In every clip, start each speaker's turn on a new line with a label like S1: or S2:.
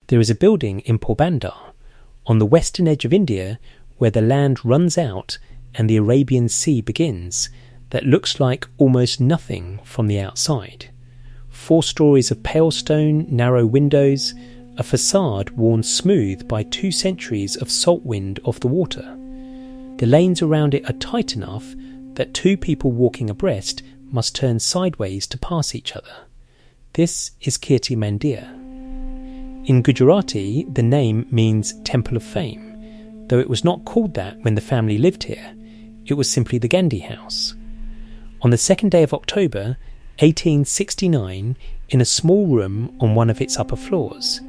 S1: There is a building in Porbandar, on the western edge of India, where the land runs out and the Arabian Sea begins, that looks like almost nothing from the outside. 4 stories of pale stone, narrow windows, a facade worn smooth by 2 centuries of salt wind off the water. The lanes around it are tight enough that 2 people walking abreast must turn sideways to pass each other. This is Kirti Mandir. In Gujarati, the name means Temple of Fame, though it was not called that when the family lived here. It was simply the Gandhi House. On the 2nd day of October, 1869, in a small room on one of its upper floors,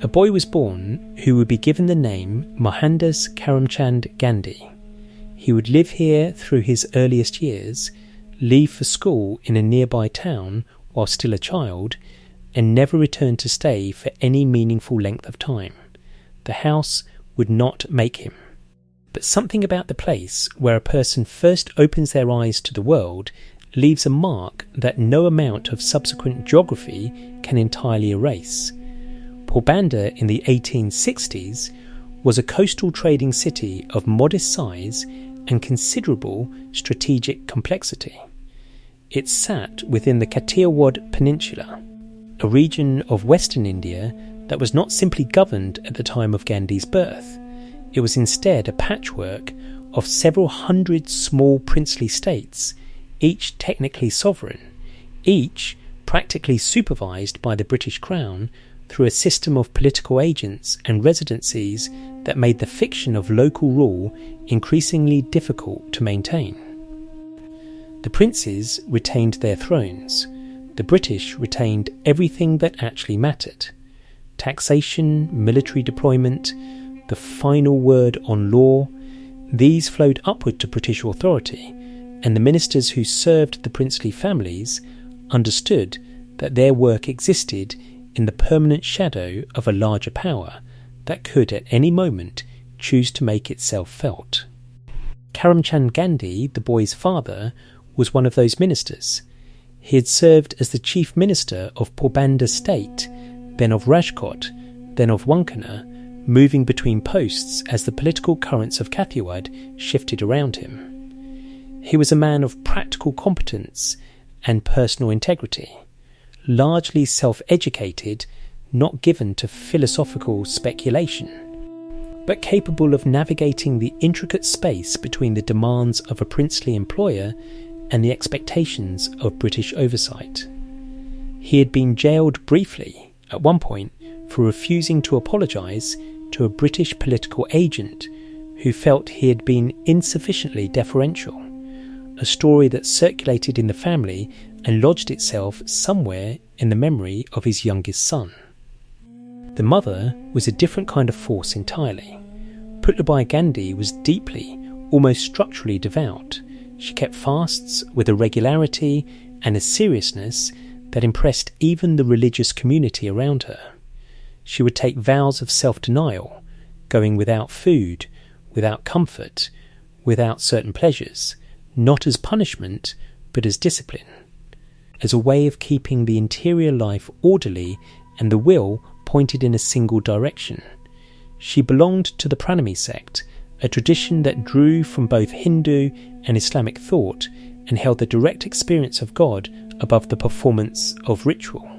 S1: a boy was born who would be given the name Mohandas Karamchand Gandhi. He would live here through his earliest years, leave for school in a nearby town while still a child, and never return to stay for any meaningful length of time. The house would not make him. But something about the place where a person first opens their eyes to the world leaves a mark that no amount of subsequent geography can entirely erase. Porbandar in the 1860s was a coastal trading city of modest size and considerable strategic complexity. It sat within the Kathiawad Peninsula, a region of western India that was not simply governed at the time of Gandhi's birth. It was instead a patchwork of several hundred small princely states, each technically sovereign, each practically supervised by the British Crown through a system of political agents and residencies that made the fiction of local rule increasingly difficult to maintain. The princes retained their thrones. The British retained everything that actually mattered: taxation, military deployment, the final word on law. These flowed upward to British authority, and the ministers who served the princely families understood that their work existed in the permanent shadow of a larger power that could at any moment choose to make itself felt. Karamchand Gandhi, the boy's father, was one of those ministers. He had served as the chief minister of Porbandar state, then of Rajkot, then of Wankana, moving between posts as the political currents of Kathiawad shifted around him. He was a man of practical competence and personal integrity, largely self-educated, not given to philosophical speculation, but capable of navigating the intricate space between the demands of a princely employer and the expectations of British oversight. He had been jailed briefly, at one point, for refusing to apologise to a British political agent who felt he had been insufficiently deferential, a story that circulated in the family and lodged itself somewhere in the memory of his youngest son. The mother was a different kind of force entirely. Putlabai Gandhi was deeply, almost structurally devout. She kept fasts with a regularity and a seriousness that impressed even the religious community around her. She would take vows of self-denial, going without food, without comfort, without certain pleasures, not as punishment, but as discipline, as a way of keeping the interior life orderly and the will pointed in a single direction. She belonged to the Pranami sect, a tradition that drew from both Hindu and Islamic thought and held the direct experience of God above the performance of ritual.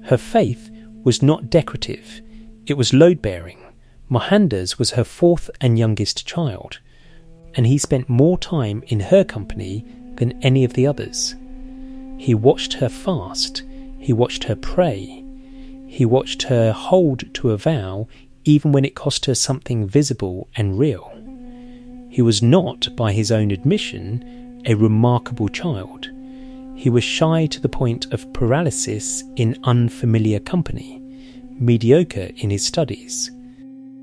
S1: Her faith was not decorative, it was load-bearing. Mohandas was her 4th and youngest child, and he spent more time in her company than any of the others. He watched her fast, he watched her pray, he watched her hold to a vow even when it cost her something visible and real. He was not, by his own admission, a remarkable child. He was shy to the point of paralysis in unfamiliar company, mediocre in his studies,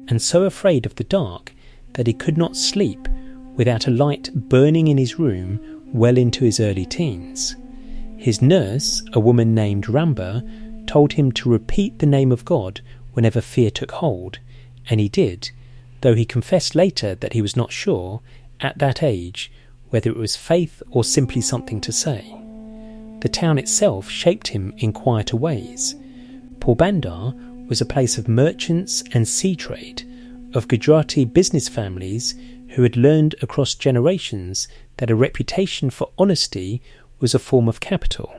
S1: and so afraid of the dark that he could not sleep without a light burning in his room well into his early teens. His nurse, a woman named Ramba, told him to repeat the name of God whenever fear took hold, and he did, though he confessed later that he was not sure, at that age, whether it was faith or simply something to say. The town itself shaped him in quieter ways. Porbandar was a place of merchants and sea trade, of Gujarati business families who had learned across generations that a reputation for honesty was a form of capital,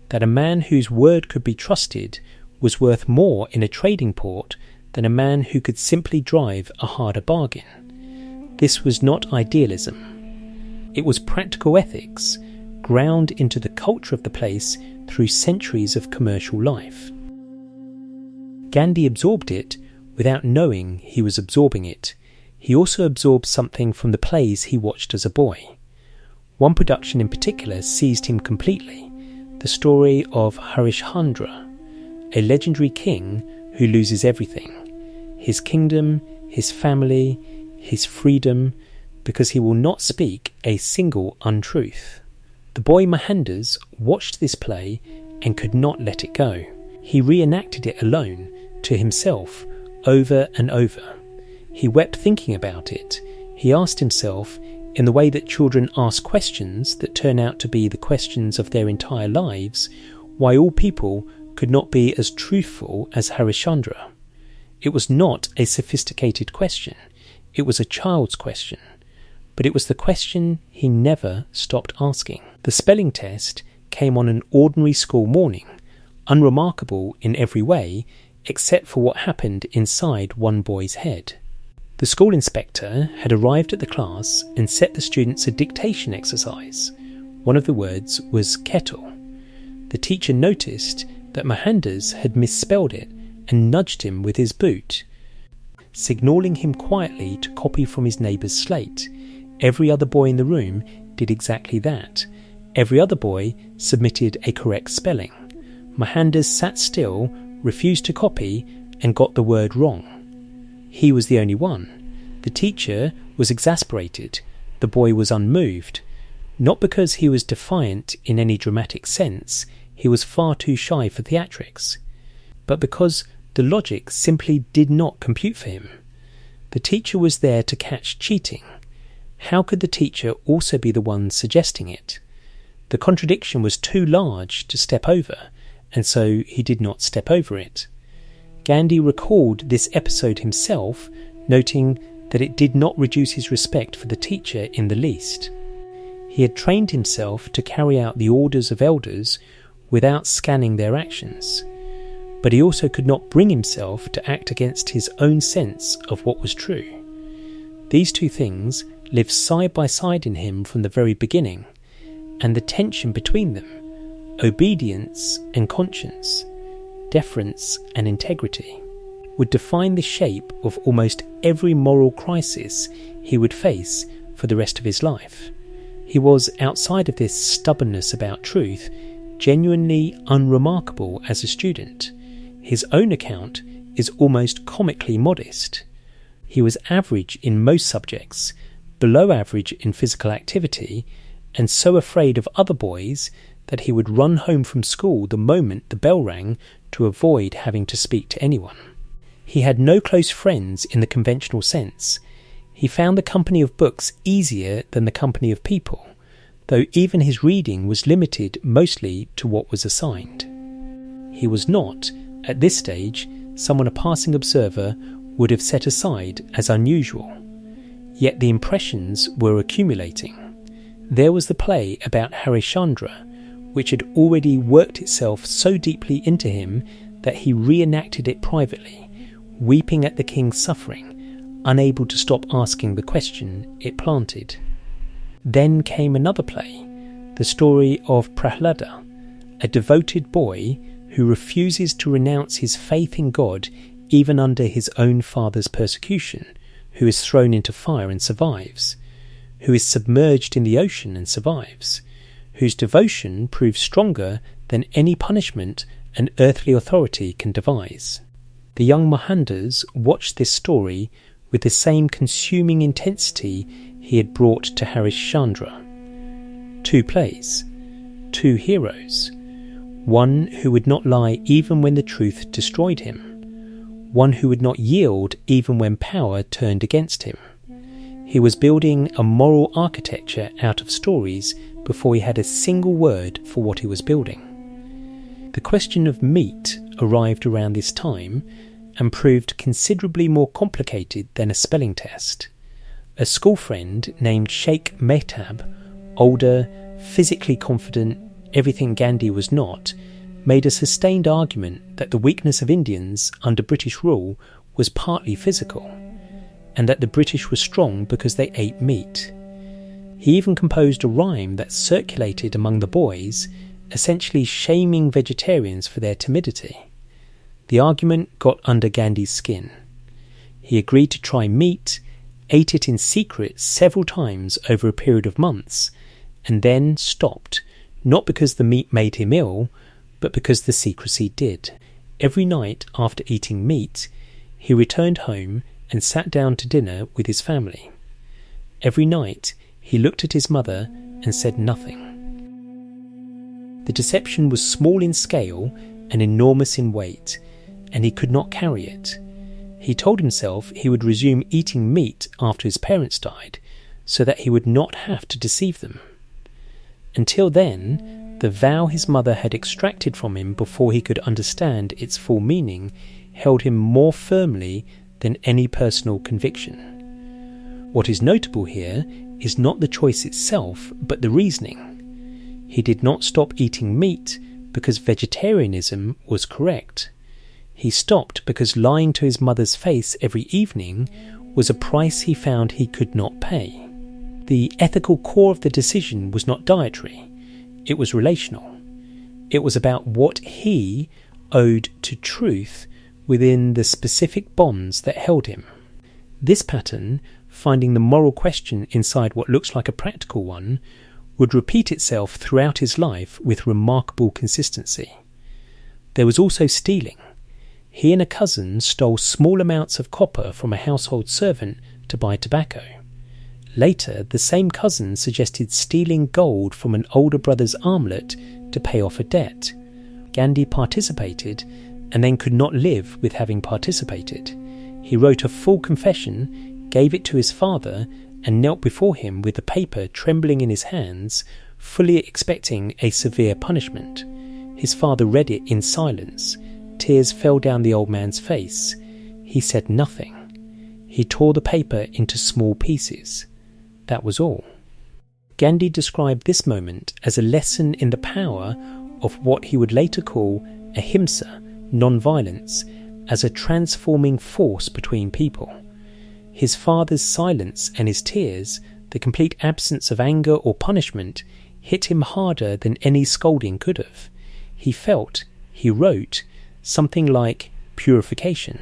S1: that a man whose word could be trusted was worth more in a trading port than a man who could simply drive a harder bargain. This was not idealism. It was practical ethics, ground into the culture of the place through centuries of commercial life. Gandhi absorbed it without knowing he was absorbing it. He also absorbed something from the plays he watched as a boy. One production in particular seized him completely, the story of Harishchandra, a legendary king who loses everything, his kingdom, his family, his freedom, because he will not speak a single untruth. The boy Mohandas watched this play and could not let it go. He reenacted it alone, to himself, over and over. He wept thinking about it. He asked himself, in the way that children ask questions that turn out to be the questions of their entire lives, why all people could not be as truthful as Harishchandra. It was not a sophisticated question. It was a child's question. But it was the question he never stopped asking. The spelling test came on an ordinary school morning, unremarkable in every way, except for what happened inside one boy's head. The school inspector had arrived at the class and set the students a dictation exercise. One of the words was kettle. The teacher noticed that Mohandas had misspelled it and nudged him with his boot, signalling him quietly to copy from his neighbour's slate. Every other boy in the room did exactly that. Every other boy submitted a correct spelling. Mohandas sat still, refused to copy, and got the word wrong. He was the only one. The teacher was exasperated. The boy was unmoved. Not because he was defiant in any dramatic sense, he was far too shy for theatrics, but because the logic simply did not compute for him. The teacher was there to catch cheating. How could the teacher also be the one suggesting it? The contradiction was too large to step over, and so he did not step over it. Gandhi recalled this episode himself, noting that it did not reduce his respect for the teacher in the least. He had trained himself to carry out the orders of elders without scanning their actions, but he also could not bring himself to act against his own sense of what was true. These two things lived side by side in him from the very beginning, and the tension between them, obedience and conscience, deference and integrity, would define the shape of almost every moral crisis he would face for the rest of his life. He was, outside of this stubbornness about truth, genuinely unremarkable as a student. His own account is almost comically modest. He was average in most subjects, below average in physical activity, and so afraid of other boys that he would run home from school the moment the bell rang to avoid having to speak to anyone. He had no close friends in the conventional sense. He found the company of books easier than the company of people, though even his reading was limited mostly to what was assigned. He was not, at this stage, someone a passing observer would have set aside as unusual. Yet the impressions were accumulating. There was the play about Harishchandra, which had already worked itself so deeply into him that he reenacted it privately, weeping at the king's suffering, unable to stop asking the question it planted. Then came another play, the story of Prahlada, a devoted boy who refuses to renounce his faith in God even under his own father's persecution, who is thrown into fire and survives, who is submerged in the ocean and survives, whose devotion proves stronger than any punishment an earthly authority can devise. The young Mohandas watched this story with the same consuming intensity he had brought to Harishchandra. Two plays, two heroes, one who would not lie even when the truth destroyed him, one who would not yield even when power turned against him. He was building a moral architecture out of stories before he had a single word for what he was building. The question of meat arrived around this time, and proved considerably more complicated than a spelling test. A school friend named Sheikh Mehtab, older, physically confident, everything Gandhi was not, made a sustained argument that the weakness of Indians under British rule was partly physical, and that the British were strong because they ate meat. He even composed a rhyme that circulated among the boys, essentially shaming vegetarians for their timidity. The argument got under Gandhi's skin. He agreed to try meat, ate it in secret several times over a period of months, and then stopped, not because the meat made him ill, but because the secrecy did. Every night after eating meat, he returned home and sat down to dinner with his family. Every night he looked at his mother and said nothing. The deception was small in scale and enormous in weight, and he could not carry it. He told himself he would resume eating meat after his parents died, so that he would not have to deceive them. Until then, the vow his mother had extracted from him before he could understand its full meaning held him more firmly than any personal conviction. What is notable here is not the choice itself, but the reasoning. He did not stop eating meat because vegetarianism was correct. He stopped because lying to his mother's face every evening was a price he found he could not pay. The ethical core of the decision was not dietary, it was relational. It was about what he owed to truth within the specific bonds that held him. This pattern, finding the moral question inside what looks like a practical one, would repeat itself throughout his life with remarkable consistency. There was also stealing. He and a cousin stole small amounts of copper from a household servant to buy tobacco. Later, the same cousin suggested stealing gold from an older brother's armlet to pay off a debt. Gandhi participated and then could not live with having participated. He wrote a full confession, gave it to his father, and knelt before him with the paper trembling in his hands, fully expecting a severe punishment. His father read it in silence. Tears fell down the old man's face. He said nothing. He tore the paper into small pieces. That was all. Gandhi described this moment as a lesson in the power of what he would later call ahimsa, non-violence, as a transforming force between people. His father's silence and his tears, the complete absence of anger or punishment, hit him harder than any scolding could have. He felt, he wrote, something like purification.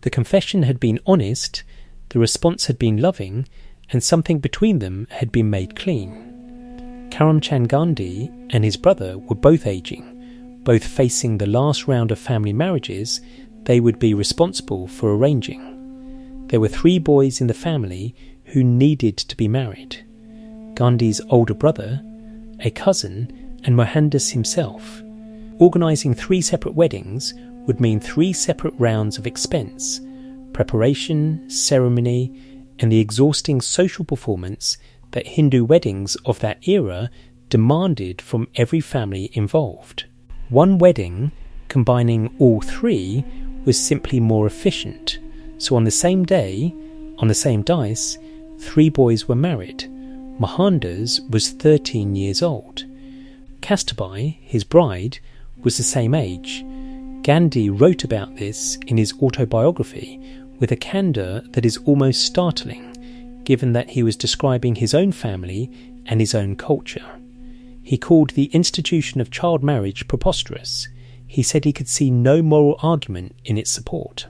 S1: The confession had been honest, the response had been loving, and something between them had been made clean. Karamchand Gandhi and his brother were both aging, both facing the last round of family marriages they would be responsible for arranging. There were 3 boys in the family who needed to be married: Gandhi's older brother, a cousin, and Mohandas himself. Organising 3 separate weddings would mean 3 separate rounds of expense, preparation, ceremony, and the exhausting social performance that Hindu weddings of that era demanded from every family involved. One wedding, combining all 3, was simply more efficient, so on the same day, on the same dice, 3 boys were married. Mohandas was 13 years old. Kastibai, his bride, was the same age. Gandhi wrote about this in his autobiography with a candour that is almost startling, given that he was describing his own family and his own culture. He called the institution of child marriage preposterous. He said he could see no moral argument in its support.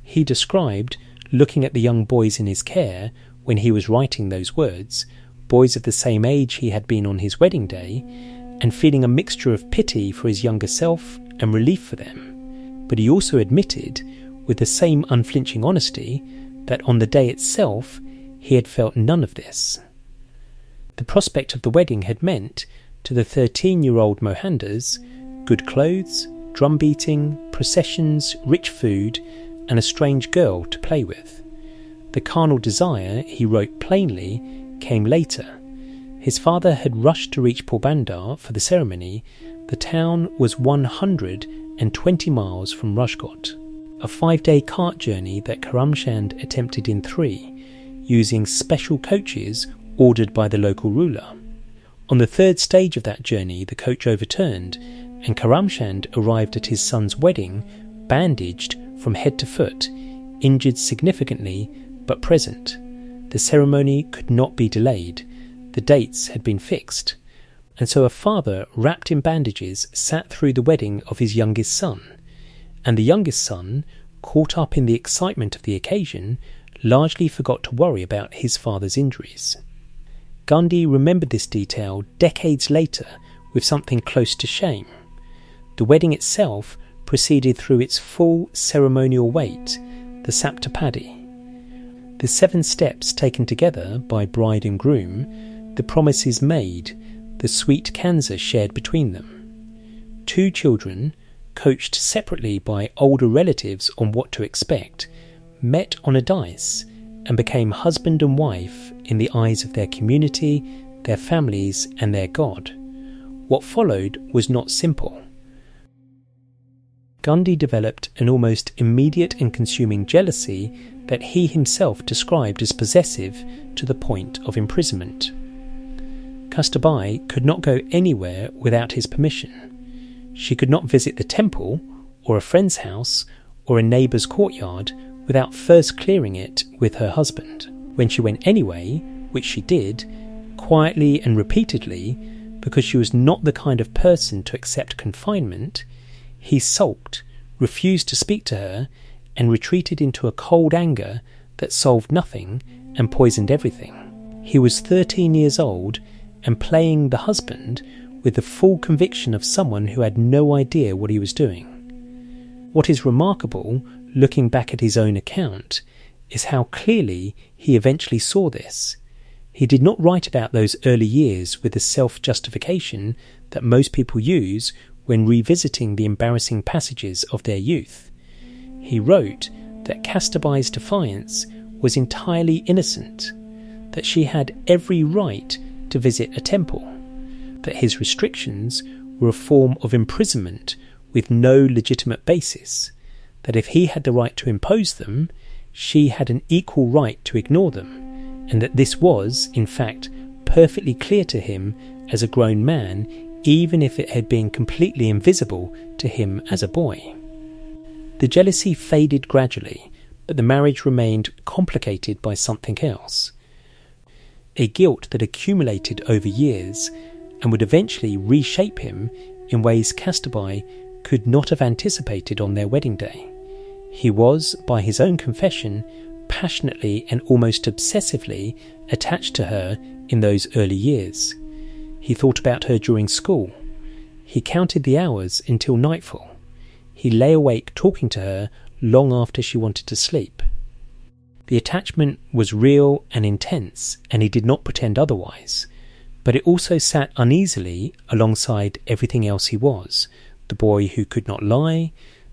S1: He described, looking at the young boys in his care when he was writing those words, boys of the same age he had been on his wedding day, and feeling a mixture of pity for his younger self and relief for them. But he also admitted, with the same unflinching honesty, that on the day itself he had felt none of this. The prospect of the wedding had meant, to the 13-year-old Mohandas, good clothes, drum beating, processions, rich food, and a strange girl to play with. The carnal desire, he wrote plainly, came later. His father had rushed to reach Porbandar for the ceremony. The town was 120 miles from Rajkot. a 5-day cart journey that Karamchand attempted in 3, using special coaches ordered by the local ruler. On the 3rd stage of that journey, the coach overturned, and Karamchand arrived at his son's wedding bandaged from head to foot, injured significantly, but present. The ceremony could not be delayed. The dates had been fixed. And so a father, wrapped in bandages, sat through the wedding of his youngest son. And the youngest son, caught up in the excitement of the occasion, largely forgot to worry about his father's injuries. Gandhi remembered this detail decades later with something close to shame. The wedding itself proceeded through its full ceremonial weight, the Saptapadi. The 7 steps taken together by bride and groom, the promises made, the sweet kanza shared between them. 2 children, coached separately by older relatives on what to expect, met on a dais and became husband and wife in the eyes of their community, their families and their God. What followed was not simple. Gandhi developed an almost immediate and consuming jealousy that he himself described as possessive to the point of imprisonment. Kastabai could not go anywhere without his permission. She could not visit the temple, or a friend's house, or a neighbour's courtyard without first clearing it with her husband. When she went anyway, which she did, quietly and repeatedly, because she was not the kind of person to accept confinement, he sulked, refused to speak to her, and retreated into a cold anger that solved nothing and poisoned everything. He was 13 years old and playing the husband with the full conviction of someone who had no idea what he was doing. What is remarkable, looking back at his own account, is how clearly he eventually saw this. He did not write about those early years with the self-justification that most people use when revisiting the embarrassing passages of their youth. He wrote that Kastabai's defiance was entirely innocent, that she had every right to visit a temple, that his restrictions were a form of imprisonment with no legitimate basis, that if he had the right to impose them, she had an equal right to ignore them, and that this was, in fact, perfectly clear to him as a grown man, even if it had been completely invisible to him as a boy. The jealousy faded gradually, but the marriage remained complicated by something else. A guilt that accumulated over years and would eventually reshape him in ways Kastabai could not have anticipated on their wedding day. He was, by his own confession, passionately and almost obsessively attached to her in those early years. He thought about her during school. He counted the hours until nightfall. He lay awake talking to her long after she wanted to sleep. The attachment was real and intense, and he did not pretend otherwise, but it also sat uneasily alongside everything else he was, the boy who could not lie,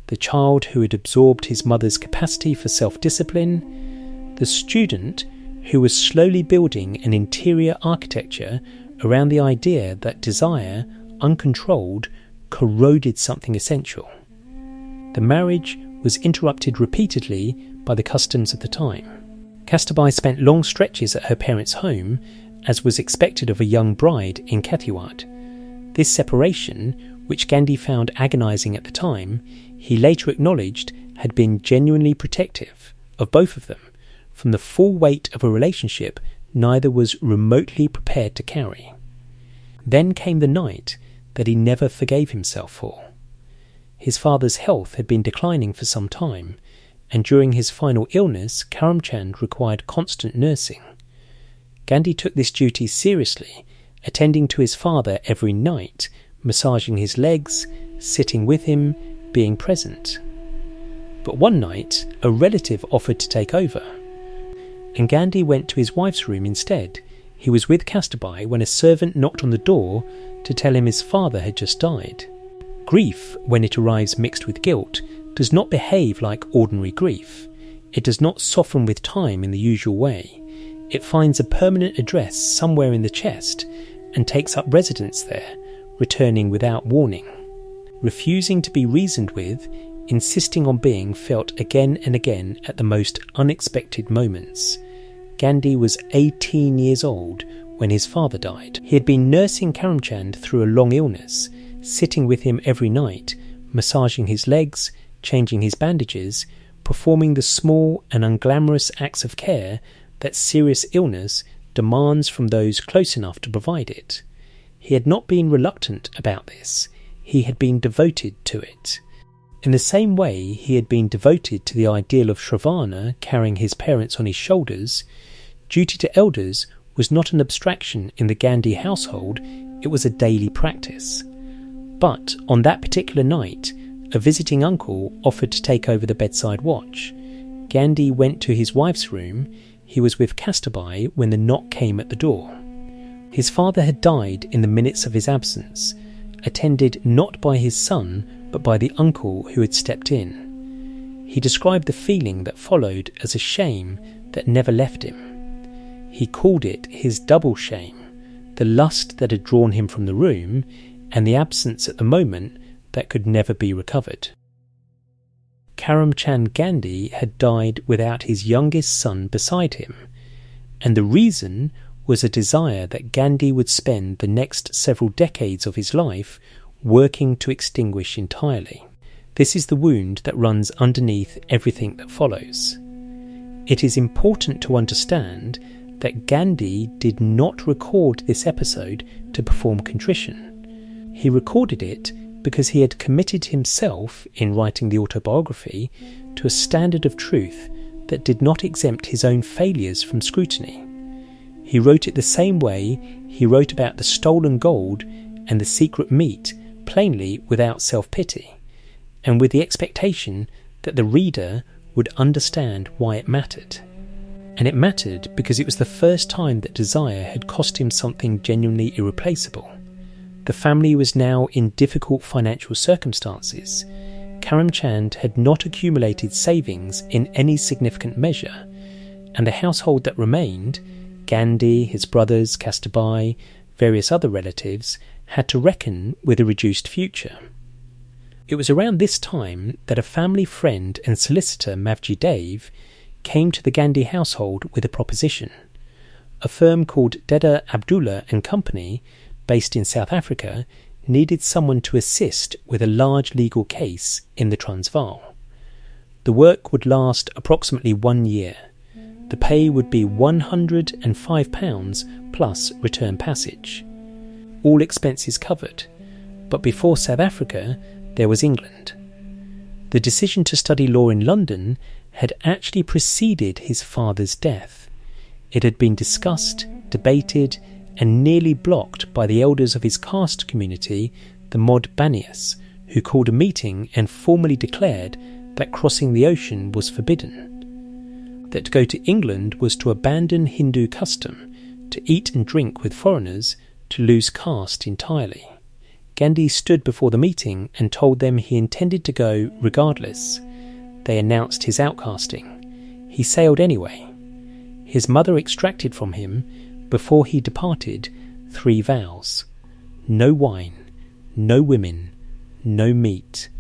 S1: the child who had absorbed his mother's capacity for self-discipline, the student who was slowly building an interior architecture around the idea that desire, uncontrolled, corroded something essential. The marriage was interrupted repeatedly by the customs of the time. Kastabai spent long stretches at her parents' home, as was expected of a young bride in Kathiawad. This separation, which Gandhi found agonising at the time, he later acknowledged had been genuinely protective of both of them from the full weight of a relationship neither was remotely prepared to carry. Then came the night that he never forgave himself for. His father's health had been declining for some time, and during his final illness, Karamchand required constant nursing. Gandhi took this duty seriously, attending to his father every night, massaging his legs, sitting with him, being present. But one night, a relative offered to take over, and Gandhi went to his wife's room instead. He was with Kastabai when a servant knocked on the door to tell him his father had just died. Grief, when it arrives mixed with guilt, does not behave like ordinary grief. It does not soften with time in the usual way. It finds a permanent address somewhere in the chest and takes up residence there, returning without warning. Refusing to be reasoned with, insisting on being felt again and again at the most unexpected moments. Gandhi was 18 years old when his father died. He had been nursing Karamchand through a long illness, sitting with him every night, massaging his legs, changing his bandages, performing the small and unglamorous acts of care that serious illness demands from those close enough to provide it. He had not been reluctant about this. He had been devoted to it. In the same way he had been devoted to the ideal of Shravana carrying his parents on his shoulders, duty to elders was not an abstraction in the Gandhi household, it was a daily practice. But on that particular night, a visiting uncle offered to take over the bedside watch. Gandhi went to his wife's room. He was with Kathiawad when the knock came at the door. His father had died in the minutes of his absence, attended not by his son but by the uncle who had stepped in. He described the feeling that followed as a shame that never left him. He called it his double shame, the lust that had drawn him from the room and the absence at the moment that could never be recovered. Karamchand Gandhi had died without his youngest son beside him, and the reason was a desire that Gandhi would spend the next several decades of his life working to extinguish entirely. This is the wound that runs underneath everything that follows. It is important to understand that Gandhi did not record this episode to perform contrition. He recorded it because he had committed himself, in writing the autobiography, to a standard of truth that did not exempt his own failures from scrutiny. He wrote it the same way he wrote about the stolen gold and the secret meat, plainly without self-pity, and with the expectation that the reader would understand why it mattered. And it mattered because it was the first time that desire had cost him something genuinely irreplaceable. The family was now in difficult financial circumstances. Karamchand had not accumulated savings in any significant measure, and the household that remained, Gandhi, his brothers, Kathiawad, various other relatives, had to reckon with a reduced future. It was around this time that a family friend and solicitor, Mavji Dev, came to the Gandhi household with a proposition. A firm called Deda Abdullah and Company, based in South Africa, needed someone to assist with a large legal case in the Transvaal. The work would last approximately 1 year. The pay would be £105 plus return passage. All expenses covered, but before South Africa there was England. The decision to study law in London had actually preceded his father's death. It had been discussed, debated, and nearly blocked by the elders of his caste community, the Mod Banias, who called a meeting and formally declared that crossing the ocean was forbidden. That to go to England was to abandon Hindu custom, to eat and drink with foreigners, to lose caste entirely. Gandhi stood before the meeting and told them he intended to go regardless. They announced his outcasting. He sailed anyway. His mother extracted from him, before he departed, 3 vows: no wine, no women, no meat.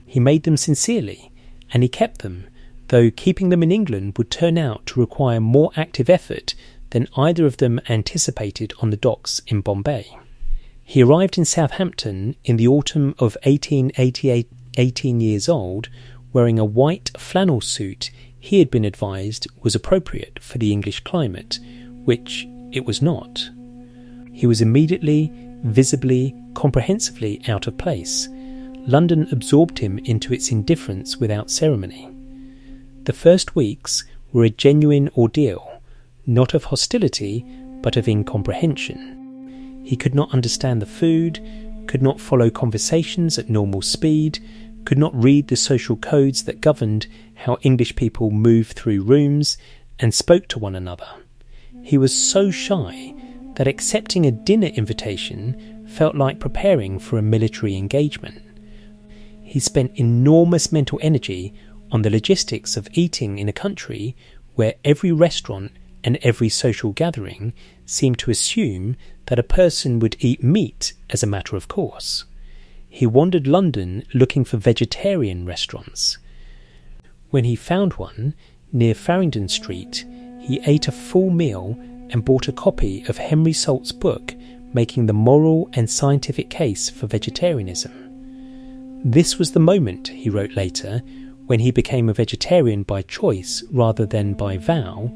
S1: He made them sincerely, and he kept them, though keeping them in England would turn out to require more active effort than either of them anticipated on the docks in Bombay. He arrived in Southampton in the autumn of 1888, 18 years old, wearing a white flannel suit he had been advised was appropriate for the English climate, which it was not. He was immediately, visibly, comprehensively out of place. London absorbed him into its indifference without ceremony. The first weeks were a genuine ordeal, not of hostility, but of incomprehension. He could not understand the food, could not follow conversations at normal speed, could not read the social codes that governed how English people moved through rooms and spoke to one another. He was so shy that accepting a dinner invitation felt like preparing for a military engagement. He spent enormous mental energy on the logistics of eating in a country where every restaurant and every social gathering seemed to assume that a person would eat meat as a matter of course. he wandered London looking for vegetarian restaurants. When he found one near Farringdon Street, he ate a full meal and bought a copy of Henry Salt's book making the moral and scientific case for vegetarianism. This was the moment, he wrote later, when he became a vegetarian by choice rather than by vow,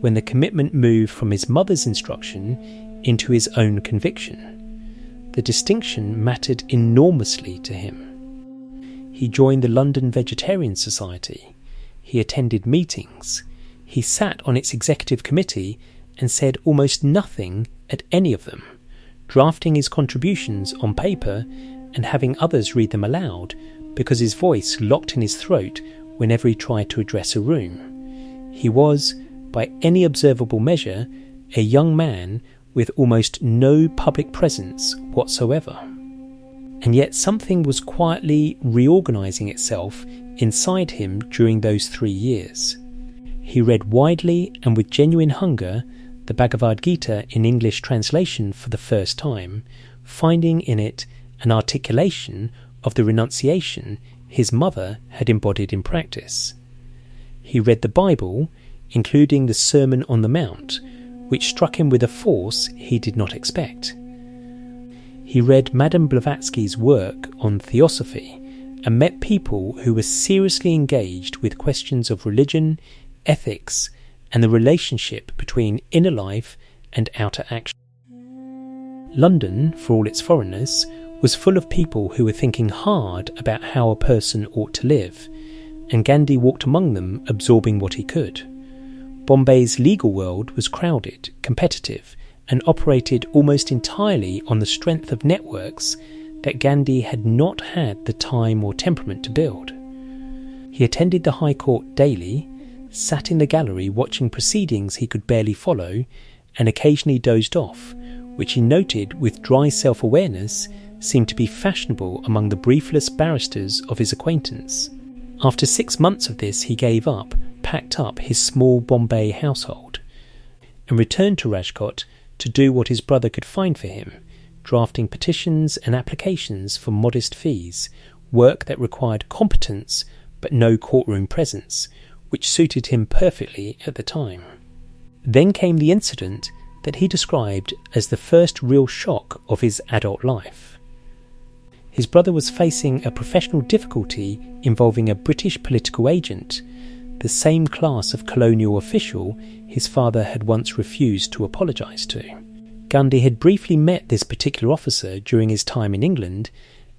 S1: when the commitment moved from his mother's instruction into his own conviction. The distinction mattered enormously to him. He joined the London Vegetarian Society. He attended meetings. He sat on its executive committee and said almost nothing at any of them, drafting his contributions on paper and having others read them aloud because his voice locked in his throat whenever he tried to address a room. He was, by any observable measure, a young man with almost no public presence whatsoever. And yet something was quietly reorganising itself inside him during those 3 years. He read widely and with genuine hunger the Bhagavad Gita in English translation for the first time, finding in it an articulation of the renunciation his mother had embodied in practice. He read the Bible, including the Sermon on the Mount, which struck him with a force he did not expect. He read Madame Blavatsky's work on theosophy and met people who were seriously engaged with questions of religion, ethics, and the relationship between inner life and outer action. London, for all its foreigners, was full of people who were thinking hard about how a person ought to live, and Gandhi walked among them absorbing what he could. Bombay's legal world was crowded, competitive, and operated almost entirely on the strength of networks that Gandhi had not had the time or temperament to build. He attended the High Court daily, sat in the gallery watching proceedings he could barely follow, and occasionally dozed off, which he noted with dry self-awareness seemed to be fashionable among the briefless barristers of his acquaintance. After 6 months of this, he gave up, packed up his small Bombay household, and returned to Rajkot to do what his brother could find for him, drafting petitions and applications for modest fees, work that required competence but no courtroom presence, which suited him perfectly at the time. Then came the incident that he described as the first real shock of his adult life. His brother was facing a professional difficulty involving a British political agent, the same class of colonial official his father had once refused to apologise to. Gandhi had briefly met this particular officer during his time in England,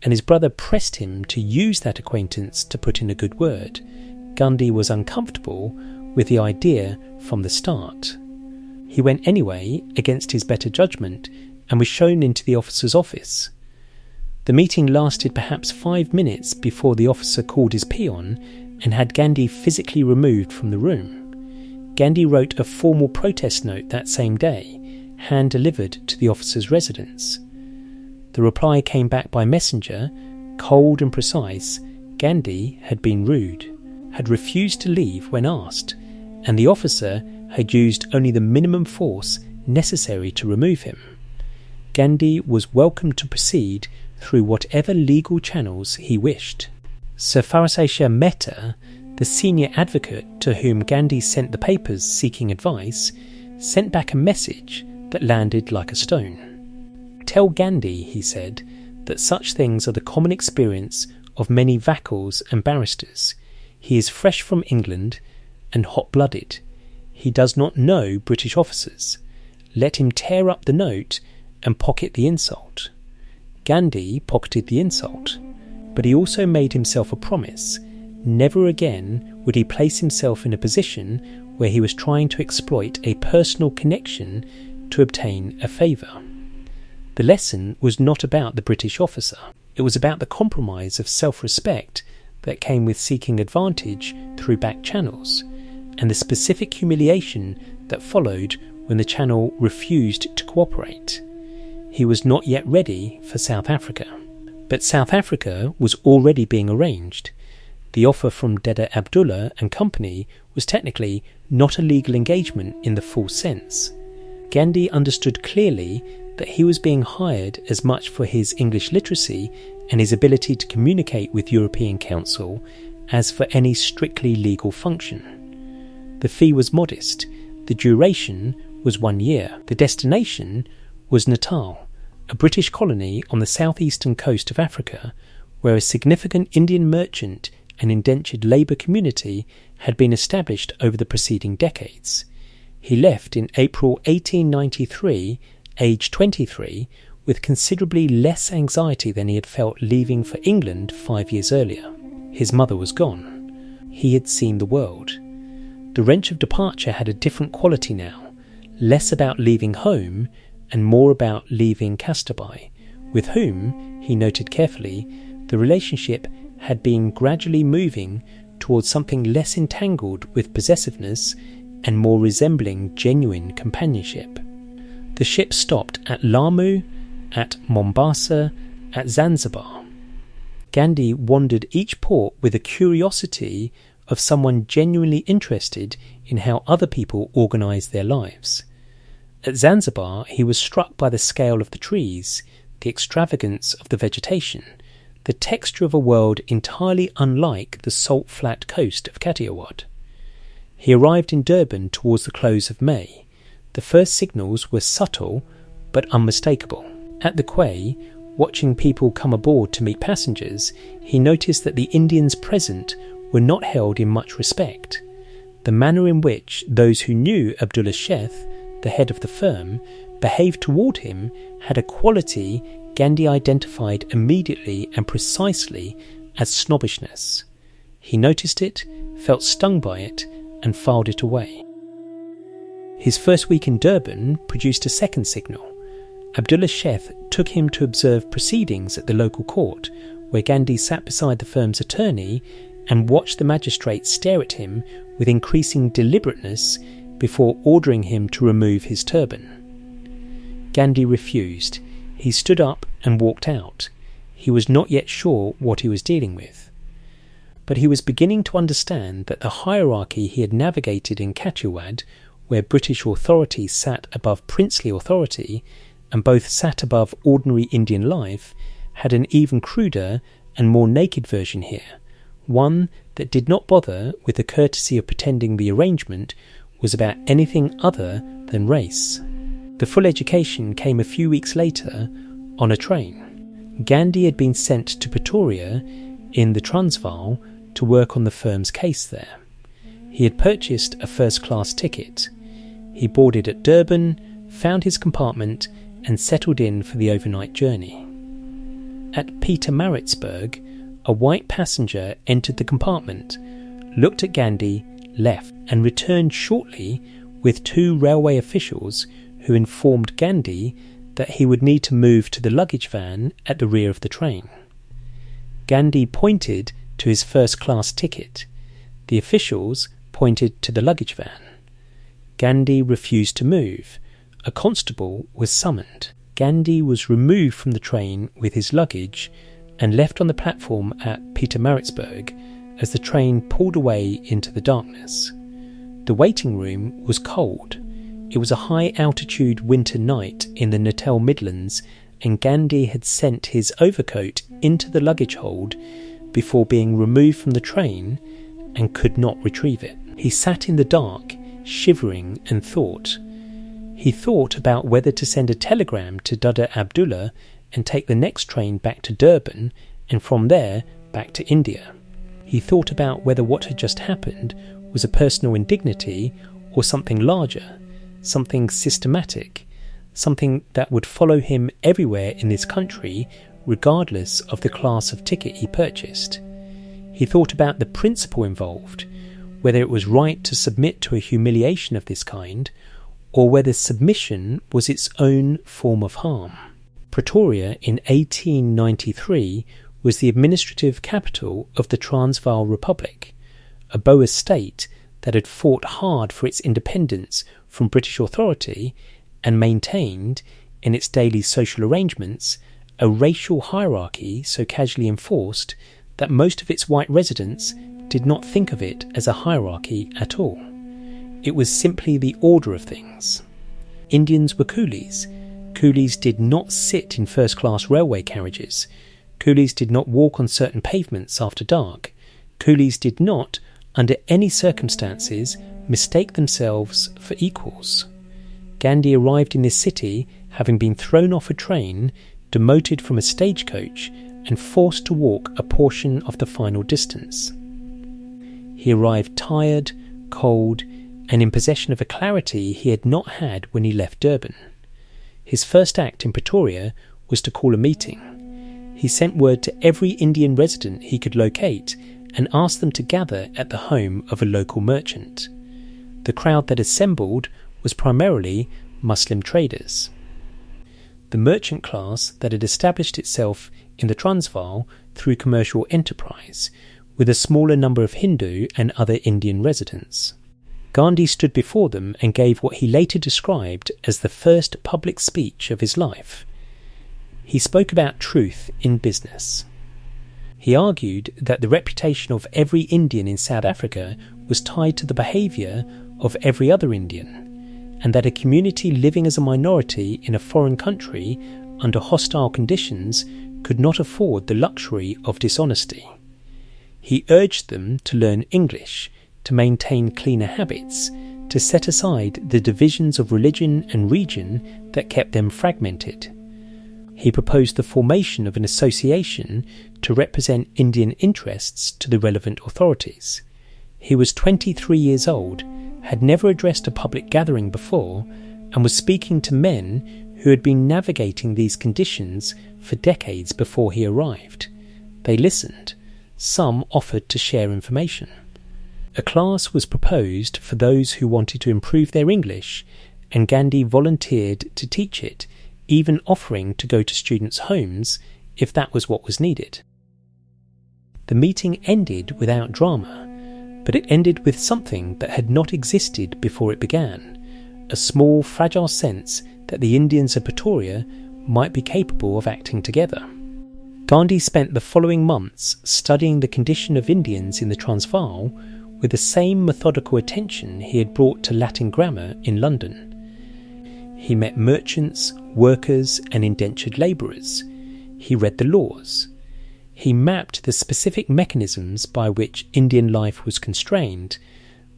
S1: and his brother pressed him to use that acquaintance to put in a good word. Gandhi was uncomfortable with the idea from the start. He went anyway against his better judgment and was shown into the officer's office. The meeting lasted perhaps 5 minutes before the officer called his peon and had Gandhi physically removed from the room. Gandhi wrote a formal protest note that same day, hand-delivered to the officer's residence. The reply came back by messenger, cold and precise. Gandhi had been rude, had refused to leave when asked, and the officer had used only the minimum force necessary to remove him. Gandhi was welcome to proceed through whatever legal channels he wished. Sir Farasesha Mehta, the senior advocate to whom Gandhi sent the papers seeking advice, sent back a message that landed like a stone. "Tell Gandhi," he said, "that such things are the common experience of many vaquals and barristers. He is fresh from England and hot-blooded. He does not know British officers. Let him tear up the note and pocket the insult." Gandhi pocketed the insult, but he also made himself a promise. Never again would he place himself in a position where he was trying to exploit a personal connection to obtain a favour. The lesson was not about the British officer. It was about the compromise of self-respect that came with seeking advantage through back channels, and the specific humiliation that followed when the channel refused to cooperate. He was not yet ready for South Africa. But South Africa was already being arranged. The offer from Deda Abdullah and company was technically not a legal engagement in the full sense. Gandhi understood clearly that he was being hired as much for his English literacy and his ability to communicate with European Council as for any strictly legal function. The fee was modest, the duration was 1 year. The destination was Natal, a British colony on the southeastern coast of Africa, where a significant Indian merchant and indentured labour community had been established over the preceding decades. He left in April 1893, aged 23, with considerably less anxiety than he had felt leaving for England 5 years earlier. His mother was gone. He had seen the world. The wrench of departure had a different quality now, less about leaving home and more about leaving Kastabai, with whom, he noted carefully, the relationship had been gradually moving towards something less entangled with possessiveness and more resembling genuine companionship. The ship stopped at Lamu, at Mombasa, at Zanzibar. Gandhi wandered each port with a curiosity of someone genuinely interested in how other people organised their lives. At Zanzibar, he was struck by the scale of the trees, the extravagance of the vegetation, the texture of a world entirely unlike the salt flat coast of Kathiawad. He arrived in Durban towards the close of May. The first signals were subtle but unmistakable. At the quay, watching people come aboard to meet passengers, he noticed that the Indians present were not held in much respect. The manner in which those who knew Abdullah Sheth, the head of the firm, behaved toward him had a quality Gandhi identified immediately and precisely as snobbishness. He noticed it, felt stung by it, and filed it away. His first week in Durban produced a second signal. Abdullah Sheth took him to observe proceedings at the local court, where Gandhi sat beside the firm's attorney and watched the magistrate stare at him with increasing deliberateness before ordering him to remove his turban. Gandhi refused. He stood up and walked out. He was not yet sure what he was dealing with. But he was beginning to understand that the hierarchy he had navigated in Kathiawad, where British authority sat above princely authority, and both sat above ordinary Indian life, had an even cruder and more naked version here, one that did not bother with the courtesy of pretending the arrangement was about anything other than race. The full education came a few weeks later on a train. Gandhi had been sent to Pretoria in the Transvaal to work on the firm's case there. He had purchased a first-class ticket. He boarded at Durban, found his compartment, and settled in for the overnight journey. At Pietermaritzburg, a white passenger entered the compartment, looked at Gandhi, left, and returned shortly with 2 railway officials who informed Gandhi that he would need to move to the luggage van at the rear of the train. Gandhi pointed to his first-class ticket. The officials pointed to the luggage van. Gandhi refused to move. A constable was summoned. Gandhi was removed from the train with his luggage and left on the platform at Pietermaritzburg as the train pulled away into the darkness. The waiting room was cold. It was a high-altitude winter night in the Natal Midlands, and Gandhi had sent his overcoat into the luggage hold before being removed from the train and could not retrieve it. He sat in the dark, shivering, and thought. He thought about whether to send a telegram to Dada Abdullah and take the next train back to Durban and from there back to India. He thought about whether what had just happened was a personal indignity or something larger, something systematic, something that would follow him everywhere in this country regardless of the class of ticket he purchased. He thought about the principle involved, whether it was right to submit to a humiliation of this kind, or whether submission was its own form of harm. Pretoria in 1893 was the administrative capital of the Transvaal Republic, a Boer state that had fought hard for its independence from British authority and maintained, in its daily social arrangements, a racial hierarchy so casually enforced that most of its white residents did not think of it as a hierarchy at all. It was simply the order of things. Indians were coolies. Coolies did not sit in first-class railway carriages. Coolies did not walk on certain pavements after dark. Coolies did not, under any circumstances, mistake themselves for equals. Gandhi arrived in this city having been thrown off a train, demoted from a stagecoach, and forced to walk a portion of the final distance. He arrived tired, cold, and in possession of a clarity he had not had when he left Durban. His first act in Pretoria was to call a meeting. He sent word to every Indian resident he could locate and asked them to gather at the home of a local merchant. The crowd that assembled was primarily Muslim traders. The merchant class that had established itself in the Transvaal through commercial enterprise, with a smaller number of Hindu and other Indian residents. Gandhi stood before them and gave what he later described as the first public speech of his life. He spoke about truth in business. He argued that the reputation of every Indian in South Africa was tied to the behaviour of every other Indian, and that a community living as a minority in a foreign country under hostile conditions could not afford the luxury of dishonesty. He urged them to learn English, to maintain cleaner habits, to set aside the divisions of religion and region that kept them fragmented. He proposed the formation of an association to represent Indian interests to the relevant authorities. He was 23 years old, had never addressed a public gathering before, and was speaking to men who had been navigating these conditions for decades before he arrived. They listened. Some offered to share information. A class was proposed for those who wanted to improve their English, and Gandhi volunteered to teach it, even offering to go to students' homes if that was what was needed. The meeting ended without drama, but it ended with something that had not existed before it began, a small, fragile sense that the Indians of Pretoria might be capable of acting together. Gandhi spent the following months studying the condition of Indians in the Transvaal with the same methodical attention he had brought to Latin grammar in London. He met merchants, workers, and indentured labourers. He read the laws. He mapped the specific mechanisms by which Indian life was constrained,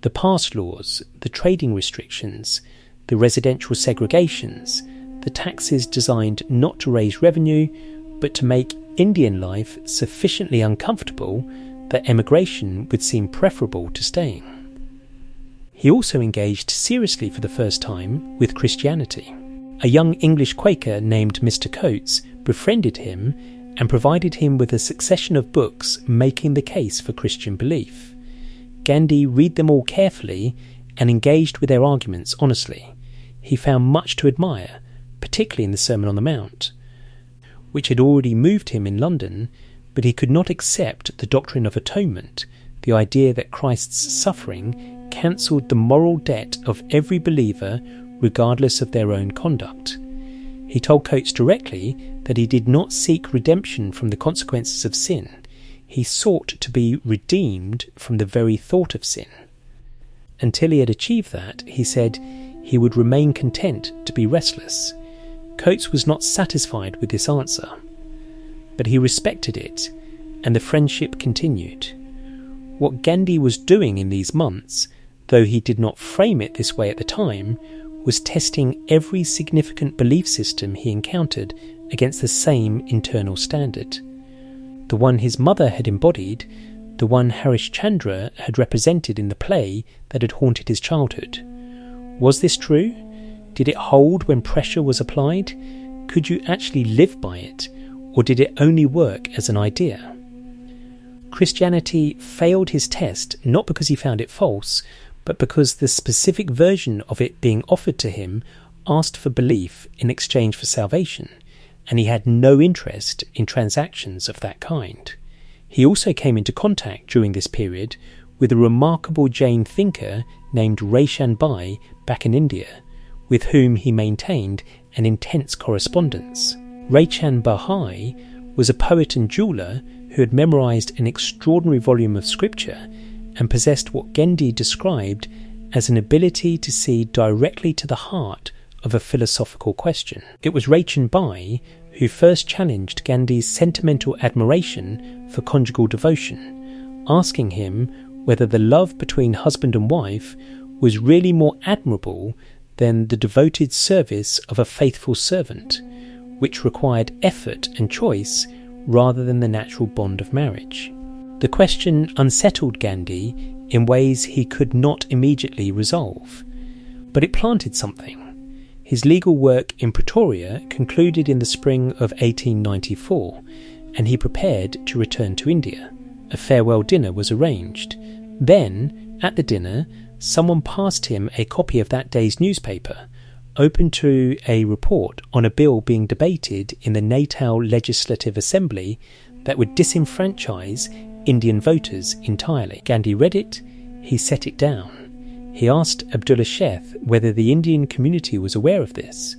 S1: the pass laws, the trading restrictions, the residential segregations, the taxes designed not to raise revenue, but to make Indian life sufficiently uncomfortable that emigration would seem preferable to staying. He also engaged seriously for the first time with Christianity. A young English Quaker named Mr. Coates befriended him and provided him with a succession of books making the case for Christian belief. Gandhi read them all carefully and engaged with their arguments honestly. He found much to admire, particularly in the Sermon on the Mount, which had already moved him in London, but he could not accept the doctrine of atonement, the idea that Christ's suffering cancelled the moral debt of every believer regardless of their own conduct. He told Coates directly that he did not seek redemption from the consequences of sin. He sought to be redeemed from the very thought of sin. Until he had achieved that, he said, he would remain content to be restless. Coates was not satisfied with this answer, but he respected it, and the friendship continued. What Gandhi was doing in these months, though he did not frame it this way at the time, was testing every significant belief system he encountered against the same internal standard. The one his mother had embodied, the one Harish Chandra had represented in the play that had haunted his childhood. Was this true? Did it hold when pressure was applied? Could you actually live by it, or did it only work as an idea? Christianity failed his test not because he found it false, but because the specific version of it being offered to him asked for belief in exchange for salvation, and he had no interest in transactions of that kind. He also came into contact during this period with a remarkable Jain thinker named Raishan Bai back in India, with whom he maintained an intense correspondence. Raishan Bai was a poet and jeweller who had memorized an extraordinary volume of scripture and possessed what Gandhi described as an ability to see directly to the heart of a philosophical question. It was Raishan Bai who first challenged Gandhi's sentimental admiration for conjugal devotion, asking him whether the love between husband and wife was really more admirable than the devoted service of a faithful servant, which required effort and choice rather than the natural bond of marriage. The question unsettled Gandhi in ways he could not immediately resolve, but it planted something. His legal work in Pretoria concluded in the spring of 1894, and he prepared to return to India. A farewell dinner was arranged. Then, at the dinner, someone passed him a copy of that day's newspaper, open to a report on a bill being debated in the Natal Legislative Assembly that would disenfranchise Indian voters entirely. Gandhi read it, he set it down. He asked Abdullah Sheikh whether the Indian community was aware of this.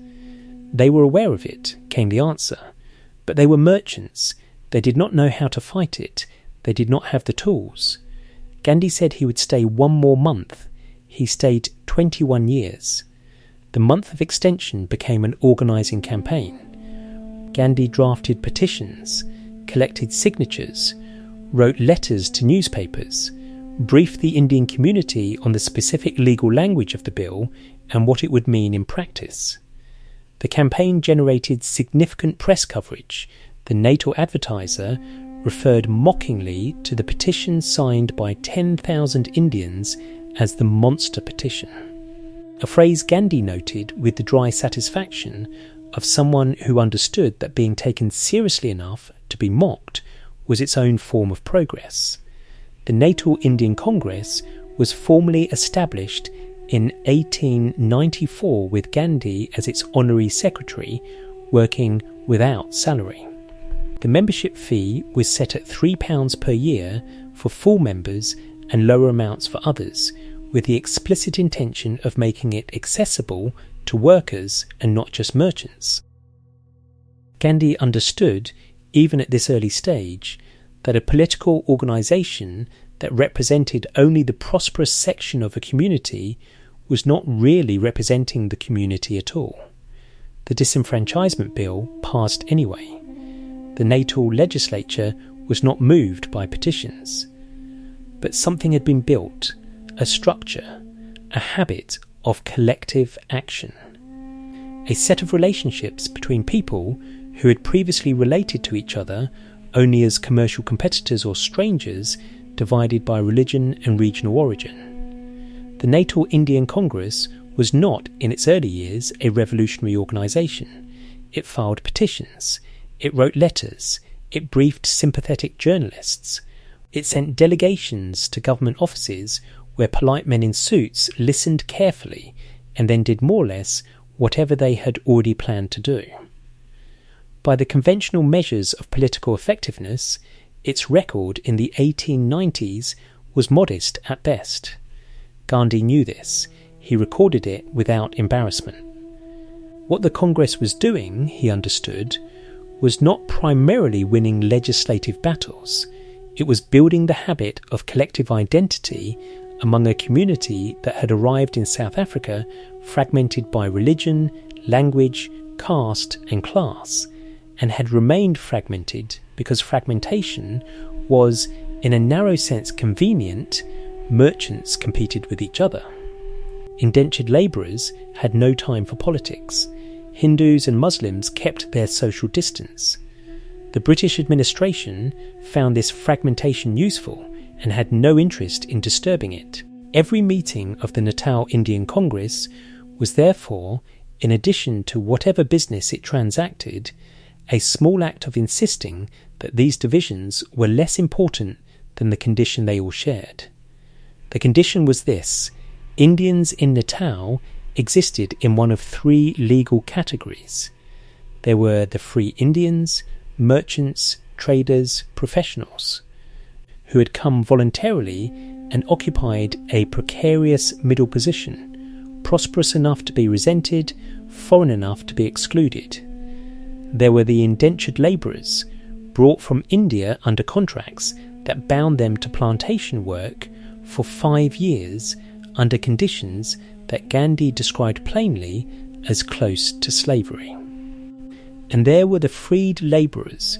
S1: They were aware of it, came the answer, but they were merchants. They did not know how to fight it. They did not have the tools. Gandhi said he would stay one more month. He stayed 21 years. The month of extension became an organising campaign. Gandhi drafted petitions, collected signatures, wrote letters to newspapers, briefed the Indian community on the specific legal language of the bill and what it would mean in practice. The campaign generated significant press coverage. The Natal Advertiser referred mockingly to the petition signed by 10,000 Indians as the monster petition. A phrase Gandhi noted with the dry satisfaction of someone who understood that being taken seriously enough to be mocked was its own form of progress. The Natal Indian Congress was formally established in 1894 with Gandhi as its honorary secretary, working without salary. The membership fee was set at £3 per year for full members and lower amounts for others, with the explicit intention of making it accessible to workers and not just merchants. Gandhi understood, even at this early stage, that a political organisation that represented only the prosperous section of a community was not really representing the community at all. The Disenfranchisement Bill passed anyway. The Natal legislature was not moved by petitions. But something had been built, a structure, a habit of collective action. A set of relationships between people who had previously related to each other only as commercial competitors or strangers divided by religion and regional origin. The Natal Indian Congress was not, in its early years, a revolutionary organisation. It filed petitions, it wrote letters, it briefed sympathetic journalists, it sent delegations to government offices where polite men in suits listened carefully and then did more or less whatever they had already planned to do. By the conventional measures of political effectiveness, its record in the 1890s was modest at best. Gandhi knew this. He recorded it without embarrassment. What the Congress was doing, he understood, was not primarily winning legislative battles. It was building the habit of collective identity among a community that had arrived in South Africa fragmented by religion, language, caste and class, and had remained fragmented because fragmentation was, in a narrow sense, convenient. Merchants competed with each other. Indentured labourers had no time for politics. Hindus and Muslims kept their social distance. The British administration found this fragmentation useful and had no interest in disturbing it. Every meeting of the Natal Indian Congress was therefore, in addition to whatever business it transacted, a small act of insisting that these divisions were less important than the condition they all shared. The condition was this: Indians in Natal existed in one of three legal categories. There were the free Indians, merchants, traders, professionals, who had come voluntarily and occupied a precarious middle position, prosperous enough to be resented, foreign enough to be excluded. There were the indentured labourers, brought from India under contracts that bound them to plantation work for 5 years under conditions that Gandhi described plainly as close to slavery. And there were the freed labourers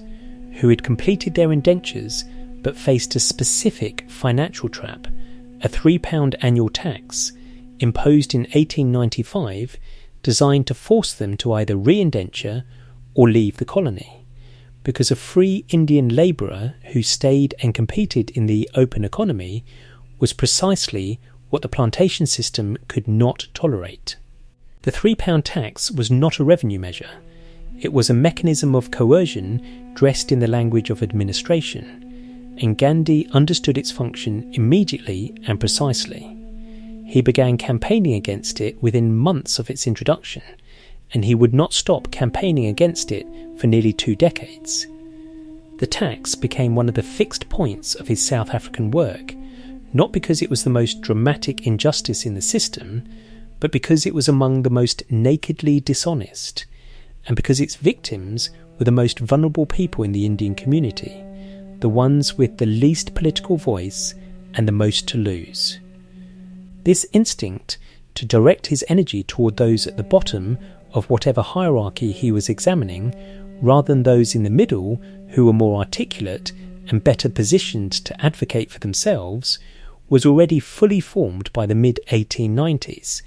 S1: who had completed their indentures but faced a specific financial trap, a £3 annual tax imposed in 1895 designed to force them to either re-indenture or leave the colony, because a free Indian labourer who stayed and competed in the open economy was precisely what the plantation system could not tolerate. The £3 tax was not a revenue measure. It was a mechanism of coercion dressed in the language of administration, and Gandhi understood its function immediately and precisely. He began campaigning against it within months of its introduction, and he would not stop campaigning against it for nearly 2 decades. The tax became one of the fixed points of his South African work, not because it was the most dramatic injustice in the system, but because it was among the most nakedly dishonest, and because its victims were the most vulnerable people in the Indian community, the ones with the least political voice and the most to lose. This instinct to direct his energy toward those at the bottom of whatever hierarchy he was examining, rather than those in the middle who were more articulate and better positioned to advocate for themselves, was already fully formed by the mid-1890s.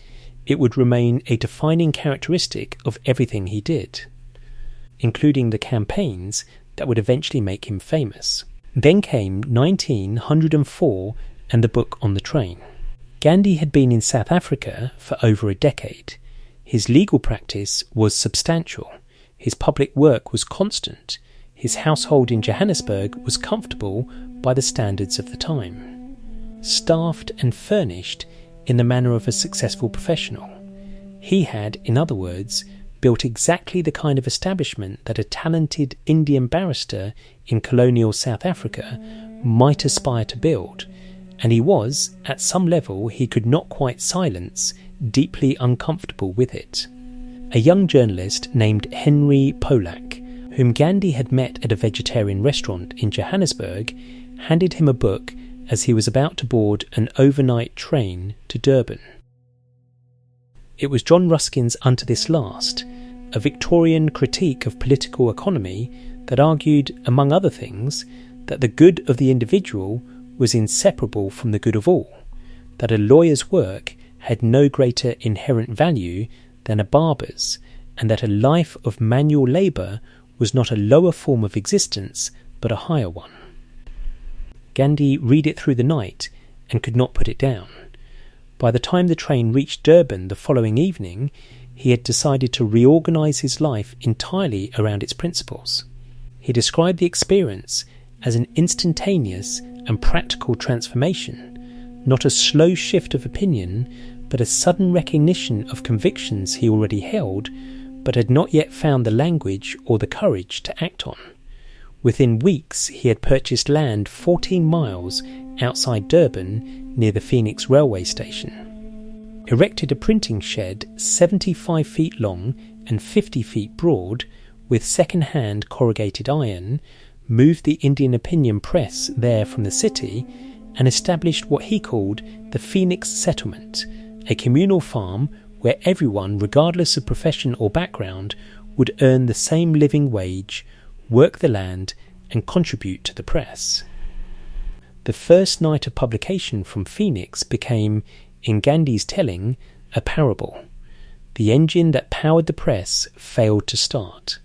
S1: It would remain a defining characteristic of everything he did, including the campaigns that would eventually make him famous. Then came 1904 and the book On the Train. Gandhi had been in South Africa for over a decade. His legal practice was substantial. His public work was constant. His household in Johannesburg was comfortable by the standards of the time, staffed and furnished in the manner of a successful professional. He had, in other words, built exactly the kind of establishment that a talented Indian barrister in colonial South Africa might aspire to build, and he was, at some level he could not quite silence, deeply uncomfortable with it. A young journalist named Henry Pollack, whom Gandhi had met at a vegetarian restaurant in Johannesburg, handed him a book as he was about to board an overnight train to Durban. It was John Ruskin's Unto This Last, a Victorian critique of political economy that argued, among other things, that the good of the individual was inseparable from the good of all, that a lawyer's work had no greater inherent value than a barber's, and that a life of manual labour was not a lower form of existence but a higher one. Gandhi read it through the night and could not put it down. By the time the train reached Durban the following evening, he had decided to reorganise his life entirely around its principles. He described the experience as an instantaneous and practical transformation, not a slow shift of opinion, but a sudden recognition of convictions he already held, but had not yet found the language or the courage to act on. Within weeks he had purchased land 14 miles outside Durban near the Phoenix railway station, erected a printing shed 75 feet long and 50 feet broad with second-hand corrugated iron, moved the Indian Opinion Press there from the city, and established what he called the Phoenix Settlement, a communal farm where everyone, regardless of profession or background, would earn the same living wage, work the land, and contribute to the press. The first night of publication from Phoenix became, in Gandhi's telling, a parable. The engine that powered the press failed to start.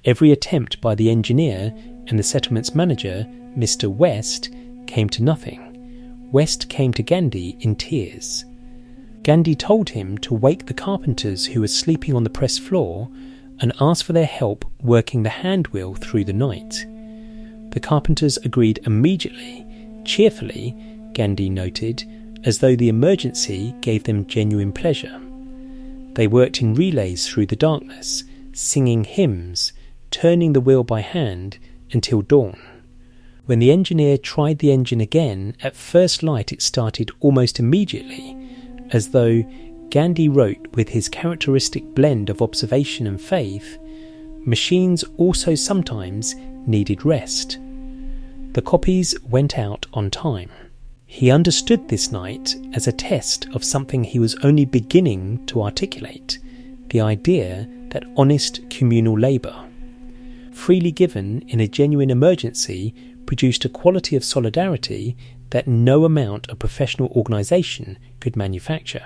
S1: Every attempt by the engineer and the settlement's manager, Mr. West, came to nothing. West came to Gandhi in tears. Gandhi told him to wake the carpenters who were sleeping on the press floor and ask for their help working the hand wheel through the night. The carpenters agreed immediately, cheerfully, Gandhi noted, as though the emergency gave them genuine pleasure. They worked in relays through the darkness, singing hymns, turning the wheel by hand until dawn. When the engineer tried the engine again, at first light it started almost immediately, as though Gandhi wrote with his characteristic blend of observation and faith, machines also sometimes needed rest. The copies went out on time. He understood this night as a test of something he was only beginning to articulate, the idea that honest communal labour, freely given in a genuine emergency, produced a quality of solidarity that no amount of professional organisation could manufacture.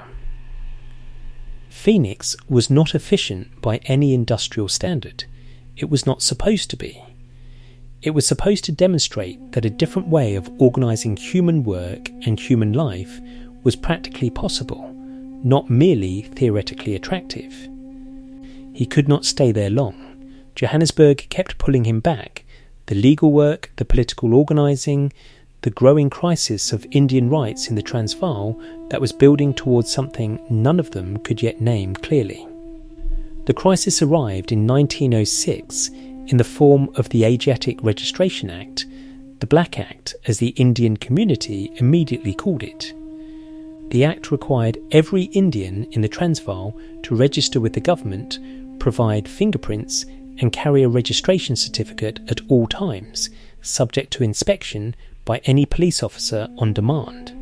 S1: Phoenix was not efficient by any industrial standard. It was not supposed to be. It was supposed to demonstrate that a different way of organising human work and human life was practically possible, not merely theoretically attractive. He could not stay there long. Johannesburg kept pulling him back. The legal work, the political organising, the growing crisis of Indian rights in the Transvaal that was building towards something none of them could yet name clearly. The crisis arrived in 1906 in the form of the Asiatic Registration Act, the Black Act as the Indian community immediately called it. The Act required every Indian in the Transvaal to register with the government, provide fingerprints and carry a registration certificate at all times, subject to inspection by any police officer on demand.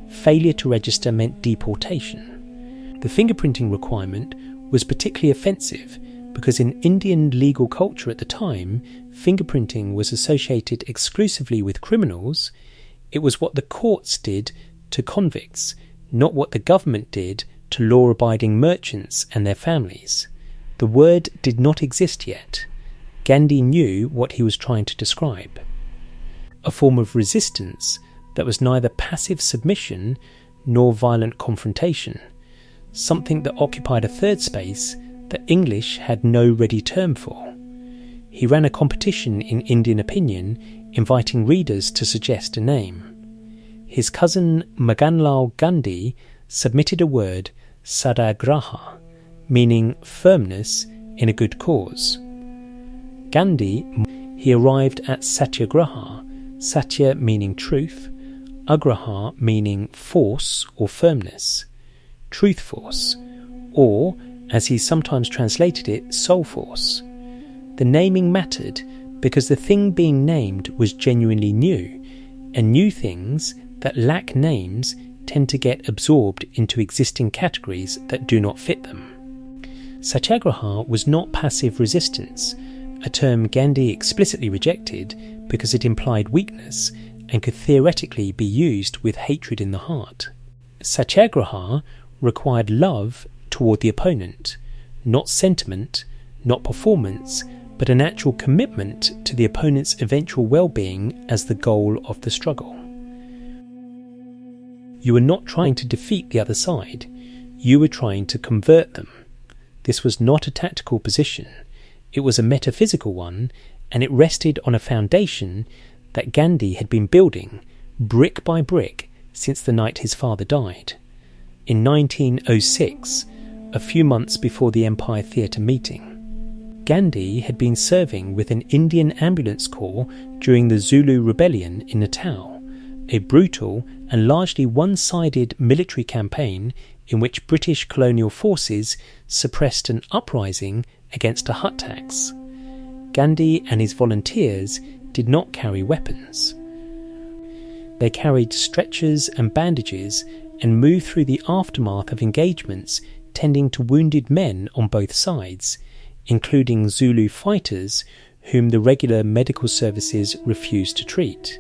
S1: Failure to register meant deportation. The fingerprinting requirement was particularly offensive because in Indian legal culture at the time, fingerprinting was associated exclusively with criminals. It was what the courts did to convicts, not what the government did to law-abiding merchants and their families. The word did not exist yet. Gandhi knew what he was trying to describe. A form of resistance that was neither passive submission nor violent confrontation, something that occupied a third space that English had no ready term for. He ran a competition in Indian opinion, inviting readers to suggest a name. His cousin Mohandas Gandhi submitted a word, Satyagraha, meaning firmness in a good cause. He arrived at Satyagraha, Satya meaning truth, Agraha meaning force or firmness, truth force, or, as he sometimes translated it, soul force. The naming mattered because the thing being named was genuinely new, and new things that lack names tend to get absorbed into existing categories that do not fit them. Satyagraha was not passive resistance, a term Gandhi explicitly rejected because it implied weakness and could theoretically be used with hatred in the heart. Satyagraha required love toward the opponent, not sentiment, not performance, but an actual commitment to the opponent's eventual well-being as the goal of the struggle. You were not trying to defeat the other side, you were trying to convert them. This was not a tactical position, it was a metaphysical one, and it rested on a foundation that Gandhi had been building, brick by brick, since the night his father died. In 1906, a few months before the Empire Theatre meeting, Gandhi had been serving with an Indian ambulance corps during the Zulu rebellion in Natal, a brutal and largely one-sided military campaign in which British colonial forces suppressed an uprising against a hut tax. Gandhi and his volunteers did not carry weapons. They carried stretchers and bandages and moved through the aftermath of engagements tending to wounded men on both sides, including Zulu fighters whom the regular medical services refused to treat.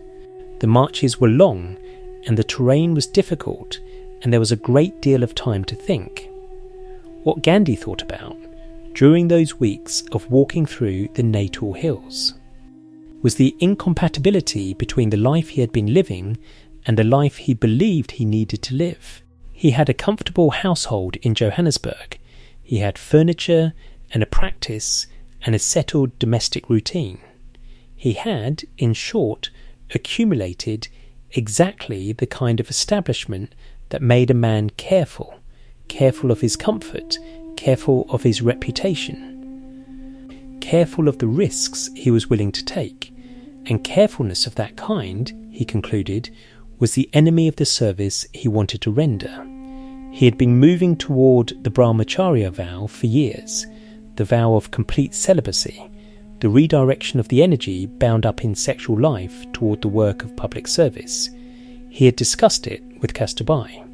S1: The marches were long and the terrain was difficult, and there was a great deal of time to think. What Gandhi thought about during those weeks of walking through the Natal Hills was the incompatibility between the life he had been living and the life he believed he needed to live. He had a comfortable household in Johannesburg. He had furniture and a practice and a settled domestic routine. He had, in short, accumulated exactly the kind of establishment that made a man careful of his comfort, careful of his reputation, careful of the risks he was willing to take, and carefulness of that kind, he concluded, was the enemy of the service he wanted to render. He had been moving toward the Brahmacharya vow for years, the vow of complete celibacy, the redirection of the energy bound up in sexual life toward the work of public service. He had discussed it with Kathiawad.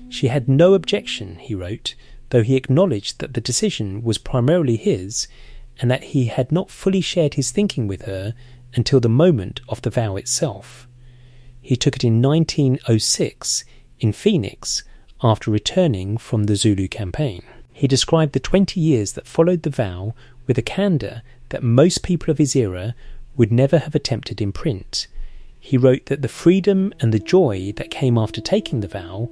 S1: She had no objection, he wrote, though he acknowledged that the decision was primarily his, and that he had not fully shared his thinking with her until the moment of the vow itself. He took it in 1906 in Phoenix after returning from the Zulu campaign. He described the 20 years that followed the vow with a candour that most people of his era would never have attempted in print. He wrote that the freedom and the joy that came after taking the vow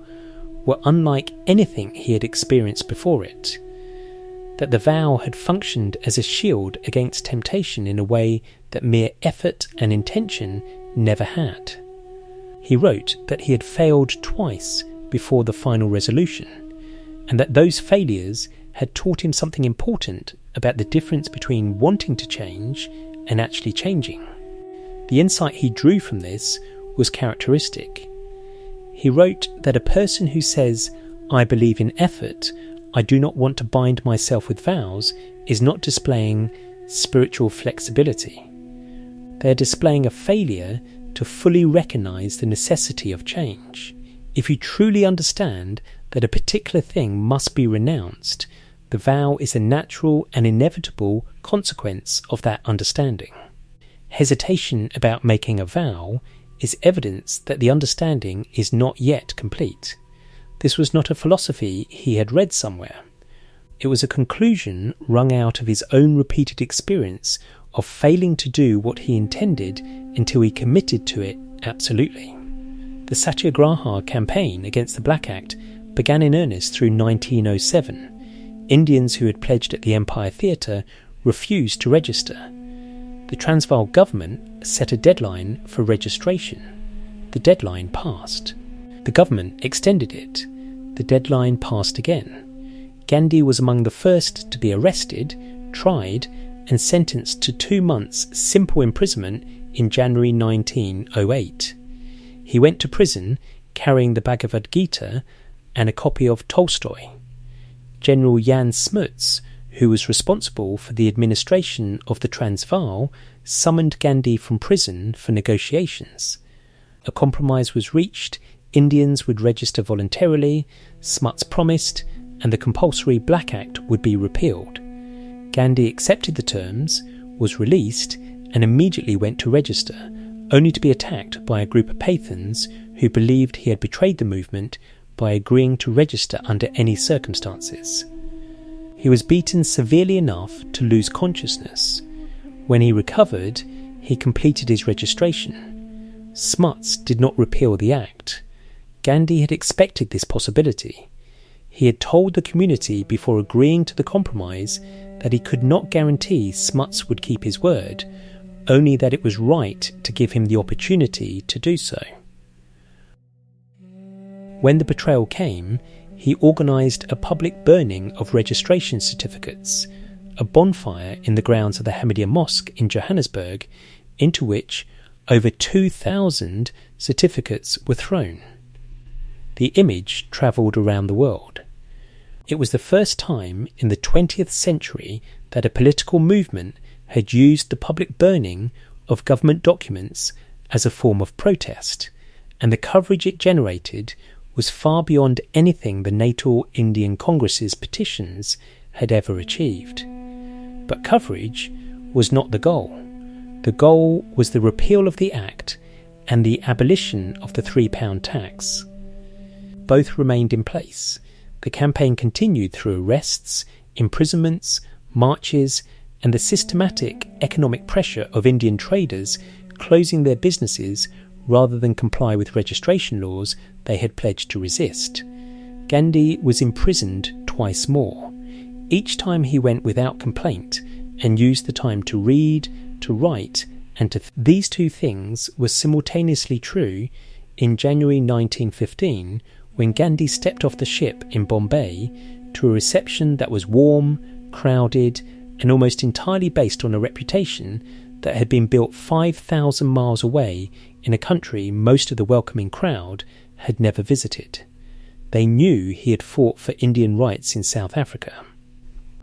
S1: were unlike anything he had experienced before it, that the vow had functioned as a shield against temptation in a way that mere effort and intention never had. He wrote that he had failed twice before the final resolution, and that those failures had taught him something important about the difference between wanting to change and actually changing. The insight he drew from this was characteristic. He wrote that a person who says, "I believe in effort, I do not want to bind myself with vows," is not displaying spiritual flexibility. They are displaying a failure to fully recognise the necessity of change. If you truly understand that a particular thing must be renounced, the vow is a natural and inevitable consequence of that understanding. Hesitation about making a vow is evidence that the understanding is not yet complete. This was not a philosophy he had read somewhere. It was a conclusion wrung out of his own repeated experience of failing to do what he intended until he committed to it absolutely. The Satyagraha campaign against the Black Act began in earnest through 1907. Indians who had pledged at the Empire Theatre refused to register. The Transvaal government set a deadline for registration. The deadline passed. The government extended it. The deadline passed again. Gandhi was among the first to be arrested, tried, and sentenced to 2 months' simple imprisonment in January 1908. He went to prison carrying the Bhagavad Gita and a copy of Tolstoy. General Jan Smuts, who was responsible for the administration of the Transvaal, summoned Gandhi from prison for negotiations. A compromise was reached. Indians would register voluntarily, Smuts promised, and the compulsory Black Act would be repealed. Gandhi accepted the terms, was released, and immediately went to register, only to be attacked by a group of Pathans who believed he had betrayed the movement by agreeing to register under any circumstances. He was beaten severely enough to lose consciousness. When he recovered, he completed his registration. Smuts did not repeal the act. Gandhi had expected this possibility. He had told the community before agreeing to the compromise that he could not guarantee Smuts would keep his word, only that it was right to give him the opportunity to do so. When the betrayal came, he organised a public burning of registration certificates, a bonfire in the grounds of the Hamidiya Mosque in Johannesburg, into which over 2,000 certificates were thrown. The image travelled around the world. It was the first time in the 20th century that a political movement had used the public burning of government documents as a form of protest, and the coverage it generated was far beyond anything the Natal Indian Congress's petitions had ever achieved. But coverage was not the goal. The goal was the repeal of the Act and the abolition of the £3 tax. Both remained in place. The campaign continued through arrests, imprisonments, marches, and the systematic economic pressure of Indian traders closing their businesses rather than comply with registration laws they had pledged to resist. Gandhi was imprisoned twice more. Each time he went without complaint and used the time to read, to write, and to these two things were simultaneously true in January 1915 when Gandhi stepped off the ship in Bombay to a reception that was warm, crowded, and almost entirely based on a reputation that had been built 5,000 miles away in a country most of the welcoming crowd had never visited. They knew he had fought for Indian rights in South Africa.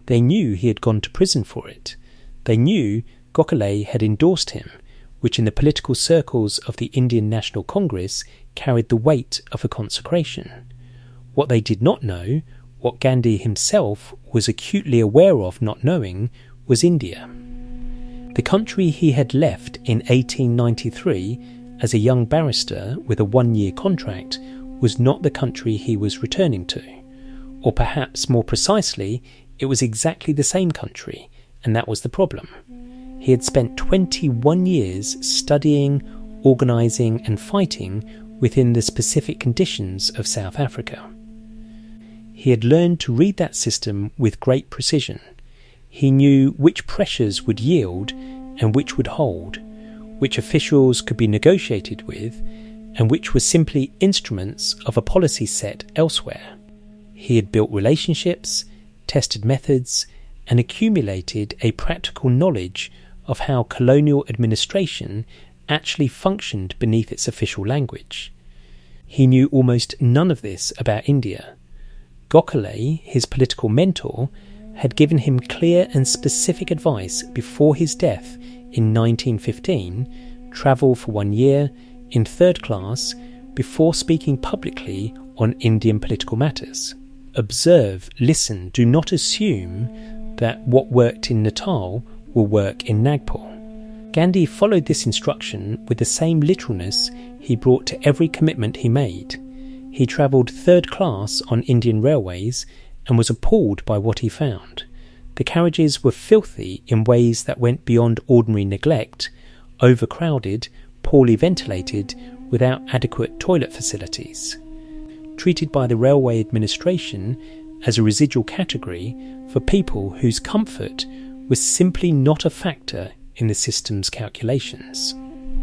S1: They knew he had gone to prison for it. They knew Gokhale had endorsed him, which in the political circles of the Indian National Congress carried the weight of a consecration. What they did not know, what Gandhi himself was acutely aware of not knowing, was India. The country he had left in 1893 as a young barrister with a one-year contract was not the country he was returning to. Or perhaps more precisely, it was exactly the same country, and that was the problem. He had spent 21 years studying, organising and fighting within the specific conditions of South Africa. He had learned to read that system with great precision. He knew which pressures would yield and which would hold, which officials could be negotiated with, and which were simply instruments of a policy set elsewhere. He had built relationships, tested methods, and accumulated a practical knowledge of how colonial administration actually functioned beneath its official language. He knew almost none of this about India. Gokhale, his political mentor, had given him clear and specific advice before his death in 1915, travel for 1 year in third class before speaking publicly on Indian political matters. Observe, listen, do not assume that what worked in Natal will work in Nagpur. Gandhi followed this instruction with the same literalness he brought to every commitment he made. He travelled third class on Indian railways and was appalled by what he found. The carriages were filthy in ways that went beyond ordinary neglect, overcrowded, poorly ventilated, without adequate toilet facilities. Treated by the railway administration as a residual category for people whose comfort was simply not a factor in the system's calculations.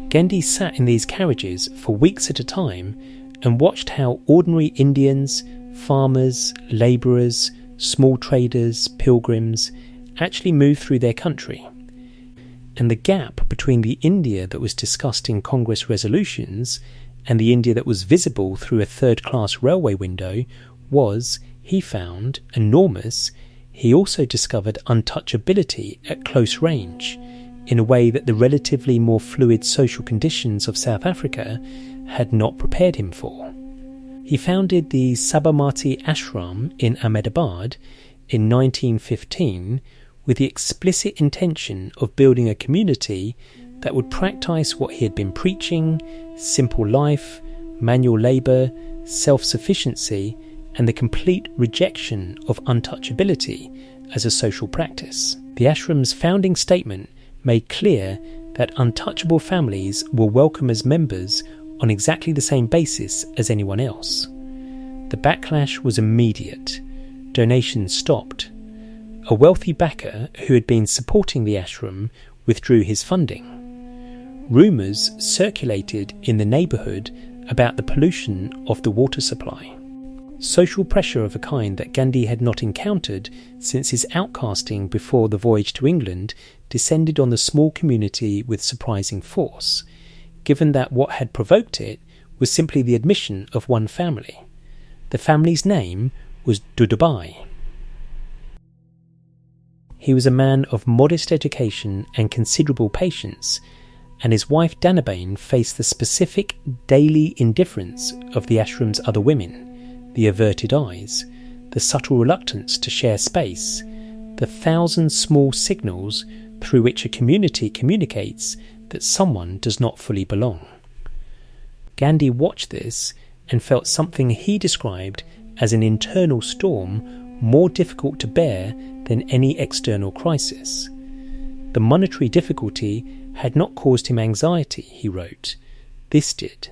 S1: Gandhi sat in these carriages for weeks at a time and watched how ordinary Indians, farmers, labourers, small traders, pilgrims actually moved through their country. And the gap between the India that was discussed in Congress resolutions and the India that was visible through a third-class railway window was, he found, enormous. He also discovered untouchability at close range, in a way that the relatively more fluid social conditions of South Africa had not prepared him for. He founded the Sabarmati Ashram in Ahmedabad in 1915 with the explicit intention of building a community that would practice what he had been preaching: simple life, manual labour, self-sufficiency, and the complete rejection of untouchability as a social practice. The ashram's founding statement made clear that untouchable families were welcome as members on exactly the same basis as anyone else. The backlash was immediate. Donations stopped. A wealthy backer who had been supporting the ashram withdrew his funding. Rumours circulated in the neighbourhood about the pollution of the water supply. Social pressure of a kind that Gandhi had not encountered since his outcasting before the voyage to England descended on the small community with surprising force, given that what had provoked it was simply the admission of one family. The family's name was Dudubai. He was a man of modest education and considerable patience, and his wife Danabane faced the specific daily indifference of the ashram's other women, the averted eyes, the subtle reluctance to share space, the thousand small signals through which a community communicates that someone does not fully belong. Gandhi watched this and felt something he described as an internal storm more difficult to bear than any external crisis. The monetary difficulty had not caused him anxiety, he wrote. This did.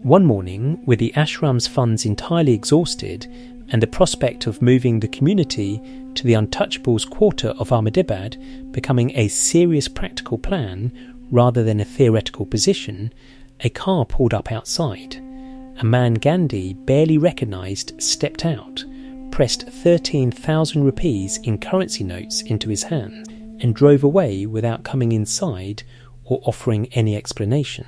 S1: One morning, with the ashram's funds entirely exhausted and the prospect of moving the community to the Untouchables quarter of Ahmedabad becoming a serious practical plan rather than a theoretical position, a car pulled up outside. A man Gandhi barely recognised stepped out, pressed 13,000 rupees in currency notes into his hand, and drove away without coming inside or offering any explanation.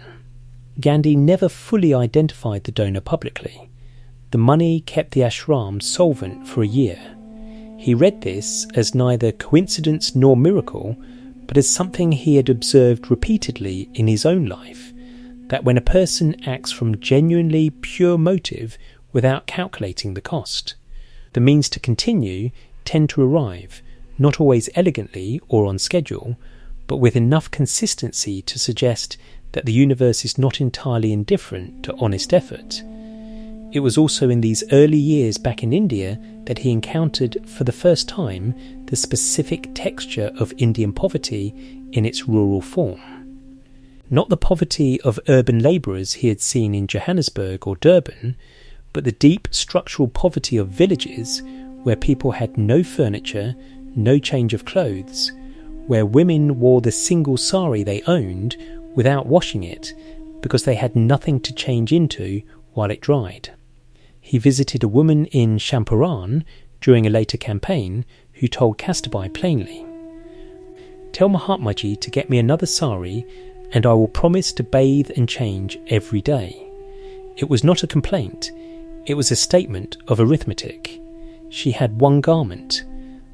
S1: Gandhi never fully identified the donor publicly. The money kept the ashram solvent for a year. He read this as neither coincidence nor miracle, but as something he had observed repeatedly in his own life, that when a person acts from genuinely pure motive without calculating the cost, the means to continue tend to arrive, not always elegantly or on schedule, but with enough consistency to suggest that the universe is not entirely indifferent to honest effort. It was also in these early years back in India that he encountered for the first time the specific texture of Indian poverty in its rural form. Not the poverty of urban labourers he had seen in Johannesburg or Durban, but the deep structural poverty of villages where people had no furniture, no change of clothes, where women wore the single sari they owned without washing it because they had nothing to change into while it dried. He visited a woman in Champaran during a later campaign who told Kastabai plainly, "Tell Mahatmaji to get me another sari and I will promise to bathe and change every day." It was not a complaint, it was a statement of arithmetic. She had one garment.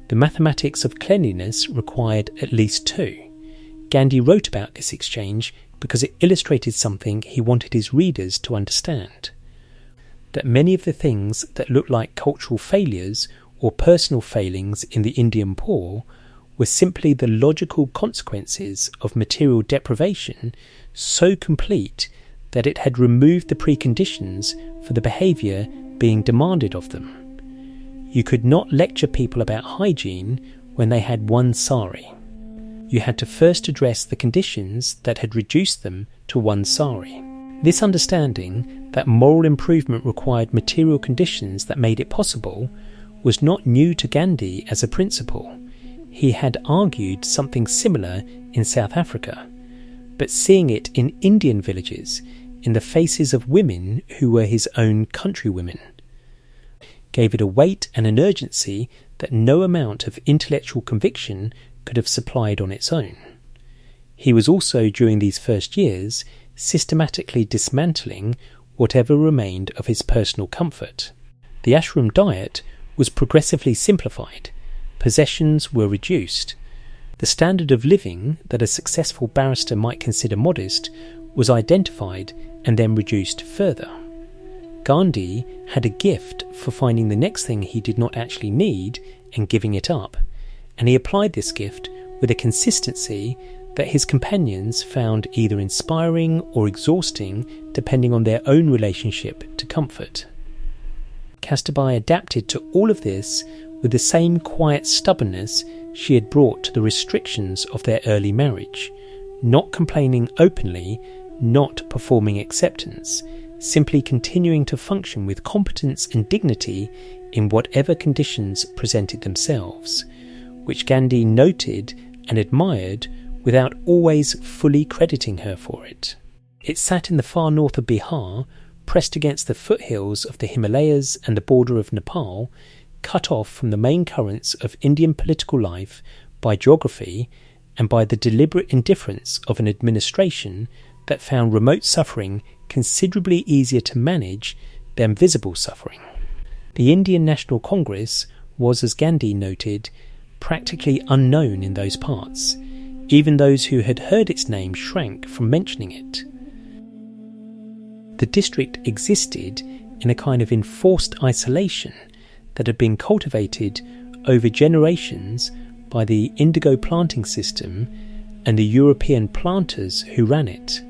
S1: The mathematics of cleanliness required at least two. Gandhi wrote about this exchange because it illustrated something he wanted his readers to understand. That many of the things that look like cultural failures or personal failings in the Indian poor were simply the logical consequences of material deprivation so complete that it had removed the preconditions for the behaviour being demanded of them. You could not lecture people about hygiene when they had one sari. You had to first address the conditions that had reduced them to one sari. This understanding that moral improvement required material conditions that made it possible was not new to Gandhi as a principle. He had argued something similar in South Africa, but seeing it in Indian villages, in the faces of women who were his own countrywomen, gave it a weight and an urgency that no amount of intellectual conviction could have supplied on its own. He was also, during these first years, systematically dismantling whatever remained of his personal comfort. The ashram diet was progressively simplified. Possessions were reduced. The standard of living that a successful barrister might consider modest was identified and then reduced further. Gandhi had a gift for finding the next thing he did not actually need and giving it up, and he applied this gift with a consistency that his companions found either inspiring or exhausting depending on their own relationship to comfort. Kastabai adapted to all of this with the same quiet stubbornness she had brought to the restrictions of their early marriage, not complaining openly, not performing acceptance, simply continuing to function with competence and dignity in whatever conditions presented themselves, which Gandhi noted and admired without always fully crediting her for it. It sat in the far north of Bihar, pressed against the foothills of the Himalayas and the border of Nepal, cut off from the main currents of Indian political life by geography and by the deliberate indifference of an administration that found remote suffering considerably easier to manage than visible suffering. The Indian National Congress was, as Gandhi noted, practically unknown in those parts. Even those who had heard its name shrank from mentioning it. The district existed in a kind of enforced isolation that had been cultivated over generations by the indigo planting system and the European planters who ran it.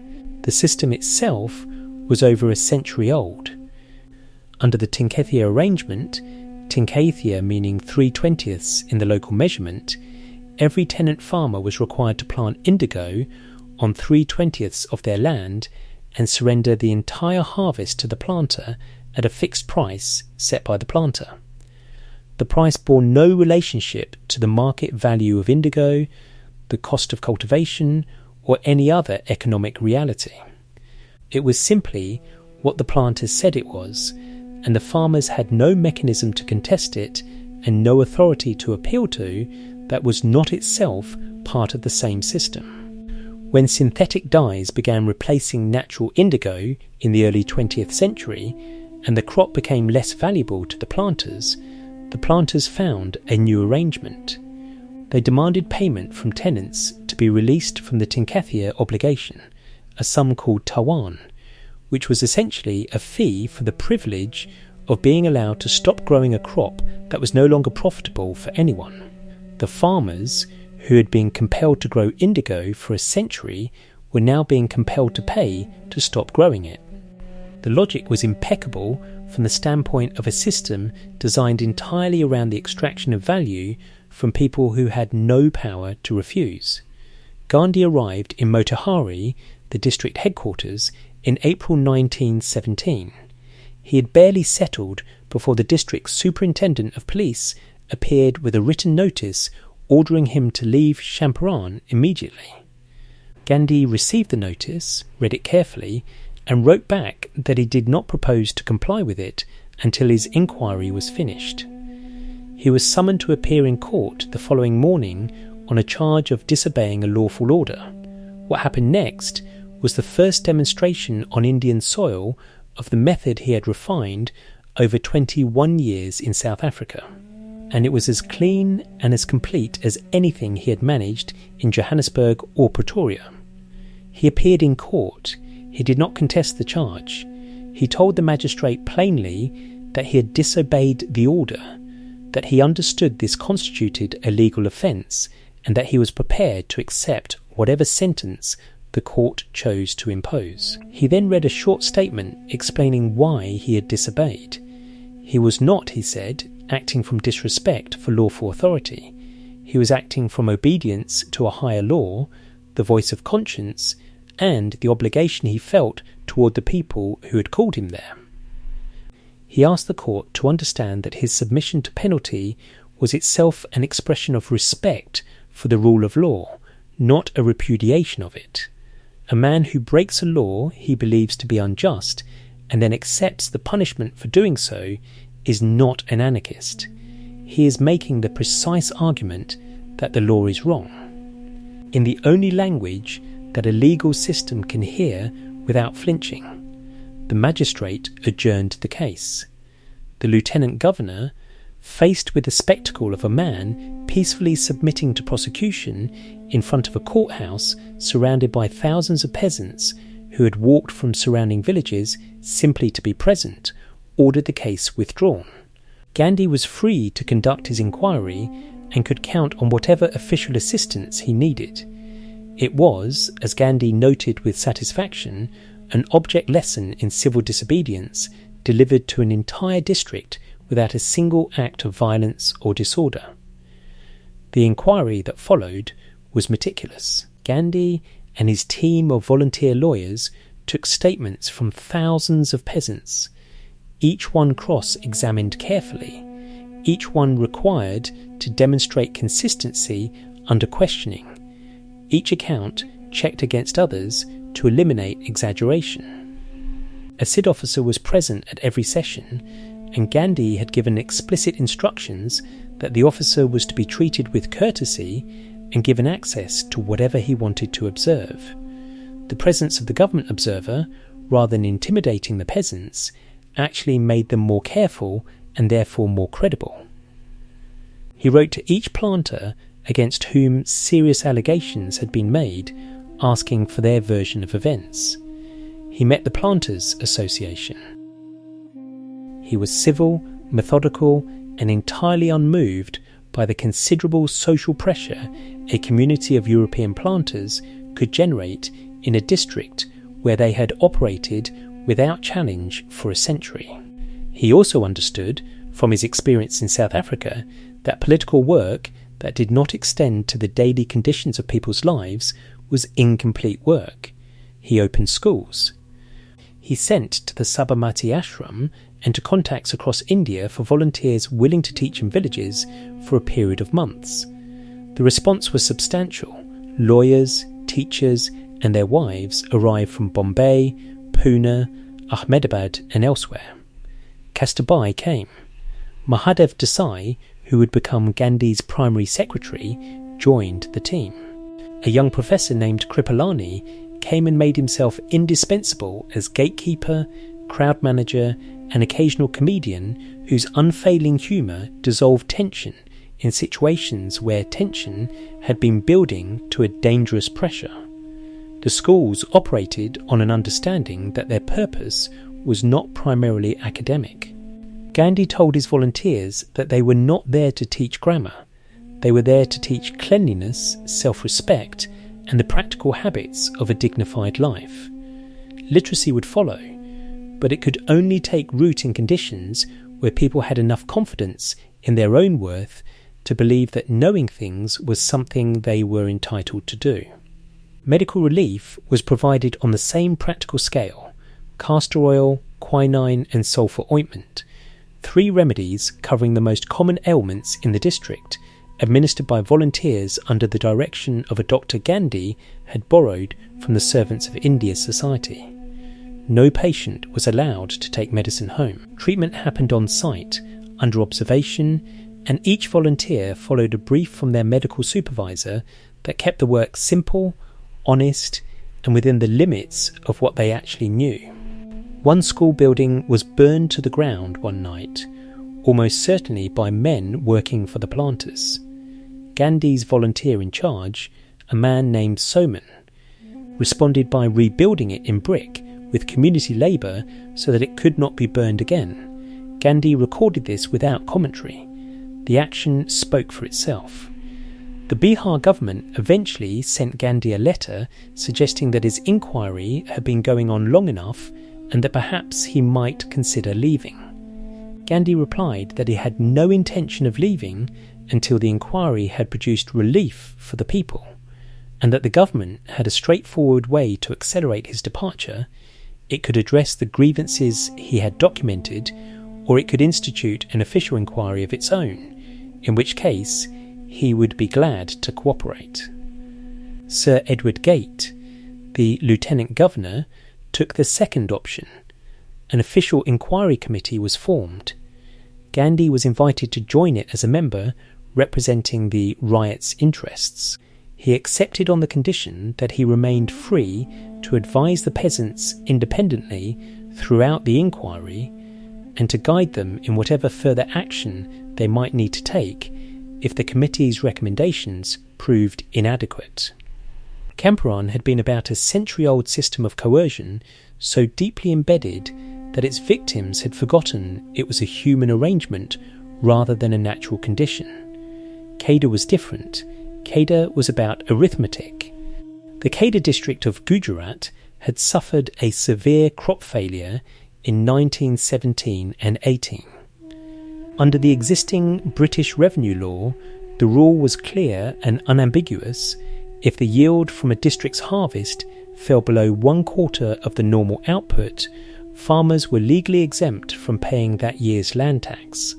S1: The system itself was over a century old. Under the Tinkathia arrangement, Tinkathia meaning 3/20 in the local measurement, every tenant farmer was required to plant indigo on 3/20 of their land and surrender the entire harvest to the planter at a fixed price set by the planter. The price bore no relationship to the market value of indigo, the cost of cultivation, or any other economic reality. It was simply what the planters said it was, and the farmers had no mechanism to contest it and no authority to appeal to that was not itself part of the same system. When synthetic dyes began replacing natural indigo in the early 20th century and the crop became less valuable to the planters found a new arrangement. They demanded payment from tenants to be released from the Tinkathia obligation, a sum called tawan, which was essentially a fee for the privilege of being allowed to stop growing a crop that was no longer profitable for anyone. The farmers, who had been compelled to grow indigo for a century, were now being compelled to pay to stop growing it. The logic was impeccable from the standpoint of a system designed entirely around the extraction of value from people who had no power to refuse. Gandhi arrived in Motihari, the district headquarters, in April 1917. He had barely settled before the district superintendent of police appeared with a written notice ordering him to leave Champaran immediately. Gandhi received the notice, read it carefully, and wrote back that he did not propose to comply with it until his inquiry was finished. He was summoned to appear in court the following morning on a charge of disobeying a lawful order. What happened next was the first demonstration on Indian soil of the method he had refined over 21 years in South Africa, and it was as clean and as complete as anything he had managed in Johannesburg or Pretoria. He appeared in court. He did not contest the charge. He told the magistrate plainly that he had disobeyed the order, that he understood this constituted a legal offence, and that he was prepared to accept whatever sentence the court chose to impose. He then read a short statement explaining why he had disobeyed. He was not, he said, acting from disrespect for lawful authority. He was acting from obedience to a higher law, the voice of conscience, and the obligation he felt toward the people who had called him there. He asked the court to understand that his submission to penalty was itself an expression of respect for the rule of law, not a repudiation of it. A man who breaks a law he believes to be unjust and then accepts the punishment for doing so is not an anarchist. He is making the precise argument that the law is wrong. In the only language that a legal system can hear without flinching, the magistrate adjourned the case. The lieutenant governor, faced with the spectacle of a man peacefully submitting to prosecution in front of a courthouse surrounded by thousands of peasants who had walked from surrounding villages simply to be present, ordered the case withdrawn. Gandhi was free to conduct his inquiry and could count on whatever official assistance he needed. It was, as Gandhi noted with satisfaction, an object lesson in civil disobedience delivered to an entire district without a single act of violence or disorder. The inquiry that followed was meticulous. Gandhi and his team of volunteer lawyers took statements from thousands of peasants, each one cross-examined carefully, each one required to demonstrate consistency under questioning, each account checked against others to eliminate exaggeration. A SID officer was present at every session, and Gandhi had given explicit instructions that the officer was to be treated with courtesy and given access to whatever he wanted to observe. The presence of the government observer, rather than intimidating the peasants, actually made them more careful and therefore more credible. He wrote to each planter against whom serious allegations had been made, asking for their version of events. He met the Planters Association. He was civil, methodical, and entirely unmoved by the considerable social pressure a community of European planters could generate in a district where they had operated without challenge for a century. He also understood, from his experience in South Africa, that political work that did not extend to the daily conditions of people's lives was incomplete work. He opened schools. He sent to the Sabarmati ashram and to contacts across India for volunteers willing to teach in villages for a period of months. The response was substantial. Lawyers, teachers, and their wives arrived from Bombay, Pune, Ahmedabad, and elsewhere. Kastabai came. Mahadev Desai, who would become Gandhi's primary secretary, joined the team. A young professor named Kripalani came and made himself indispensable as gatekeeper, crowd manager, and occasional comedian whose unfailing humour dissolved tension in situations where tension had been building to a dangerous pressure. The schools operated on an understanding that their purpose was not primarily academic. Gandhi told his volunteers that they were not there to teach grammar. They were there to teach cleanliness, self-respect, and the practical habits of a dignified life. Literacy would follow, but it could only take root in conditions where people had enough confidence in their own worth to believe that knowing things was something they were entitled to do. Medical relief was provided on the same practical scale: castor oil, quinine and sulphur ointment, 3 remedies covering the most common ailments in the district, administered by volunteers under the direction of a Dr. Gandhi had borrowed from the Servants of India Society. No patient was allowed to take medicine home. Treatment happened on site, under observation, and each volunteer followed a brief from their medical supervisor that kept the work simple, honest, and within the limits of what they actually knew. One school building was burned to the ground one night, almost certainly by men working for the planters. Gandhi's volunteer in charge, a man named Soman, responded by rebuilding it in brick with community labour so that it could not be burned again. Gandhi recorded this without commentary. The action spoke for itself. The Bihar government eventually sent Gandhi a letter suggesting that his inquiry had been going on long enough and that perhaps he might consider leaving. Gandhi replied that he had no intention of leaving until the inquiry had produced relief for the people, and that the government had a straightforward way to accelerate his departure. It could address the grievances he had documented, or it could institute an official inquiry of its own, in which case he would be glad to cooperate. Sir Edward Gate, the Lieutenant Governor, took the second option. An official inquiry committee was formed. Gandhi was invited to join it as a member, representing the riot's interests. He accepted on the condition that he remained free to advise the peasants independently throughout the inquiry and to guide them in whatever further action they might need to take if the committee's recommendations proved inadequate. Champaran had been about a century-old system of coercion so deeply embedded that its victims had forgotten it was a human arrangement rather than a natural condition. Kheda was different. Kheda was about arithmetic. The Kheda district of Gujarat had suffered a severe crop failure in 1917 and 18. Under the existing British revenue law, the rule was clear and unambiguous. If the yield from a district's harvest fell below 1/4 of the normal output, farmers were legally exempt from paying that year's land tax.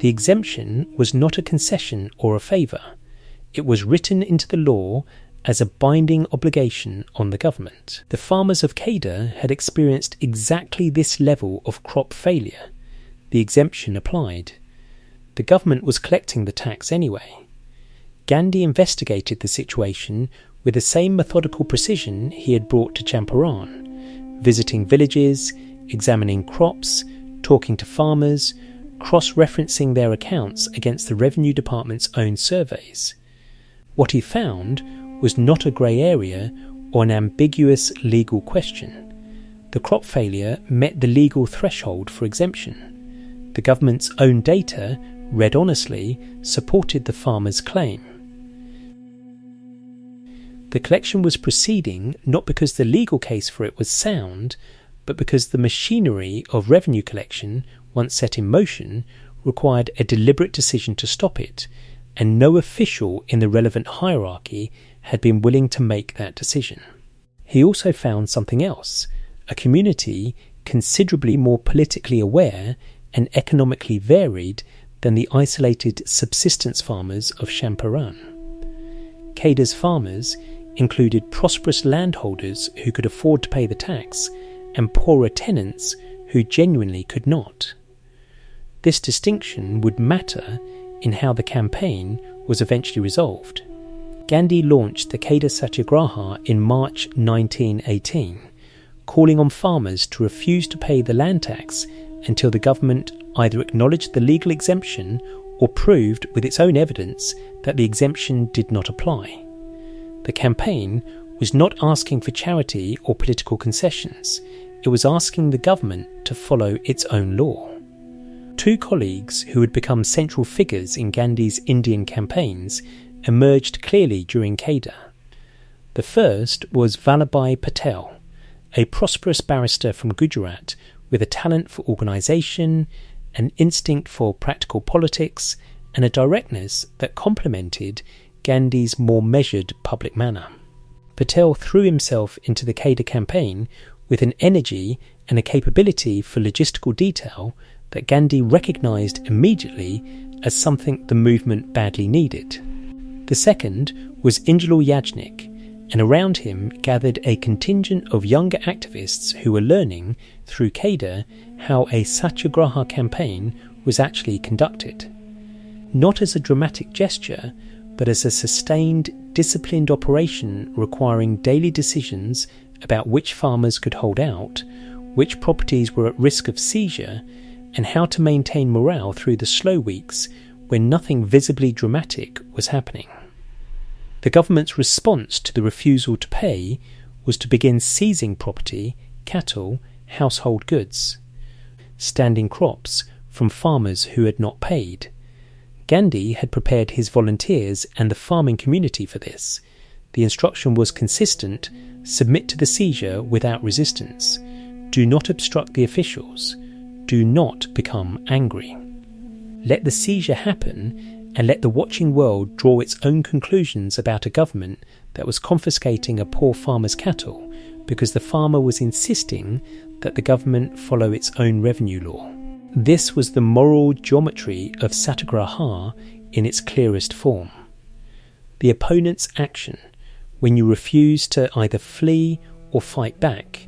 S1: The exemption was not a concession or a favour. It was written into the law as a binding obligation on the government. The farmers of Kheda had experienced exactly this level of crop failure. The exemption applied. The government was collecting the tax anyway. Gandhi investigated the situation with the same methodical precision he had brought to Champaran, visiting villages, examining crops, talking to farmers, cross-referencing their accounts against the Revenue Department's own surveys. What he found was not a grey area or an ambiguous legal question. The crop failure met the legal threshold for exemption. The government's own data, read honestly, supported the farmer's claim. The collection was proceeding not because the legal case for it was sound, but because the machinery of revenue collection, once set in motion, required a deliberate decision to stop it, and no official in the relevant hierarchy had been willing to make that decision. He also found something else, a community considerably more politically aware and economically varied than the isolated subsistence farmers of Champaran. Kheda's farmers included prosperous landholders who could afford to pay the tax and poorer tenants who genuinely could not. This distinction would matter in how the campaign was eventually resolved. Gandhi launched the Kheda Satyagraha in March 1918, calling on farmers to refuse to pay the land tax until the government either acknowledged the legal exemption or proved with its own evidence that the exemption did not apply. The campaign was not asking for charity or political concessions. It was asking the government to follow its own law. Two colleagues who had become central figures in Gandhi's Indian campaigns emerged clearly during Kheda. The first was Vallabhbhai Patel, a prosperous barrister from Gujarat with a talent for organisation, an instinct for practical politics, and a directness that complemented Gandhi's more measured public manner. Patel threw himself into the Kheda campaign with an energy and a capability for logistical detail that Gandhi recognised immediately as something the movement badly needed. The second was Injalal Yajnik, and around him gathered a contingent of younger activists who were learning through Kheda how a Satyagraha campaign was actually conducted. Not as a dramatic gesture, but as a sustained, disciplined operation requiring daily decisions about which farmers could hold out, which properties were at risk of seizure, and how to maintain morale through the slow weeks when nothing visibly dramatic was happening. The government's response to the refusal to pay was to begin seizing property, cattle, household goods, standing crops from farmers who had not paid. Gandhi had prepared his volunteers and the farming community for this. The instruction was consistent: submit to the seizure without resistance. Do not obstruct the officials. Do not become angry. Let the seizure happen, and let the watching world draw its own conclusions about a government that was confiscating a poor farmer's cattle because the farmer was insisting that the government follow its own revenue law. This was the moral geometry of Satyagraha in its clearest form. The opponent's action, when you refuse to either flee or fight back,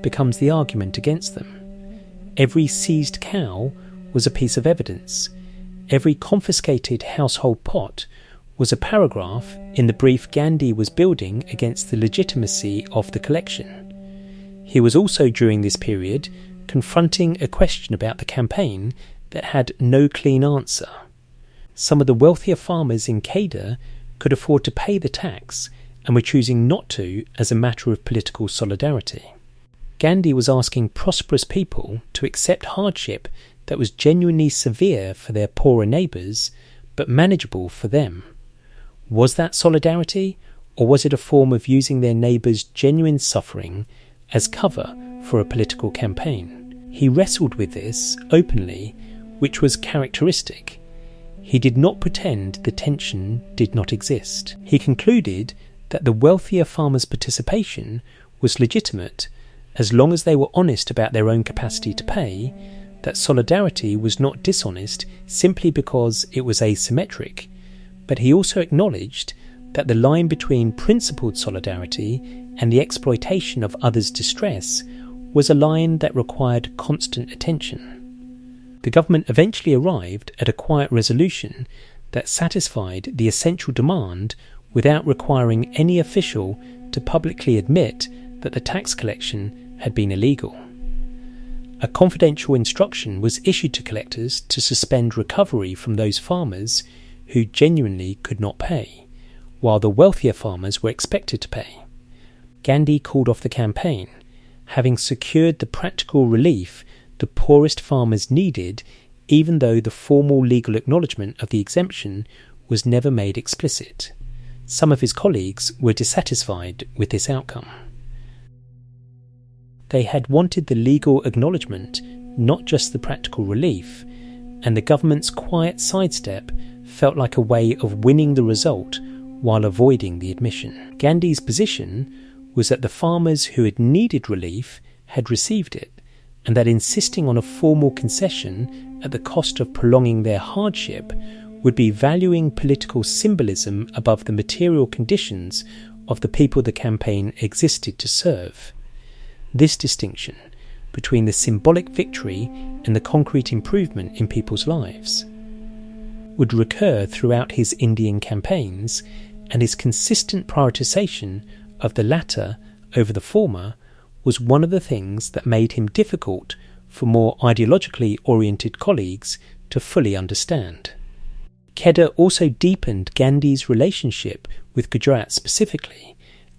S1: becomes the argument against them. Every seized cow was a piece of evidence. Every confiscated household pot was a paragraph in the brief Gandhi was building against the legitimacy of the collection. He was also, during this period, confronting a question about the campaign that had no clean answer. Some of the wealthier farmers in Kheda could afford to pay the tax and were choosing not to as a matter of political solidarity. Gandhi was asking prosperous people to accept hardship that was genuinely severe for their poorer neighbours, but manageable for them. Was that solidarity, or was it a form of using their neighbours' genuine suffering as cover for a political campaign? He wrestled with this openly, which was characteristic. He did not pretend the tension did not exist. He concluded that the wealthier farmers' participation was legitimate as long as they were honest about their own capacity to pay, that solidarity was not dishonest simply because it was asymmetric. But he also acknowledged that the line between principled solidarity and the exploitation of others' distress was a line that required constant attention. The government eventually arrived at a quiet resolution that satisfied the essential demand without requiring any official to publicly admit that the tax collection had been illegal. A confidential instruction was issued to collectors to suspend recovery from those farmers who genuinely could not pay, while the wealthier farmers were expected to pay. Gandhi called off the campaign, having secured the practical relief the poorest farmers needed, even though the formal legal acknowledgement of the exemption was never made explicit. Some of his colleagues were dissatisfied with this outcome. They had wanted the legal acknowledgement, not just the practical relief, and the government's quiet sidestep felt like a way of winning the result while avoiding the admission. Gandhi's position was that the farmers who had needed relief had received it, and that insisting on a formal concession at the cost of prolonging their hardship would be valuing political symbolism above the material conditions of the people the campaign existed to serve. This distinction between the symbolic victory and the concrete improvement in people's lives would recur throughout his Indian campaigns, and his consistent prioritisation of the latter over the former was one of the things that made him difficult for more ideologically oriented colleagues to fully understand. Kheda also deepened Gandhi's relationship with Gujarat specifically,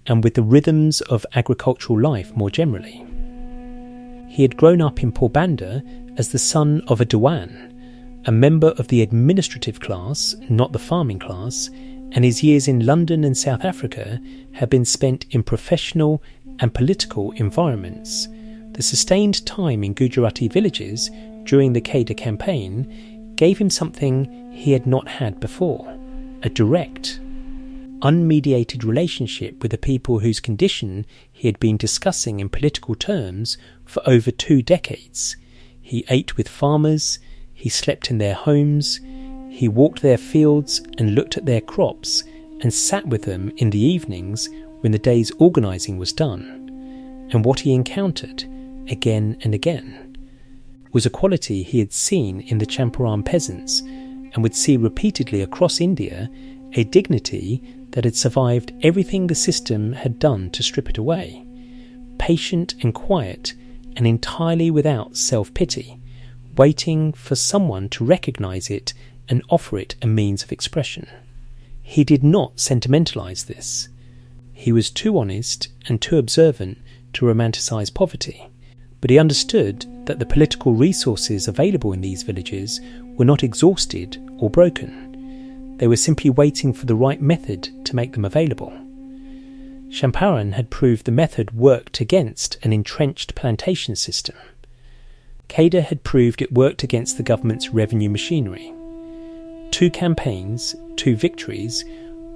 S1: and with the rhythms of agricultural life more generally. He had grown up in Porbandar as the son of a Diwan, a member of the administrative class, not the farming class, and his years in London and South Africa had been spent in professional and political environments. The sustained time in Gujarati villages during the Kheda campaign gave him something he had not had before, a direct, unmediated relationship with the people whose condition he had been discussing in political terms for over 2 decades. He ate with farmers, he slept in their homes, he walked their fields and looked at their crops and sat with them in the evenings when the day's organising was done. And what he encountered, again and again, was a quality he had seen in the Champaran peasants and would see repeatedly across India, a dignity that had survived everything the system had done to strip it away, patient and quiet and entirely without self-pity, waiting for someone to recognise it and offer it a means of expression. He did not sentimentalise this. He was too honest and too observant to romanticise poverty, but he understood that the political resources available in these villages were not exhausted or broken. They were simply waiting for the right method to make them available. Champaran had proved the method worked against an entrenched plantation system. Kheda had proved it worked against the government's revenue machinery. 2 campaigns, 2 victories,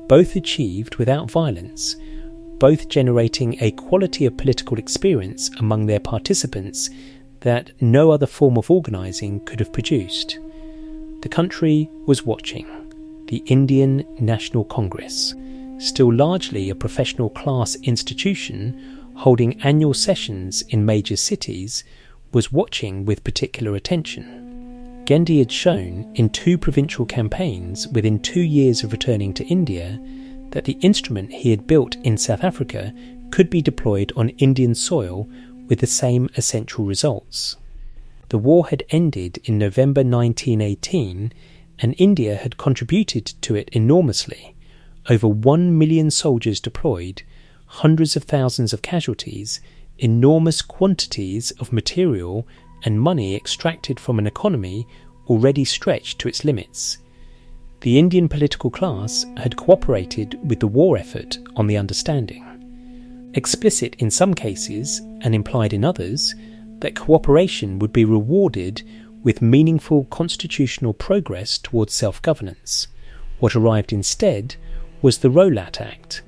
S1: both achieved without violence, both generating a quality of political experience among their participants that no other form of organising could have produced. The country was watching. The Indian National Congress, still largely a professional class institution holding annual sessions in major cities, was watching with particular attention. Gandhi had shown in 2 provincial campaigns within 2 years of returning to India that the instrument he had built in South Africa could be deployed on Indian soil with the same essential results. The war had ended in November 1918, and India had contributed to it enormously. Over 1 million soldiers deployed, hundreds of thousands of casualties, enormous quantities of material and money extracted from an economy already stretched to its limits. The Indian political class had cooperated with the war effort on the understanding, explicit in some cases and implied in others, that cooperation would be rewarded with meaningful constitutional progress towards self-governance. What arrived instead was the Rowlatt Act.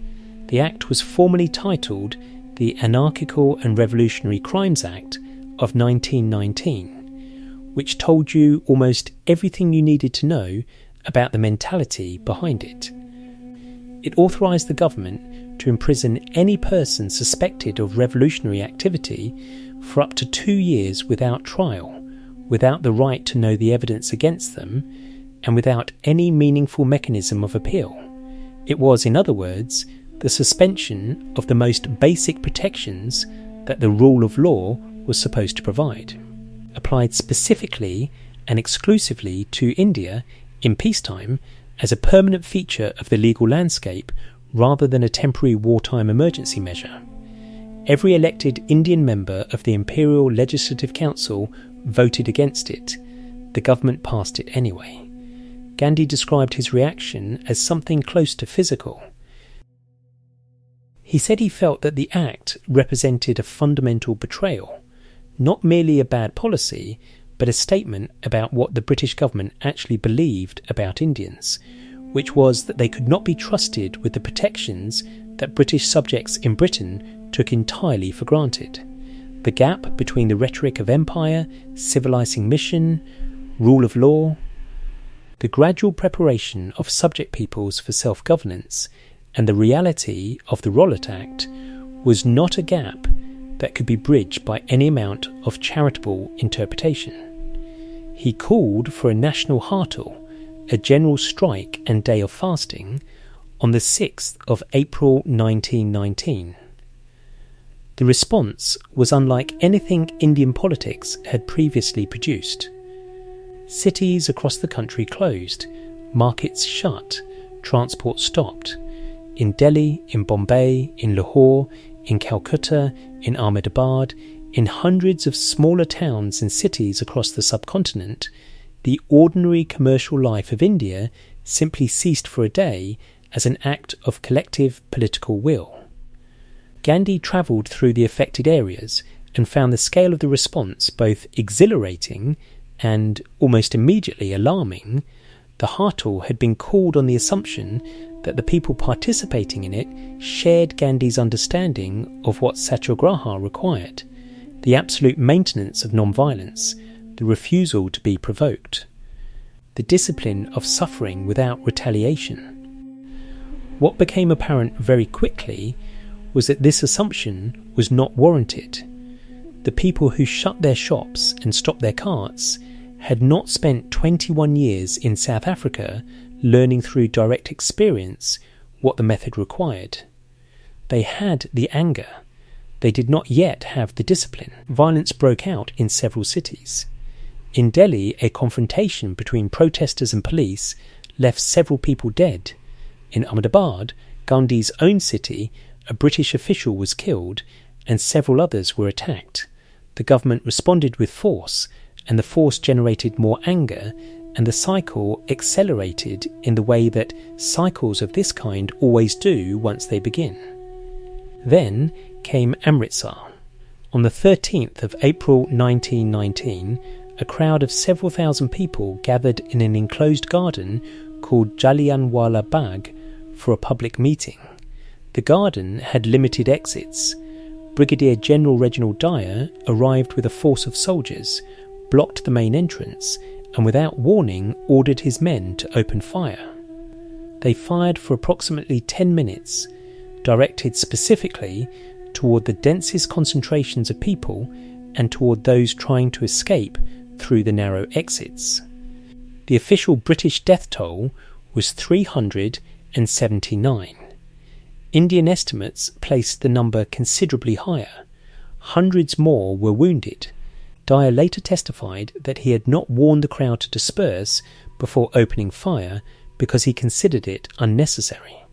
S1: The Act was formally titled the Anarchical and Revolutionary Crimes Act of 1919, which told you almost everything you needed to know about the mentality behind it. It authorised the government to imprison any person suspected of revolutionary activity for up to 2 years without trial, without the right to know the evidence against them, and without any meaningful mechanism of appeal. It was, in other words, the suspension of the most basic protections that the rule of law was supposed to provide, applied specifically and exclusively to India in peacetime as a permanent feature of the legal landscape rather than a temporary wartime emergency measure. Every elected Indian member of the Imperial Legislative Council voted against it. The government passed it anyway. Gandhi described his reaction as something close to physical. He said he felt that the act represented a fundamental betrayal, not merely a bad policy, but a statement about what the British government actually believed about Indians, which was that they could not be trusted with the protections that British subjects in Britain took entirely for granted. The gap between the rhetoric of empire, civilizing mission, rule of law, the gradual preparation of subject peoples for self-governance, and the reality of the Rowlatt Act was not a gap that could be bridged by any amount of charitable interpretation. He called for a national hartal, a general strike and day of fasting, on the 6th of April 1919. The response was unlike anything Indian politics had previously produced. Cities across the country closed, markets shut, transport stopped. In Delhi, in Bombay, in Lahore, in Calcutta, in Ahmedabad, In hundreds of smaller towns and cities across the subcontinent, the ordinary commercial life of India simply ceased for a day as an act of collective political will. Gandhi travelled through the affected areas and found the scale of the response both exhilarating and almost immediately alarming. The Hartal had been called on the assumption that the people participating in it shared Gandhi's understanding of what Satyagraha required, the absolute maintenance of non-violence, the refusal to be provoked, the discipline of suffering without retaliation. What became apparent very quickly was that this assumption was not warranted. The people who shut their shops and stopped their carts had not spent 21 years in South Africa learning through direct experience what the method required. They had the anger. They did not yet have the discipline. Violence broke out in several cities. In Delhi, a confrontation between protesters and police left several people dead. In Ahmedabad, Gandhi's own city, a British official was killed and several others were attacked. The government responded with force, and the force generated more anger, and the cycle accelerated in the way that cycles of this kind always do once they begin. Then came Amritsar. On the 13th of April 1919, a crowd of several thousand people gathered in an enclosed garden called Jallianwala Bagh for a public meeting. The garden had limited exits. Brigadier General Reginald Dyer arrived with a force of soldiers, blocked the main entrance, and without warning ordered his men to open fire. They fired for approximately 10 minutes, directed specifically toward the densest concentrations of people and toward those trying to escape through the narrow exits. The official British death toll was 379. Indian estimates placed the number considerably higher. Hundreds more were wounded. Dyer later testified that he had not warned the crowd to disperse before opening fire because he considered it unnecessary.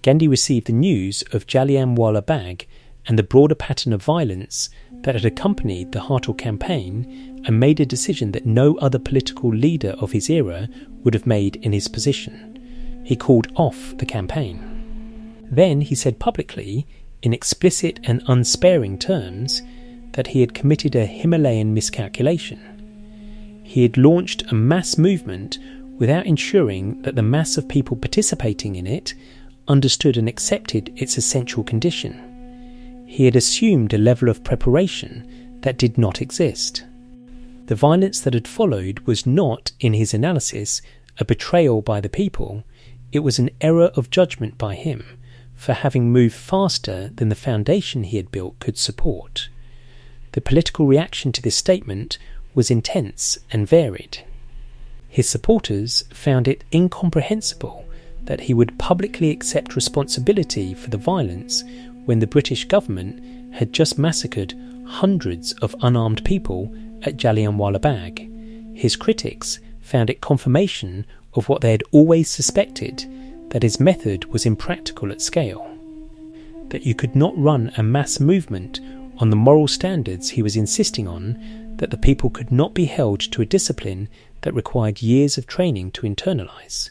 S1: Gandhi received the news of Jallianwala Bagh and the broader pattern of violence that had accompanied the Hartal campaign and made a decision that no other political leader of his era would have made in his position. He called off the campaign. Then he said publicly, in explicit and unsparing terms, that he had committed a Himalayan miscalculation. He had launched a mass movement without ensuring that the mass of people participating in it understood and accepted its essential condition. He had assumed a level of preparation that did not exist. The violence that had followed was not, in his analysis, a betrayal by the people. It was an error of judgment by him for having moved faster than the foundation he had built could support. The political reaction to this statement was intense and varied. His supporters found it incomprehensible that he would publicly accept responsibility for the violence when the British government had just massacred hundreds of unarmed people at Jallianwala Bagh. His critics found it confirmation of what they had always suspected, that his method was impractical at scale, that you could not run a mass movement on the moral standards he was insisting on, that the people could not be held to a discipline that required years of training to internalise.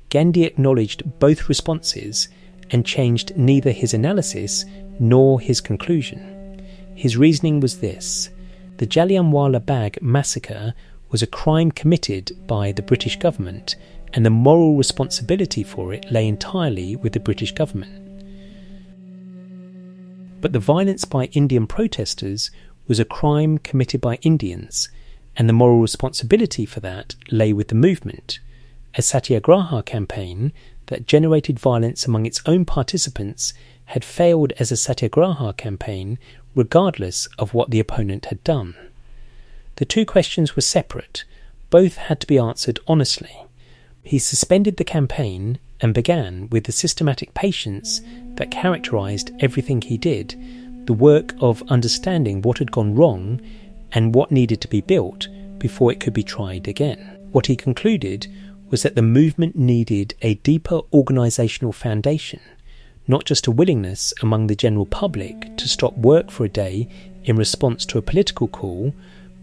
S1: Gandhi acknowledged both responses and changed neither his analysis nor his conclusion. His reasoning was this: the Jallianwala Bagh massacre was a crime committed by the British government, and the moral responsibility for it lay entirely with the British government. But the violence by Indian protesters was a crime committed by Indians, and the moral responsibility for that lay with the movement. A Satyagraha campaign that generated violence among its own participants had failed as a Satyagraha campaign regardless of what the opponent had done. The two questions were separate. Both had to be answered honestly. He suspended the campaign and began, with the systematic patience that characterised everything he did, the work of understanding what had gone wrong and what needed to be built before it could be tried again. What he concluded was that the movement needed a deeper organisational foundation, not just a willingness among the general public to stop work for a day in response to a political call,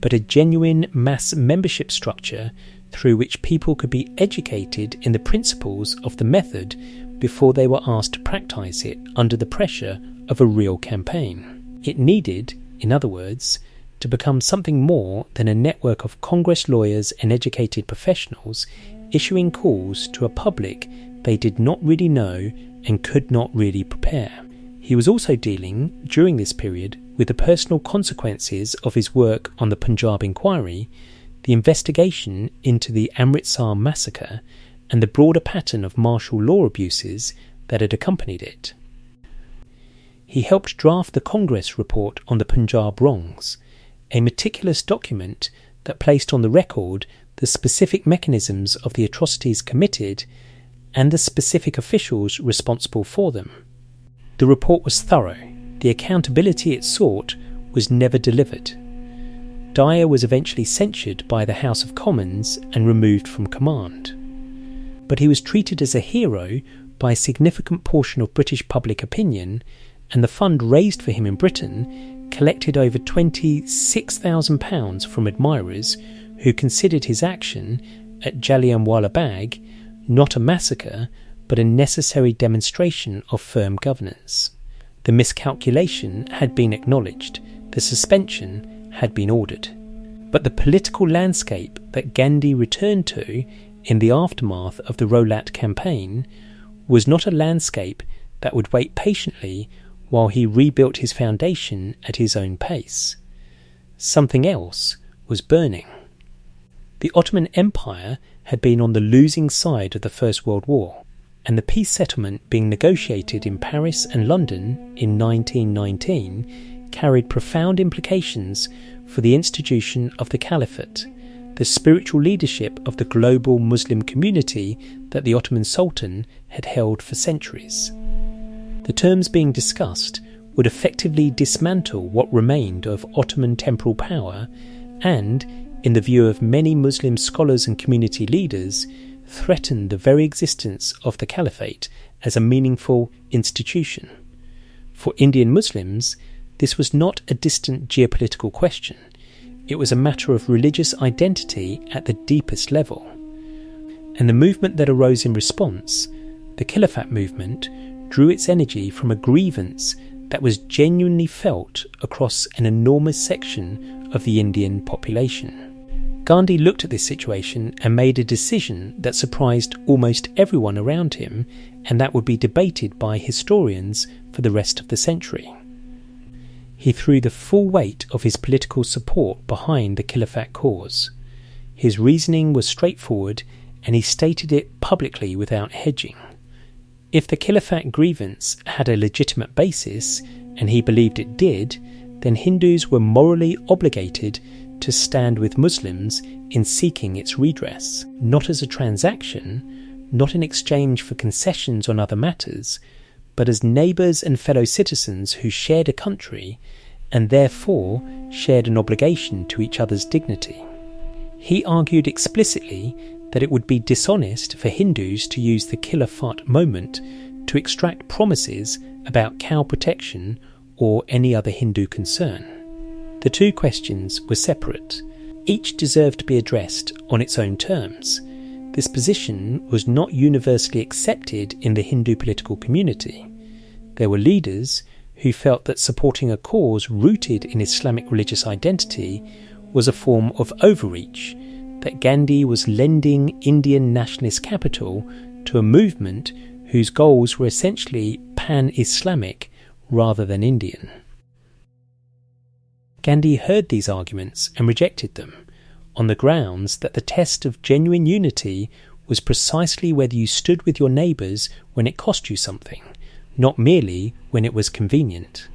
S1: but a genuine mass membership structure through which people could be educated in the principles of the method before they were asked to practice it under the pressure of a real campaign. It needed, in other words, to become something more than a network of Congress lawyers and educated professionals issuing calls to a public they did not really know and could not really prepare. He was also dealing, during this period, with the personal consequences of his work on the Punjab Inquiry, the investigation into the Amritsar massacre, and the broader pattern of martial law abuses that had accompanied it. He helped draft the Congress report on the Punjab wrongs, a meticulous document that placed on the record the specific mechanisms of the atrocities committed and the specific officials responsible for them. The report was thorough. The accountability it sought was never delivered. Dyer was eventually censured by the House of Commons and removed from command. But he was treated as a hero by a significant portion of British public opinion, and the fund raised for him in Britain collected over £26,000 from admirers who considered his action at Jallianwala Bagh not a massacre but a necessary demonstration of firm governance. The miscalculation had been acknowledged, the suspension had been ordered. But the political landscape that Gandhi returned to in the aftermath of the Rowlatt campaign was not a landscape that would wait patiently while he rebuilt his foundation at his own pace. Something else was burning. The Ottoman Empire had been on the losing side of the First World War, and the peace settlement being negotiated in Paris and London in 1919 carried profound implications for the institution of the Caliphate, the spiritual leadership of the global Muslim community that the Ottoman Sultan had held for centuries. The terms being discussed would effectively dismantle what remained of Ottoman temporal power and, in the view of many Muslim scholars and community leaders, threaten the very existence of the Caliphate as a meaningful institution. For Indian Muslims, this was not a distant geopolitical question. It was a matter of religious identity at the deepest level. And the movement that arose in response, the Khilafat movement, drew its energy from a grievance that was genuinely felt across an enormous section of the Indian population. Gandhi looked at this situation and made a decision that surprised almost everyone around him, and that would be debated by historians for the rest of the century. He threw the full weight of his political support behind the Khilafat cause. His reasoning was straightforward, and he stated it publicly without hedging. If the Khilafat grievance had a legitimate basis, and he believed it did, then Hindus were morally obligated to stand with Muslims in seeking its redress, not as a transaction, not in exchange for concessions on other matters, but as neighbours and fellow citizens who shared a country and therefore shared an obligation to each other's dignity. He argued explicitly that it would be dishonest for Hindus to use the Khilafat moment to extract promises about cow protection or any other Hindu concern. The two questions were separate. Each deserved to be addressed on its own terms. This position was not universally accepted in the Hindu political community. There were leaders who felt that supporting a cause rooted in Islamic religious identity was a form of overreach, that Gandhi was lending Indian nationalist capital to a movement whose goals were essentially pan-Islamic rather than Indian. Gandhi heard these arguments and rejected them, on the grounds that the test of genuine unity was precisely whether you stood with your neighbours when it cost you something, not merely when it was convenient.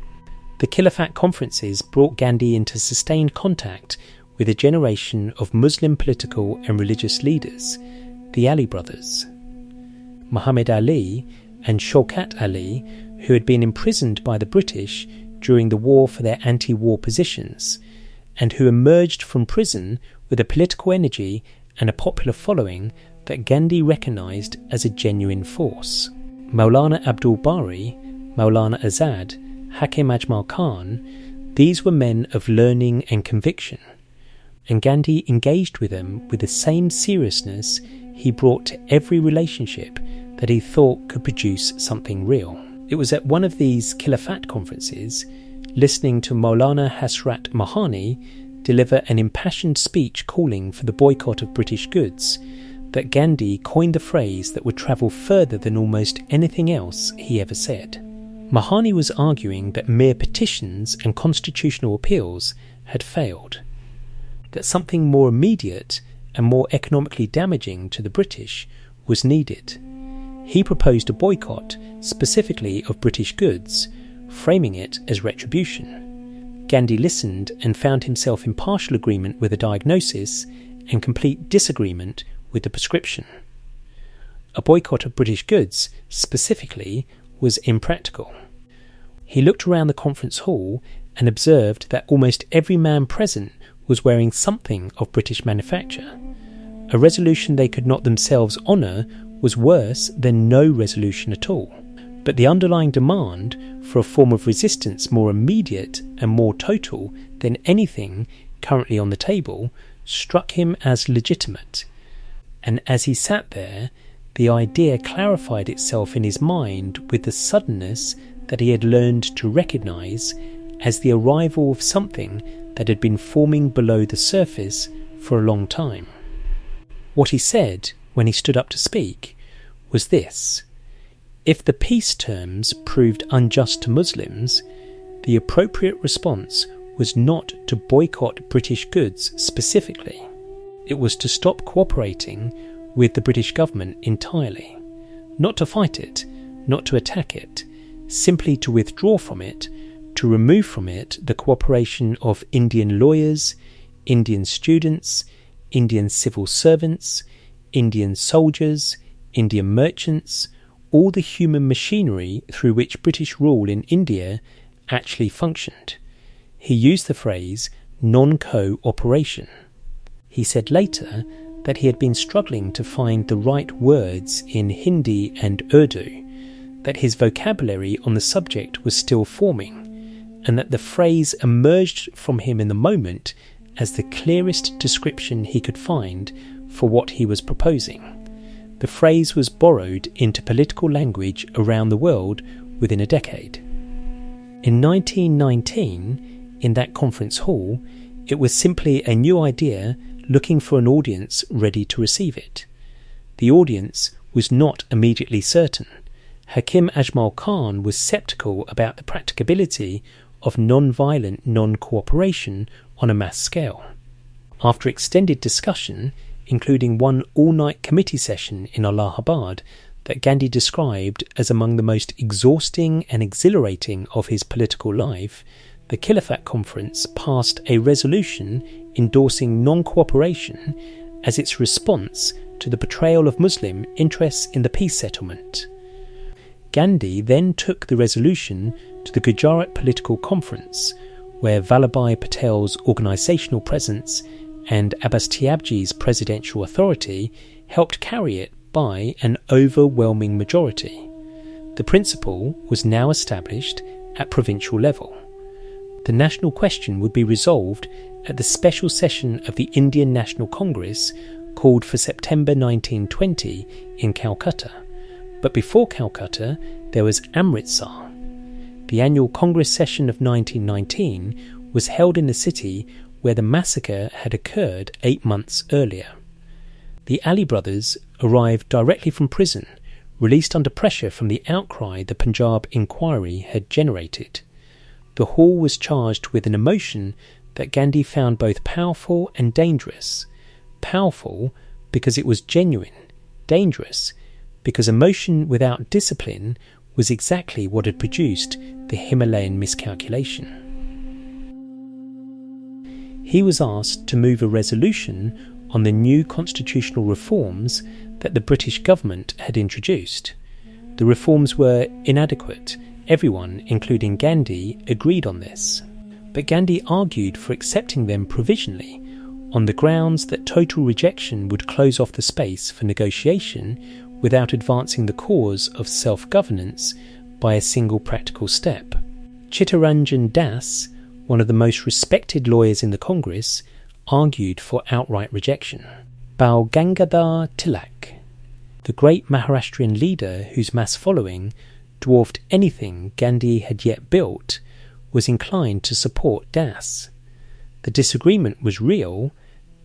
S1: The Khilafat conferences brought Gandhi into sustained contact with a generation of Muslim political and religious leaders, the Ali brothers. Muhammad Ali and Shaukat Ali, who had been imprisoned by the British during the war for their anti-war positions, and who emerged from prison with a political energy and a popular following that Gandhi recognised as a genuine force. Maulana Abdul Bari, Maulana Azad, Hakim Ajmal Khan, These were men of learning and conviction, and Gandhi engaged with them with the same seriousness he brought to every relationship that he thought could produce something real. It was at one of these Khilafat conferences, listening to Maulana Hasrat Mohani deliver an impassioned speech calling for the boycott of British goods, that Gandhi coined the phrase that would travel further than almost anything else he ever said. Mohani was arguing that mere petitions and constitutional appeals had failed, that something more immediate and more economically damaging to the British was needed. He proposed a boycott, specifically of British goods, framing it as retribution. Gandhi listened and found himself in partial agreement with the diagnosis and complete disagreement with the prescription. A boycott of British goods, specifically, was impractical. He looked around the conference hall and observed that almost every man present was wearing something of British manufacture. A resolution they could not themselves honour was worse than no resolution at all. But the underlying demand for a form of resistance more immediate and more total than anything currently on the table struck him as legitimate. And as he sat there, the idea clarified itself in his mind with the suddenness that he had learned to recognise as the arrival of something that had been forming below the surface for a long time. What he said when he stood up to speak was this: if the peace terms proved unjust to Muslims, the appropriate response was not to boycott British goods specifically. It was to stop cooperating with the British government entirely, not to fight it, not to attack it, simply to withdraw from it, to remove from it the cooperation of Indian lawyers, Indian students, Indian civil servants, Indian soldiers, Indian merchants, all the human machinery through which British rule in India actually functioned. He used the phrase non-cooperation. He said later that he had been struggling to find the right words in Hindi and Urdu, that his vocabulary on the subject was still forming, and that the phrase emerged from him in the moment as the clearest description he could find for what he was proposing. The phrase was borrowed into political language around the world within a decade. In 1919, in that conference hall, it was simply a new idea looking for an audience ready to receive it. The audience was not immediately certain. Hakim Ajmal Khan was sceptical about the practicability of non-violent non-cooperation on a mass scale. After extended discussion, including one all-night committee session in Allahabad that Gandhi described as among the most exhausting and exhilarating of his political life, the Khilafat Conference passed a resolution endorsing non-cooperation as its response to the betrayal of Muslim interests in the peace settlement. Gandhi then took the resolution to the Gujarat Political Conference, where Vallabhbhai Patel's organisational presence and Abbas Tyabji's presidential authority helped carry it by an overwhelming majority. The principle was now established at provincial level. The national question would be resolved at the special session of the Indian National Congress called for September 1920 in Calcutta. But before Calcutta, there was Amritsar. The annual Congress session of 1919 was held in the city where the massacre had occurred 8 months earlier. The Ali brothers arrived directly from prison, released under pressure from the outcry the Punjab inquiry had generated. The hall was charged with an emotion that Gandhi found both powerful and dangerous. Powerful because it was genuine, dangerous because emotion without discipline was exactly what had produced the Himalayan miscalculation. He was asked to move a resolution on the new constitutional reforms that the British government had introduced. The reforms were inadequate. Everyone, including Gandhi, agreed on this. But Gandhi argued for accepting them provisionally on the grounds that total rejection would close off the space for negotiation without advancing the cause of self-governance by a single practical step. Chittaranjan Das, one of the most respected lawyers in the Congress, argued for outright rejection. Bal Gangadhar Tilak, the great Maharashtrian leader whose mass following dwarfed anything Gandhi had yet built, was inclined to support Das. The disagreement was real,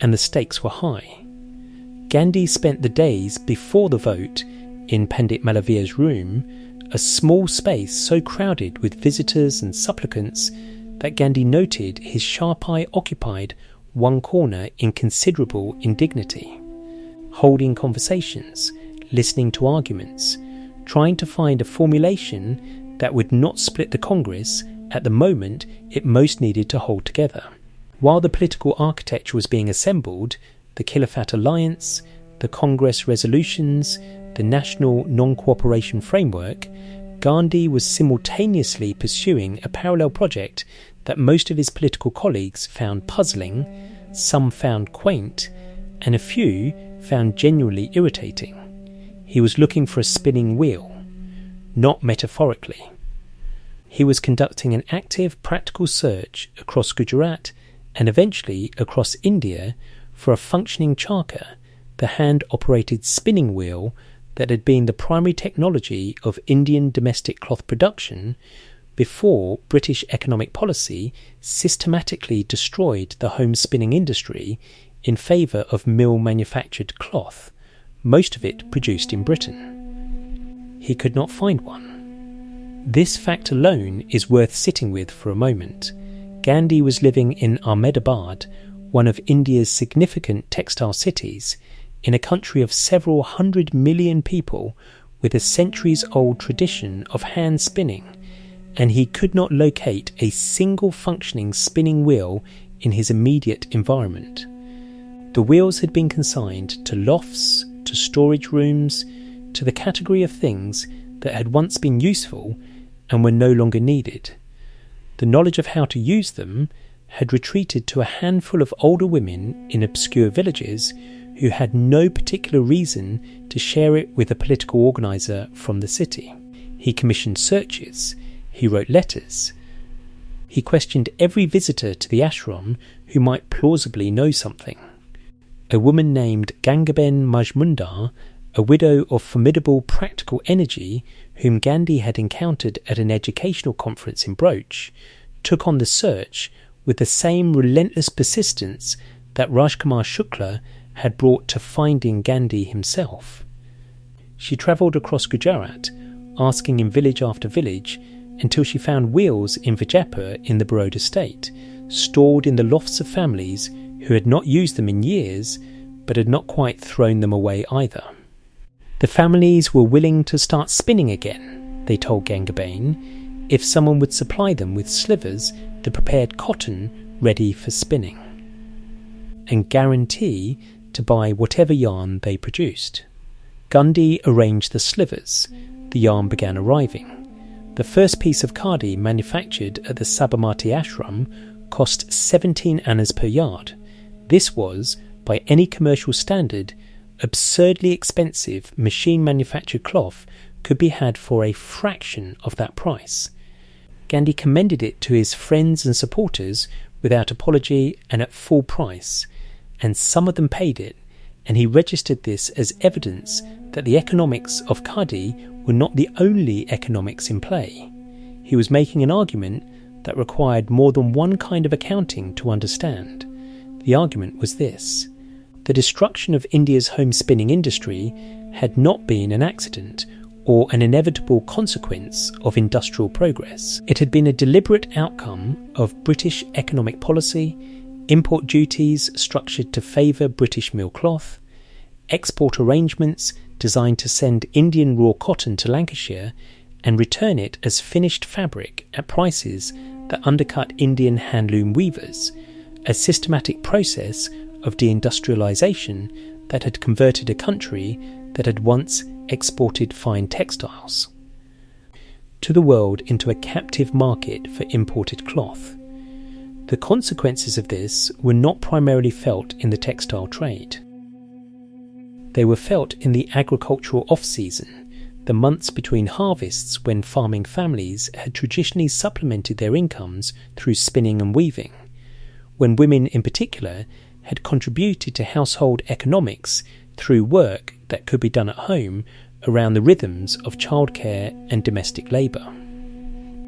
S1: and the stakes were high. Gandhi spent the days before the vote in Pandit Malaviya's room, a small space so crowded with visitors and supplicants that Gandhi noted his sharp eye occupied one corner in considerable indignity, holding conversations, listening to arguments, trying to find a formulation that would not split the Congress at the moment it most needed to hold together. While the political architecture was being assembled, the Khilafat Alliance, the Congress resolutions, the National Non-Cooperation Framework, Gandhi was simultaneously pursuing a parallel project that most of his political colleagues found puzzling, some found quaint, and a few found genuinely irritating. He was looking for a spinning wheel, not metaphorically. He was conducting an active, practical search across Gujarat and eventually across India for a functioning charkha, the hand-operated spinning wheel that had been the primary technology of Indian domestic cloth production before British economic policy systematically destroyed the home spinning industry in favour of mill-manufactured cloth, most of it produced in Britain. He could not find one. This fact alone is worth sitting with for a moment. Gandhi was living in Ahmedabad, one of India's significant textile cities, in a country of several 100 million people with a centuries-old tradition of hand spinning, and he could not locate a single functioning spinning wheel in his immediate environment. The wheels had been consigned to lofts, to storage rooms, to the category of things that had once been useful and were no longer needed. The knowledge of how to use them had retreated to a handful of older women in obscure villages who had no particular reason to share it with a political organiser from the city. He commissioned searches, he wrote letters, he questioned every visitor to the ashram who might plausibly know something. A woman named Gangaben Majmundar, a widow of formidable practical energy whom Gandhi had encountered at an educational conference in Broach, took on the search with the same relentless persistence that Rajkumar Shukla had brought to finding Gandhi himself. She travelled across Gujarat, asking in village after village, until she found wheels in Vijaypur in the Baroda state, stored in the lofts of families who had not used them in years, but had not quite thrown them away either. The families were willing to start spinning again, they told Gangabain, if someone would supply them with slivers, the prepared cotton ready for spinning, and guarantee to buy whatever yarn they produced. Gandhi arranged the slivers. The yarn began arriving. The first piece of khadi manufactured at the Sabarmati ashram cost 17 annas per yard. This was, by any commercial standard, absurdly expensive machine-manufactured cloth could be had for a fraction of that price. Gandhi commended it to his friends and supporters without apology and at full price, and some of them paid it, and he registered this as evidence that the economics of khadi were not the only economics in play. He was making an argument that required more than one kind of accounting to understand. The argument was this: the destruction of India's home spinning industry had not been an accident or an inevitable consequence of industrial progress. It had been a deliberate outcome of British economic policy, import duties structured to favour British mill cloth, export arrangements designed to send Indian raw cotton to Lancashire and return it as finished fabric at prices that undercut Indian handloom weavers, a systematic process of deindustrialisation that had converted a country that had once exported fine textiles to the world into a captive market for imported cloth. The consequences of this were not primarily felt in the textile trade. They were felt in the agricultural off-season, the months between harvests when farming families had traditionally supplemented their incomes through spinning and weaving, when women in particular had contributed to household economics through work that could be done at home around the rhythms of childcare and domestic labour.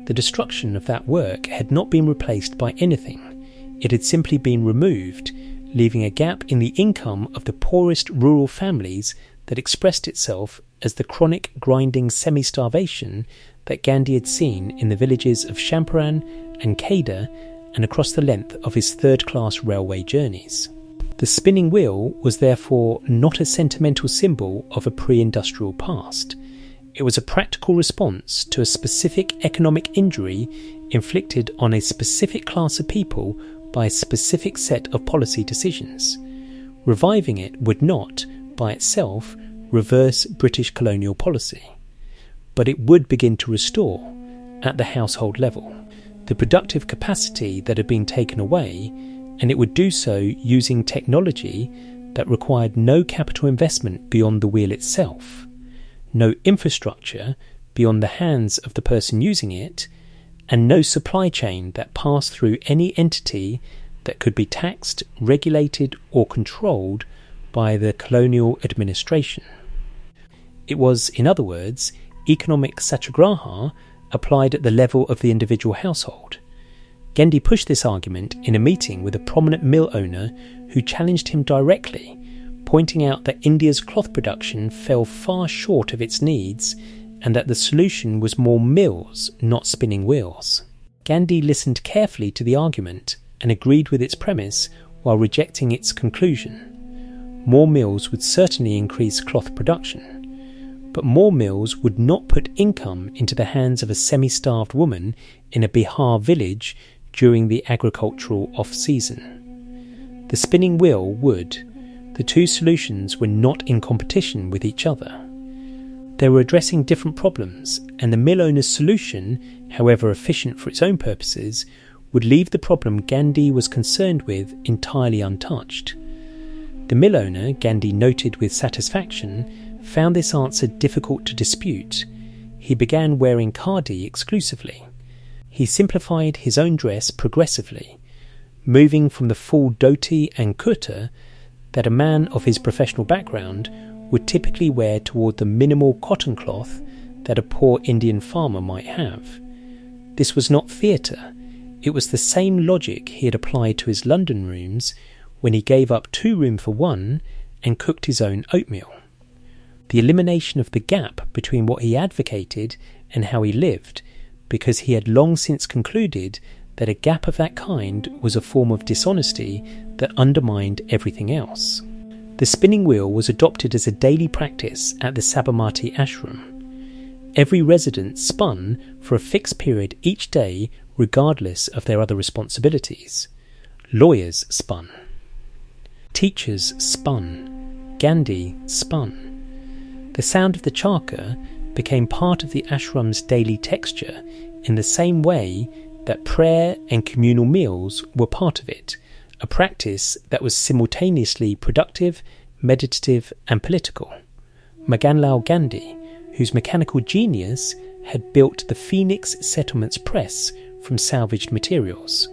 S1: The destruction of that work had not been replaced by anything. It had simply been removed, leaving a gap in the income of the poorest rural families that expressed itself as the chronic grinding semi-starvation that Gandhi had seen in the villages of Champaran and Kheda and across the length of his third-class railway journeys. The spinning wheel was therefore not a sentimental symbol of a pre-industrial past. It was a practical response to a specific economic injury inflicted on a specific class of people by a specific set of policy decisions. Reviving it would not, by itself, reverse British colonial policy, but it would begin to restore, at the household level, the productive capacity that had been taken away, and it would do so using technology that required no capital investment beyond the wheel itself, no infrastructure beyond the hands of the person using it, and no supply chain that passed through any entity that could be taxed, regulated or controlled by the colonial administration. It was, in other words, economic Satyagraha applied at the level of the individual household. Gandhi pushed this argument in a meeting with a prominent mill owner who challenged him directly, pointing out that India's cloth production fell far short of its needs and that the solution was more mills, not spinning wheels. Gandhi listened carefully to the argument and agreed with its premise while rejecting its conclusion. More mills would certainly increase cloth production, but more mills would not put income into the hands of a semi-starved woman in a Bihar village during the agricultural off-season. The spinning wheel would. The two solutions were not in competition with each other. They were addressing different problems, and the mill owner's solution, however efficient for its own purposes, would leave the problem Gandhi was concerned with entirely untouched. The mill owner, Gandhi noted with satisfaction, found this answer difficult to dispute. He began wearing khadi exclusively. He simplified his own dress progressively, moving from the full dhoti and kurta that a man of his professional background would typically wear toward the minimal cotton cloth that a poor Indian farmer might have. This was not theatre. It was the same logic he had applied to his London rooms when he gave up 2 rooms for 1 and cooked his own oatmeal. The elimination of the gap between what he advocated and how he lived, because he had long since concluded that a gap of that kind was a form of dishonesty that undermined everything else. The spinning wheel was adopted as a daily practice at the Sabarmati ashram. Every resident spun for a fixed period each day regardless of their other responsibilities. Lawyers spun. Teachers spun. Gandhi spun. The sound of the charkha became part of the ashram's daily texture in the same way that prayer and communal meals were part of it, a practice that was simultaneously productive, meditative and political. Mohandas Gandhi, whose mechanical genius had built the Phoenix Settlements Press from salvaged materials,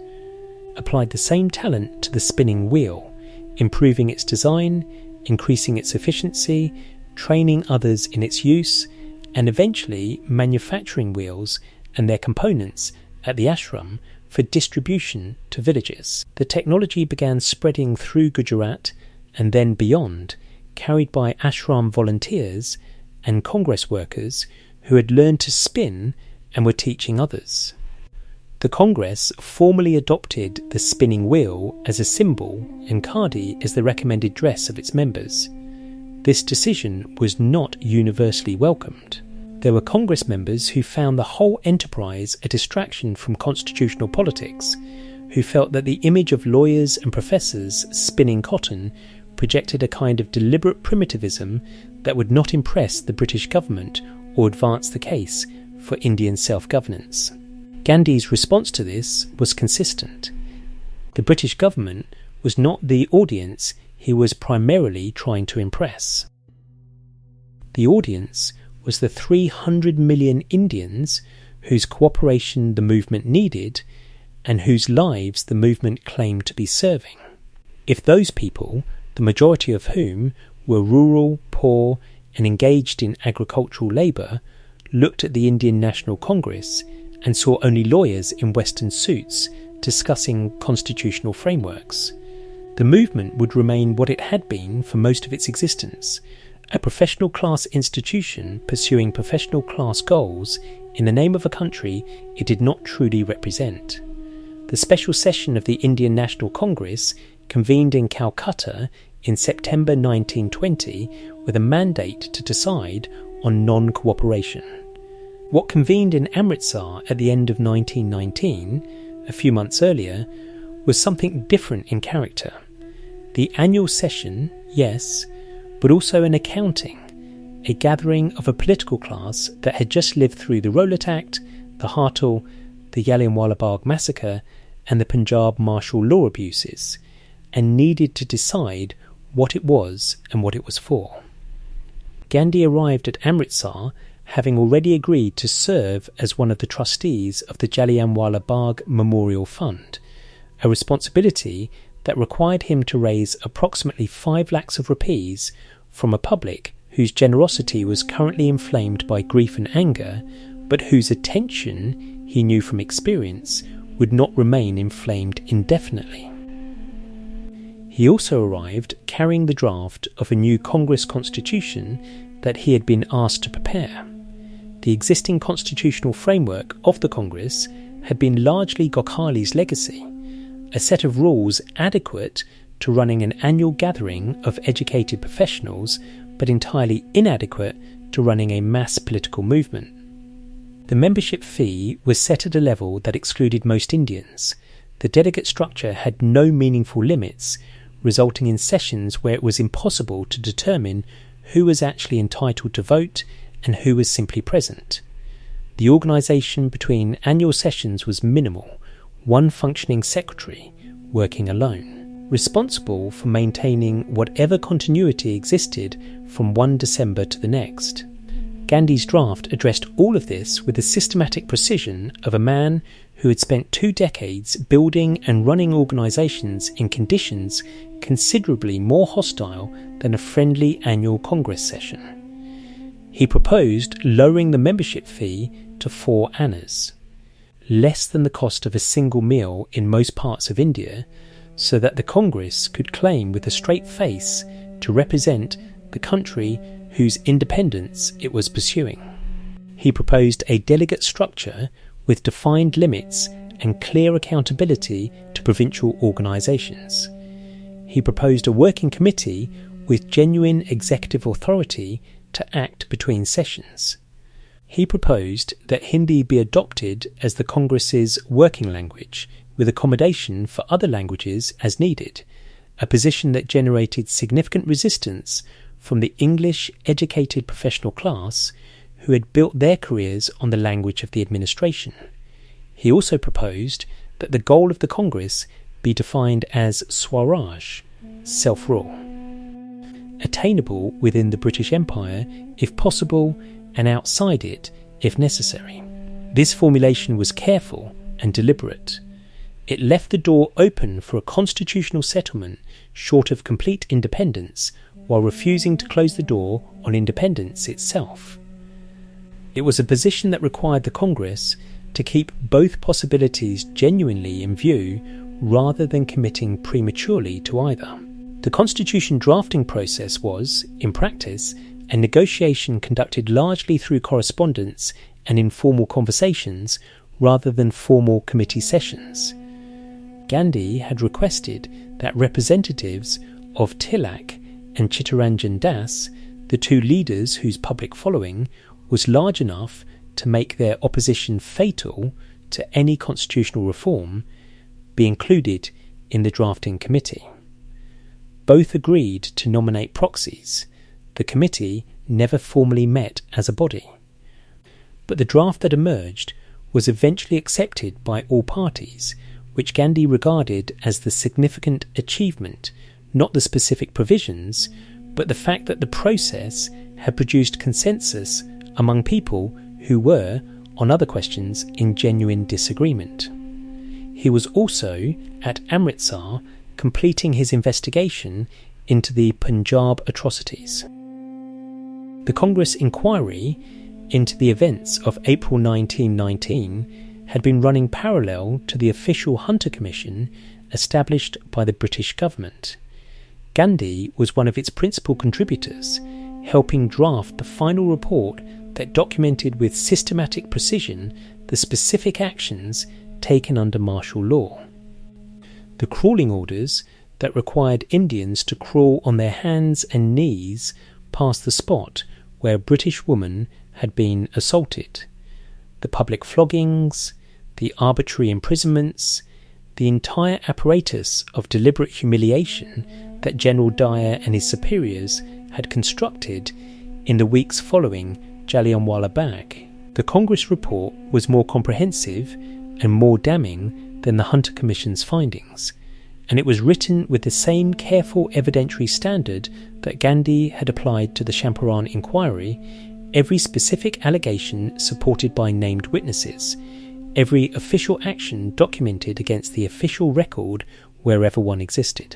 S1: applied the same talent to the spinning wheel, improving its design, increasing its efficiency, training others in its use, and eventually manufacturing wheels and their components at the ashram for distribution to villages. The technology began spreading through Gujarat and then beyond, carried by ashram volunteers and Congress workers who had learned to spin and were teaching others. The Congress formally adopted the spinning wheel as a symbol and khadi as the recommended dress of its members. This decision was not universally welcomed. There were Congress members who found the whole enterprise a distraction from constitutional politics, who felt that the image of lawyers and professors spinning cotton projected a kind of deliberate primitivism that would not impress the British government or advance the case for Indian self-governance. Gandhi's response to this was consistent. The British government was not the audience he was primarily trying to impress. The audience was the 300 million Indians whose cooperation the movement needed and whose lives the movement claimed to be serving. If those people, the majority of whom were rural, poor, and engaged in agricultural labour, looked at the Indian National Congress and saw only lawyers in Western suits discussing constitutional frameworks, the movement would remain what it had been for most of its existence, a professional class institution pursuing professional class goals in the name of a country it did not truly represent. The special session of the Indian National Congress convened in Calcutta in September 1920 with a mandate to decide on non-cooperation. What convened in Amritsar at the end of 1919, a few months earlier, was something different in character. The annual session, yes, but also an accounting, a gathering of a political class that had just lived through the Rowlatt Act, the Hartal, the Jallianwala Bagh massacre, and the Punjab martial law abuses, and needed to decide what it was and what it was for. Gandhi arrived at Amritsar having already agreed to serve as one of the trustees of the Jallianwala Bagh Memorial Fund, a responsibility that required him to raise approximately 5 lakhs of rupees from a public whose generosity was currently inflamed by grief and anger, but whose attention, he knew from experience, would not remain inflamed indefinitely. He also arrived carrying the draft of a new Congress constitution that he had been asked to prepare. The existing constitutional framework of the Congress had been largely Gokhale's legacy, a set of rules adequate to running an annual gathering of educated professionals, but entirely inadequate to running a mass political movement. The membership fee was set at a level that excluded most Indians. The delegate structure had no meaningful limits, resulting in sessions where it was impossible to determine who was actually entitled to vote and who was simply present. The organisation between annual sessions was minimal, one functioning secretary working alone, responsible for maintaining whatever continuity existed from one December to the next. Gandhi's draft addressed all of this with the systematic precision of a man who had spent 2 decades building and running organisations in conditions considerably more hostile than a friendly annual Congress session. He proposed lowering the membership fee to 4 annas, less than the cost of a single meal in most parts of India, so that the Congress could claim with a straight face to represent the country whose independence it was pursuing. He proposed a delegate structure with defined limits and clear accountability to provincial organisations. He proposed a working committee with genuine executive authority to act between sessions. He proposed that Hindi be adopted as the Congress's working language, with accommodation for other languages as needed, a position that generated significant resistance from the English-educated professional class who had built their careers on the language of the administration. He also proposed that the goal of the Congress be defined as Swaraj, self-rule, attainable within the British Empire if possible and outside it if necessary. This formulation was careful and deliberate. It left the door open for a constitutional settlement short of complete independence, while refusing to close the door on independence itself. It was a position that required the Congress to keep both possibilities genuinely in view rather than committing prematurely to either. The constitution drafting process was, in practice, a negotiation conducted largely through correspondence and informal conversations rather than formal committee sessions. Gandhi had requested that representatives of Tilak and Chittaranjan Das, the 2 leaders whose public following was large enough to make their opposition fatal to any constitutional reform, be included in the drafting committee. Both agreed to nominate proxies. The committee never formally met as a body. But the draft that emerged was eventually accepted by all parties, which Gandhi regarded as the significant achievement, not the specific provisions, but the fact that the process had produced consensus among people who were, on other questions, in genuine disagreement. He was also at Amritsar completing his investigation into the Punjab atrocities. The Congress inquiry into the events of April 1919 had been running parallel to the official Hunter Commission established by the British government. Gandhi was one of its principal contributors, helping draft the final report that documented with systematic precision the specific actions taken under martial law. The crawling orders that required Indians to crawl on their hands and knees past the spot where a British woman had been assaulted, the public floggings, the arbitrary imprisonments, the entire apparatus of deliberate humiliation that General Dyer and his superiors had constructed in the weeks following Jallianwala Bagh. The Congress report was more comprehensive and more damning than the Hunter Commission's findings, and it was written with the same careful evidentiary standard that Gandhi had applied to the Champaran inquiry, every specific allegation supported by named witnesses, every official action documented against the official record wherever one existed.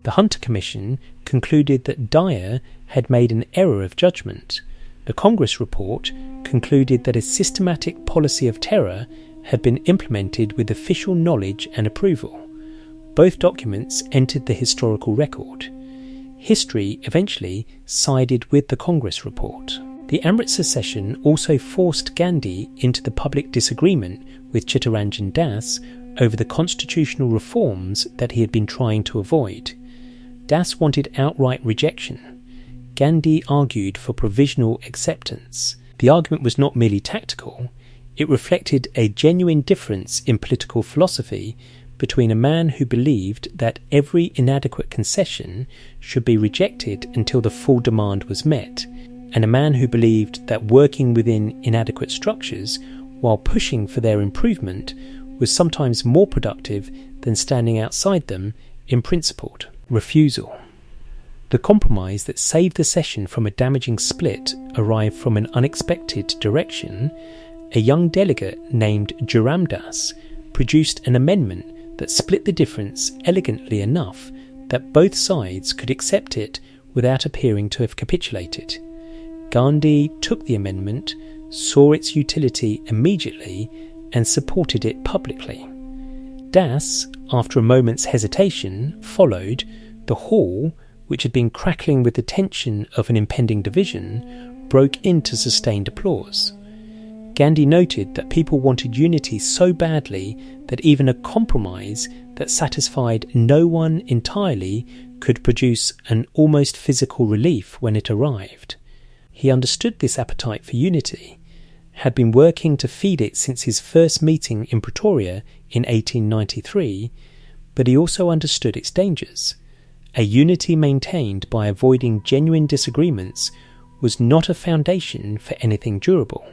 S1: The Hunter Commission concluded that Dyer had made an error of judgment. The Congress report concluded that a systematic policy of terror had been implemented with official knowledge and approval. Both documents entered the historical record. History eventually sided with the Congress report. The Amritsar session also forced Gandhi into the public disagreement with Chittaranjan Das over the constitutional reforms that he had been trying to avoid. Das wanted outright rejection. Gandhi argued for provisional acceptance. The argument was not merely tactical, it reflected a genuine difference in political philosophy between a man who believed that every inadequate concession should be rejected until the full demand was met, and a man who believed that working within inadequate structures while pushing for their improvement was sometimes more productive than standing outside them in principled refusal. The compromise that saved the session from a damaging split arrived from an unexpected direction. A young delegate named Jaram Das produced an amendment that split the difference elegantly enough that both sides could accept it without appearing to have capitulated. Gandhi took the amendment, saw its utility immediately, and supported it publicly. Das, after a moment's hesitation, followed. The hall, which had been crackling with the tension of an impending division, broke into sustained applause. Gandhi noted that people wanted unity so badly that even a compromise that satisfied no one entirely could produce an almost physical relief when it arrived. He understood this appetite for unity, had been working to feed it since his first meeting in Pretoria in 1893, but he also understood its dangers. A unity maintained by avoiding genuine disagreements was not a foundation for anything durable.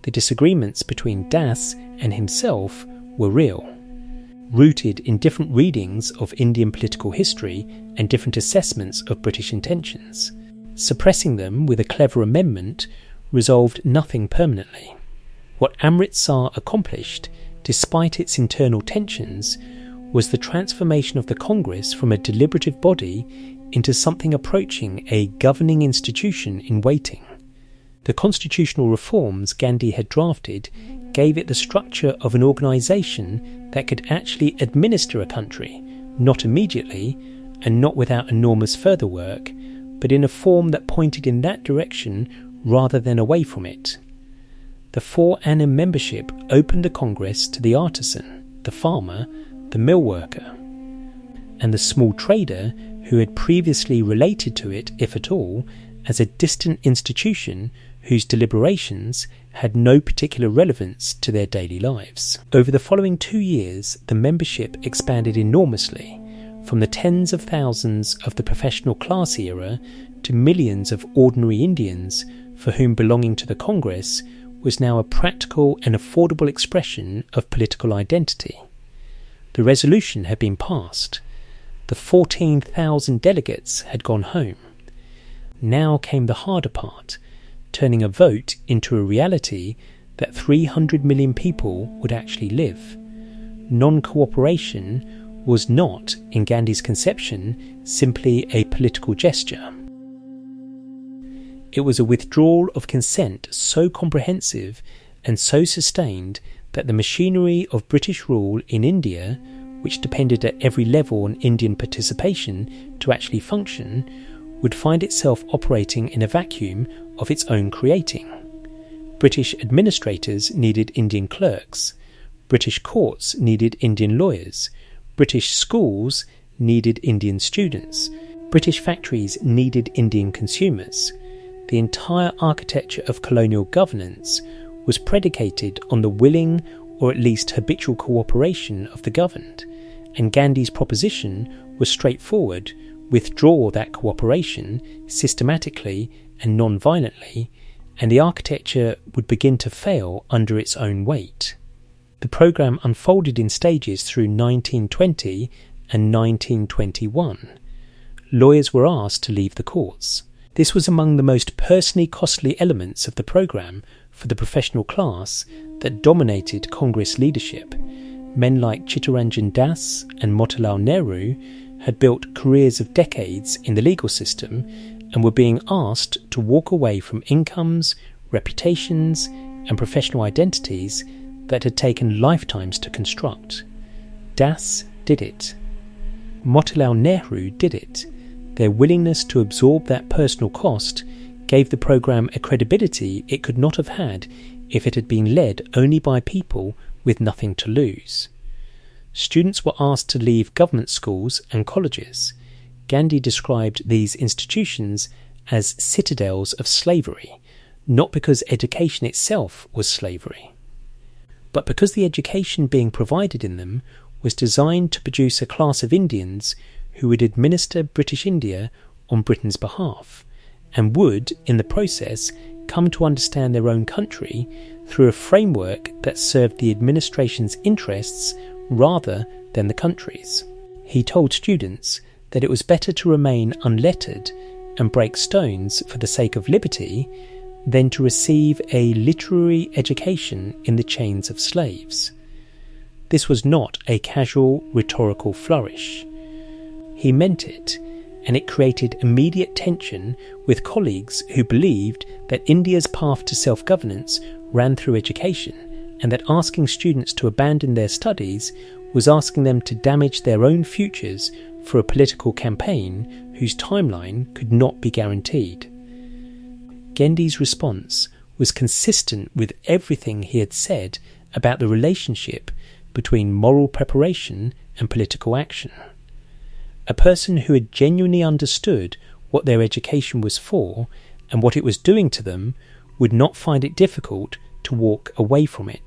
S1: The disagreements between Das and himself were real, rooted in different readings of Indian political history and different assessments of British intentions. Suppressing them with a clever amendment resolved nothing permanently. What Amritsar accomplished, despite its internal tensions, was the transformation of the Congress from a deliberative body into something approaching a governing institution in waiting. The constitutional reforms Gandhi had drafted gave it the structure of an organisation that could actually administer a country, not immediately and not without enormous further work, but in a form that pointed in that direction rather than away from it. The 4-annum membership opened the Congress to the artisan, the farmer, the mill worker, and the small trader who had previously related to it, if at all, as a distant institution whose deliberations had no particular relevance to their daily lives. Over the following 2 years, the membership expanded enormously, from the tens of thousands of the professional class era to millions of ordinary Indians for whom belonging to the Congress was now a practical and affordable expression of political identity. The resolution had been passed. The 14,000 delegates had gone home. Now came the harder part, turning a vote into a reality that 300 million people would actually live. Non-cooperation was not, in Gandhi's conception, simply a political gesture. It was a withdrawal of consent so comprehensive and so sustained that the machinery of British rule in India, which depended at every level on Indian participation to actually function, would find itself operating in a vacuum of its own creating. British administrators needed Indian clerks. British courts needed Indian lawyers. British schools needed Indian students. British factories needed Indian consumers. The entire architecture of colonial governance was predicated on the willing or at least habitual cooperation of the governed, and Gandhi's proposition was straightforward: withdraw that cooperation systematically and non-violently, and the architecture would begin to fail under its own weight. The programme unfolded in stages through 1920 and 1921. Lawyers were asked to leave the courts. This was among the most personally costly elements of the programme for the professional class that dominated Congress leadership. Men like Chittaranjan Das and Motilal Nehru had built careers of decades in the legal system and were being asked to walk away from incomes, reputations, and professional identities that had taken lifetimes to construct. Das did it. Motilal Nehru did it. Their willingness to absorb that personal cost gave the programme a credibility it could not have had if it had been led only by people with nothing to lose. Students were asked to leave government schools and colleges. Gandhi described these institutions as citadels of slavery, not because education itself was slavery, but because the education being provided in them was designed to produce a class of Indians who would administer British India on Britain's behalf, and would, in the process, come to understand their own country through a framework that served the administration's interests rather than the country's. He told students that it was better to remain unlettered and break stones for the sake of liberty than to receive a literary education in the chains of slaves. This was not a casual rhetorical flourish. He meant it, and it created immediate tension with colleagues who believed that India's path to self-governance ran through education, and that asking students to abandon their studies was asking them to damage their own futures for a political campaign whose timeline could not be guaranteed. Gandhi's response was consistent with everything he had said about the relationship between moral preparation and political action. A person who had genuinely understood what their education was for and what it was doing to them would not find it difficult to walk away from it.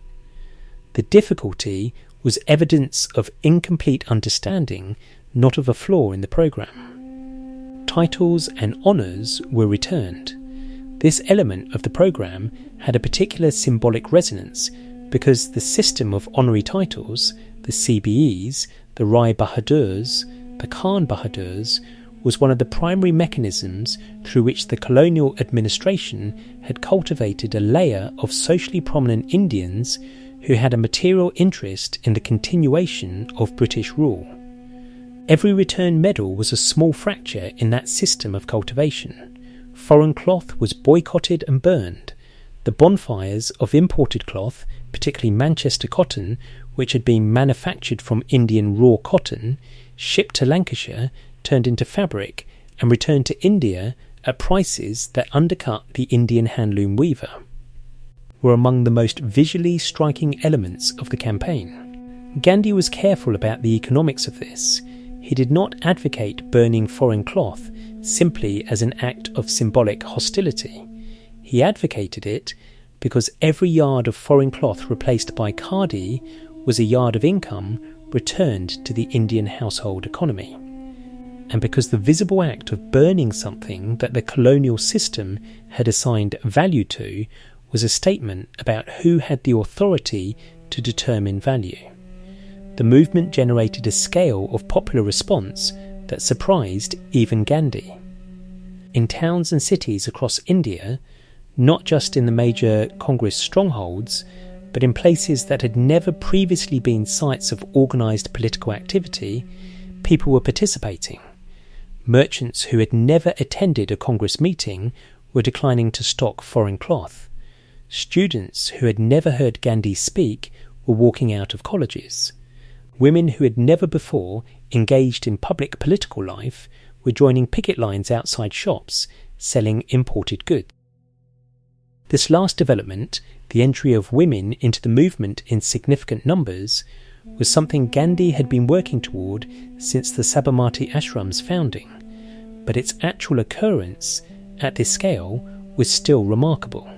S1: The difficulty was evidence of incomplete understanding, not of a flaw in the programme. Titles and honours were returned. This element of the programme had a particular symbolic resonance because the system of honorary titles, the CBEs, the Rai Bahadurs, the Khan Bahadurs, was one of the primary mechanisms through which the colonial administration had cultivated a layer of socially prominent Indians who had a material interest in the continuation of British rule. Every returned medal was a small fracture in that system of cultivation. Foreign cloth was boycotted and burned. The bonfires of imported cloth, particularly Manchester cotton, which had been manufactured from Indian raw cotton, shipped to Lancashire, turned into fabric, and returned to India at prices that undercut the Indian handloom weaver, were among the most visually striking elements of the campaign. Gandhi was careful about the economics of this. He did not advocate burning foreign cloth simply as an act of symbolic hostility. He advocated it because every yard of foreign cloth replaced by khadi was a yard of income returned to the Indian household economy, and because the visible act of burning something that the colonial system had assigned value to was a statement about who had the authority to determine value. The movement generated a scale of popular response that surprised even Gandhi. In towns and cities across India, not just in the major Congress strongholds, but in places that had never previously been sites of organised political activity. People were participating. Merchants who had never attended a Congress meeting were declining to stock foreign cloth. Students who had never heard Gandhi speak were walking out of colleges. Women who had never before engaged in public political life were joining picket lines outside shops selling imported goods. This last development, the entry of women into the movement in significant numbers, was something Gandhi had been working toward since the Sabarmati Ashram's founding, but its actual occurrence at this scale was still remarkable.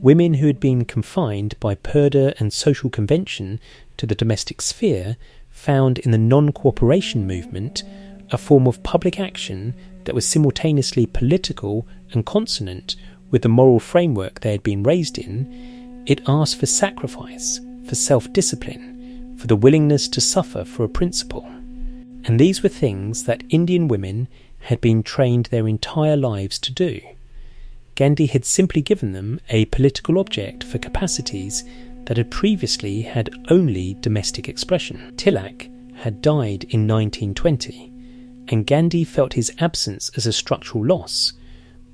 S1: Women who had been confined by purdah and social convention to the domestic sphere found in the non-cooperation movement a form of public action that was simultaneously political and consonant with the moral framework they had been raised in. It asked for sacrifice, for self-discipline, for the willingness to suffer for a principle. And these were things that Indian women had been trained their entire lives to do. Gandhi had simply given them a political object for capacities that had previously had only domestic expression. Tilak had died in 1920, and Gandhi felt his absence as a structural loss.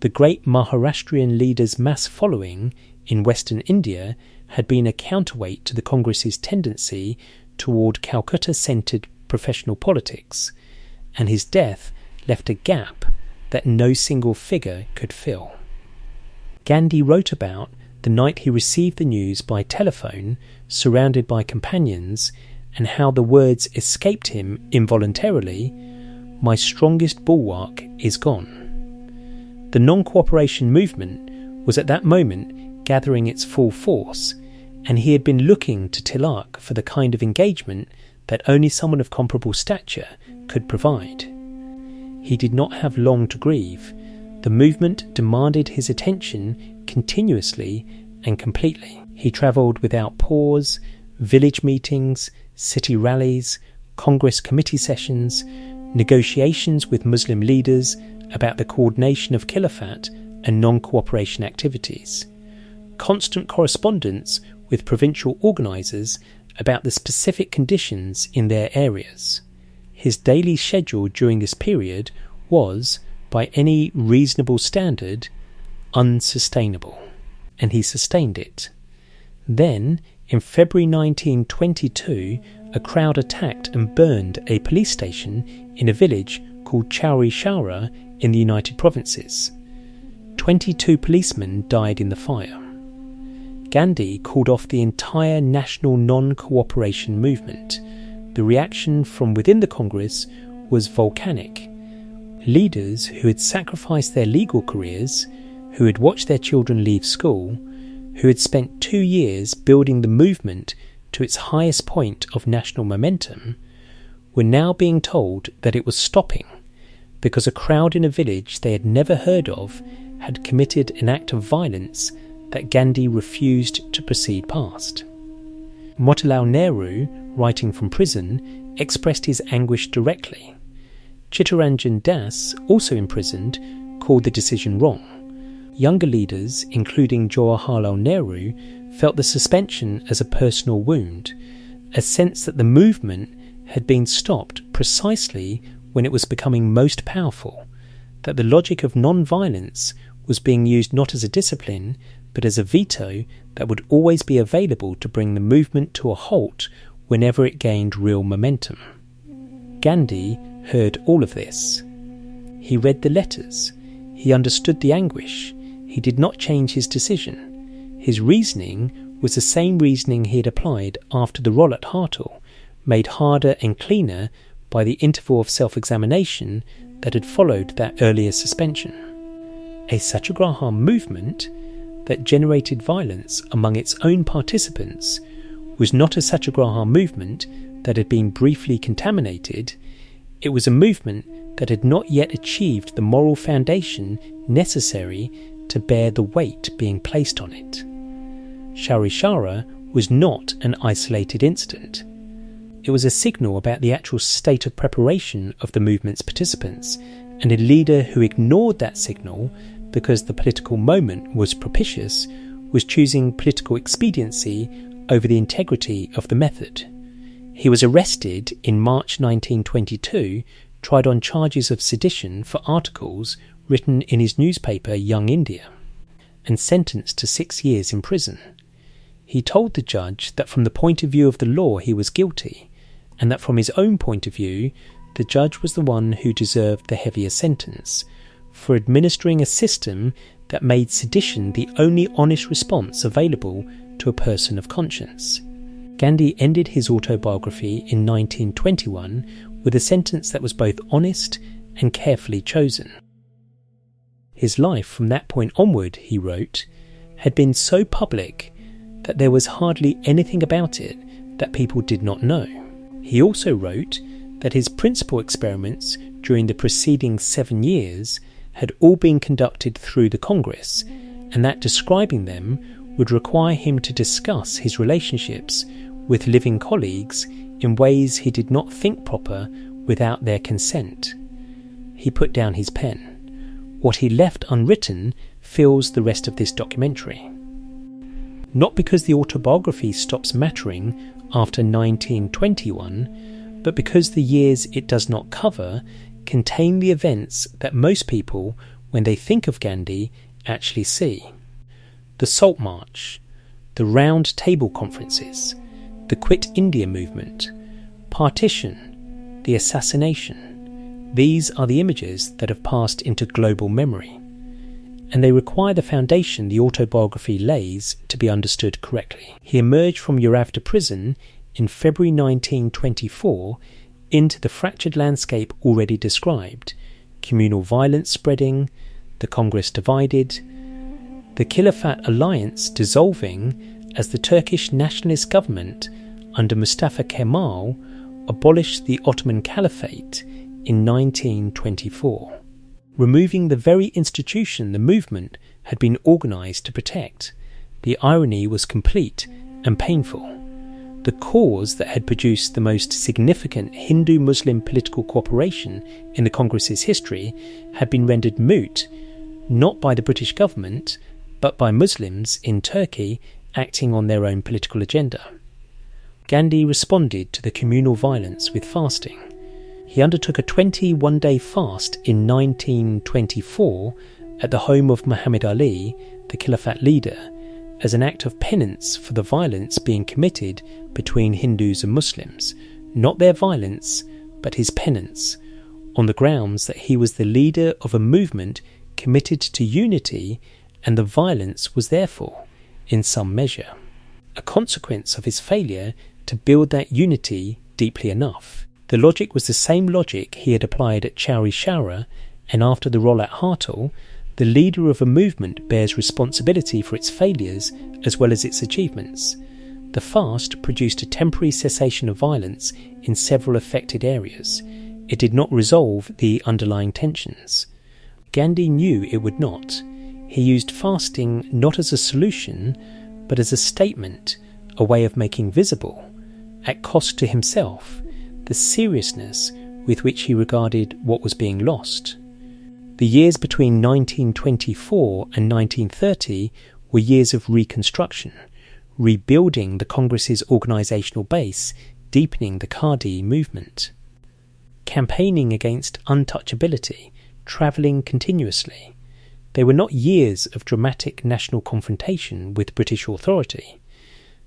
S1: The great Maharashtrian leader's mass following in Western India had been a counterweight to the Congress's tendency toward Calcutta-centred professional politics, and his death left a gap that no single figure could fill. Gandhi wrote about the night he received the news by telephone, surrounded by companions, and how the words escaped him involuntarily, "My strongest bulwark is gone." The non-cooperation movement was at that moment gathering its full force, and he had been looking to Tilak for the kind of engagement that only someone of comparable stature could provide. He did not have long to grieve. The movement demanded his attention continuously and completely. He travelled without pause, village meetings, city rallies, Congress committee sessions, negotiations with Muslim leaders about the coordination of Khilafat and non-cooperation activities, constant correspondence with provincial organisers about the specific conditions in their areas. His daily schedule during this period was, by any reasonable standard, unsustainable, and he sustained it. Then, in February 1922, a crowd attacked and burned a police station in a village called Chauri Chaura in the United Provinces. 22 policemen died in the fire. Gandhi called off the entire national non-cooperation movement. The reaction from within the Congress was volcanic. Leaders who had sacrificed their legal careers, who had watched their children leave school, who had spent 2 years building the movement to its highest point of national momentum, were now being told that it was stopping because a crowd in a village they had never heard of had committed an act of violence that Gandhi refused to proceed past. Motilal Nehru, writing from prison, expressed his anguish directly. Chittaranjan Das, also imprisoned, called the decision wrong. Younger leaders, including Jawaharlal Nehru, felt the suspension as a personal wound, a sense that the movement had been stopped precisely when it was becoming most powerful, that the logic of non-violence was being used not as a discipline, but as a veto that would always be available to bring the movement to a halt whenever it gained real momentum. Gandhi heard all of this. He read the letters. He understood the anguish. He did not change his decision. His reasoning was the same reasoning he had applied after the roll at Hartle, made harder and cleaner by the interval of self-examination that had followed that earlier suspension. A Satyagraha movement that generated violence among its own participants was not a Satyagraha movement that had been briefly contaminated. It was a movement that had not yet achieved the moral foundation necessary to bear the weight being placed on it. Chauri Chaura was not an isolated incident. It was a signal about the actual state of preparation of the movement's participants, and a leader who ignored that signal because the political moment was propitious, was choosing political expediency over the integrity of the method. He was arrested in March 1922, tried on charges of sedition for articles written in his newspaper Young India, and sentenced to 6 years in prison. He told the judge that from the point of view of the law he was guilty, and that from his own point of view the judge was the one who deserved the heavier sentence, for administering a system that made sedition the only honest response available to a person of conscience. Gandhi ended his autobiography in 1921 with a sentence that was both honest and carefully chosen. His life from that point onward, he wrote, had been so public that there was hardly anything about it that people did not know. He also wrote that his principal experiments during the preceding 7 years had all been conducted through the Congress, and that describing them would require him to discuss his relationships with living colleagues in ways he did not think proper without their consent. He put down his pen. What he left unwritten fills the rest of this documentary. Not because the autobiography stops mattering after 1921, but because the years it does not cover contain the events that most people, when they think of Gandhi, actually see. The Salt March, the Round Table Conferences, the Quit India movement, partition, the assassination. These are the images that have passed into global memory, and they require the foundation the autobiography lays to be understood correctly. He emerged from Yeravda prison in February 1924 into the fractured landscape already described: communal violence spreading, the Congress divided, the Khilafat alliance dissolving as the Turkish nationalist government under Mustafa Kemal abolished the Ottoman Caliphate in 1924, removing the very institution the movement had been organised to protect. The irony was complete and painful. The cause that had produced the most significant Hindu-Muslim political cooperation in the Congress's history had been rendered moot, not by the British government, but by Muslims in Turkey acting on their own political agenda. Gandhi responded to the communal violence with fasting. He undertook a 21-day fast in 1924 at the home of Muhammad Ali, the Khilafat leader, as an act of penance for the violence being committed between Hindus and Muslims, not their violence, but his penance, on the grounds that he was the leader of a movement committed to unity, and the violence was therefore, in some measure, a consequence of his failure to build that unity deeply enough. The logic was the same logic he had applied at Chowri Chaura, and after the roll at Hartal, the leader of a movement bears responsibility for its failures as well as its achievements. The fast produced a temporary cessation of violence in several affected areas. It did not resolve the underlying tensions. Gandhi knew it would not. He used fasting not as a solution, but as a statement, a way of making visible, at cost to himself, the seriousness with which he regarded what was being lost. The years between 1924 and 1930 were years of reconstruction, rebuilding the Congress's organisational base, deepening the Khadi movement, campaigning against untouchability, travelling continuously. They were not years of dramatic national confrontation with British authority.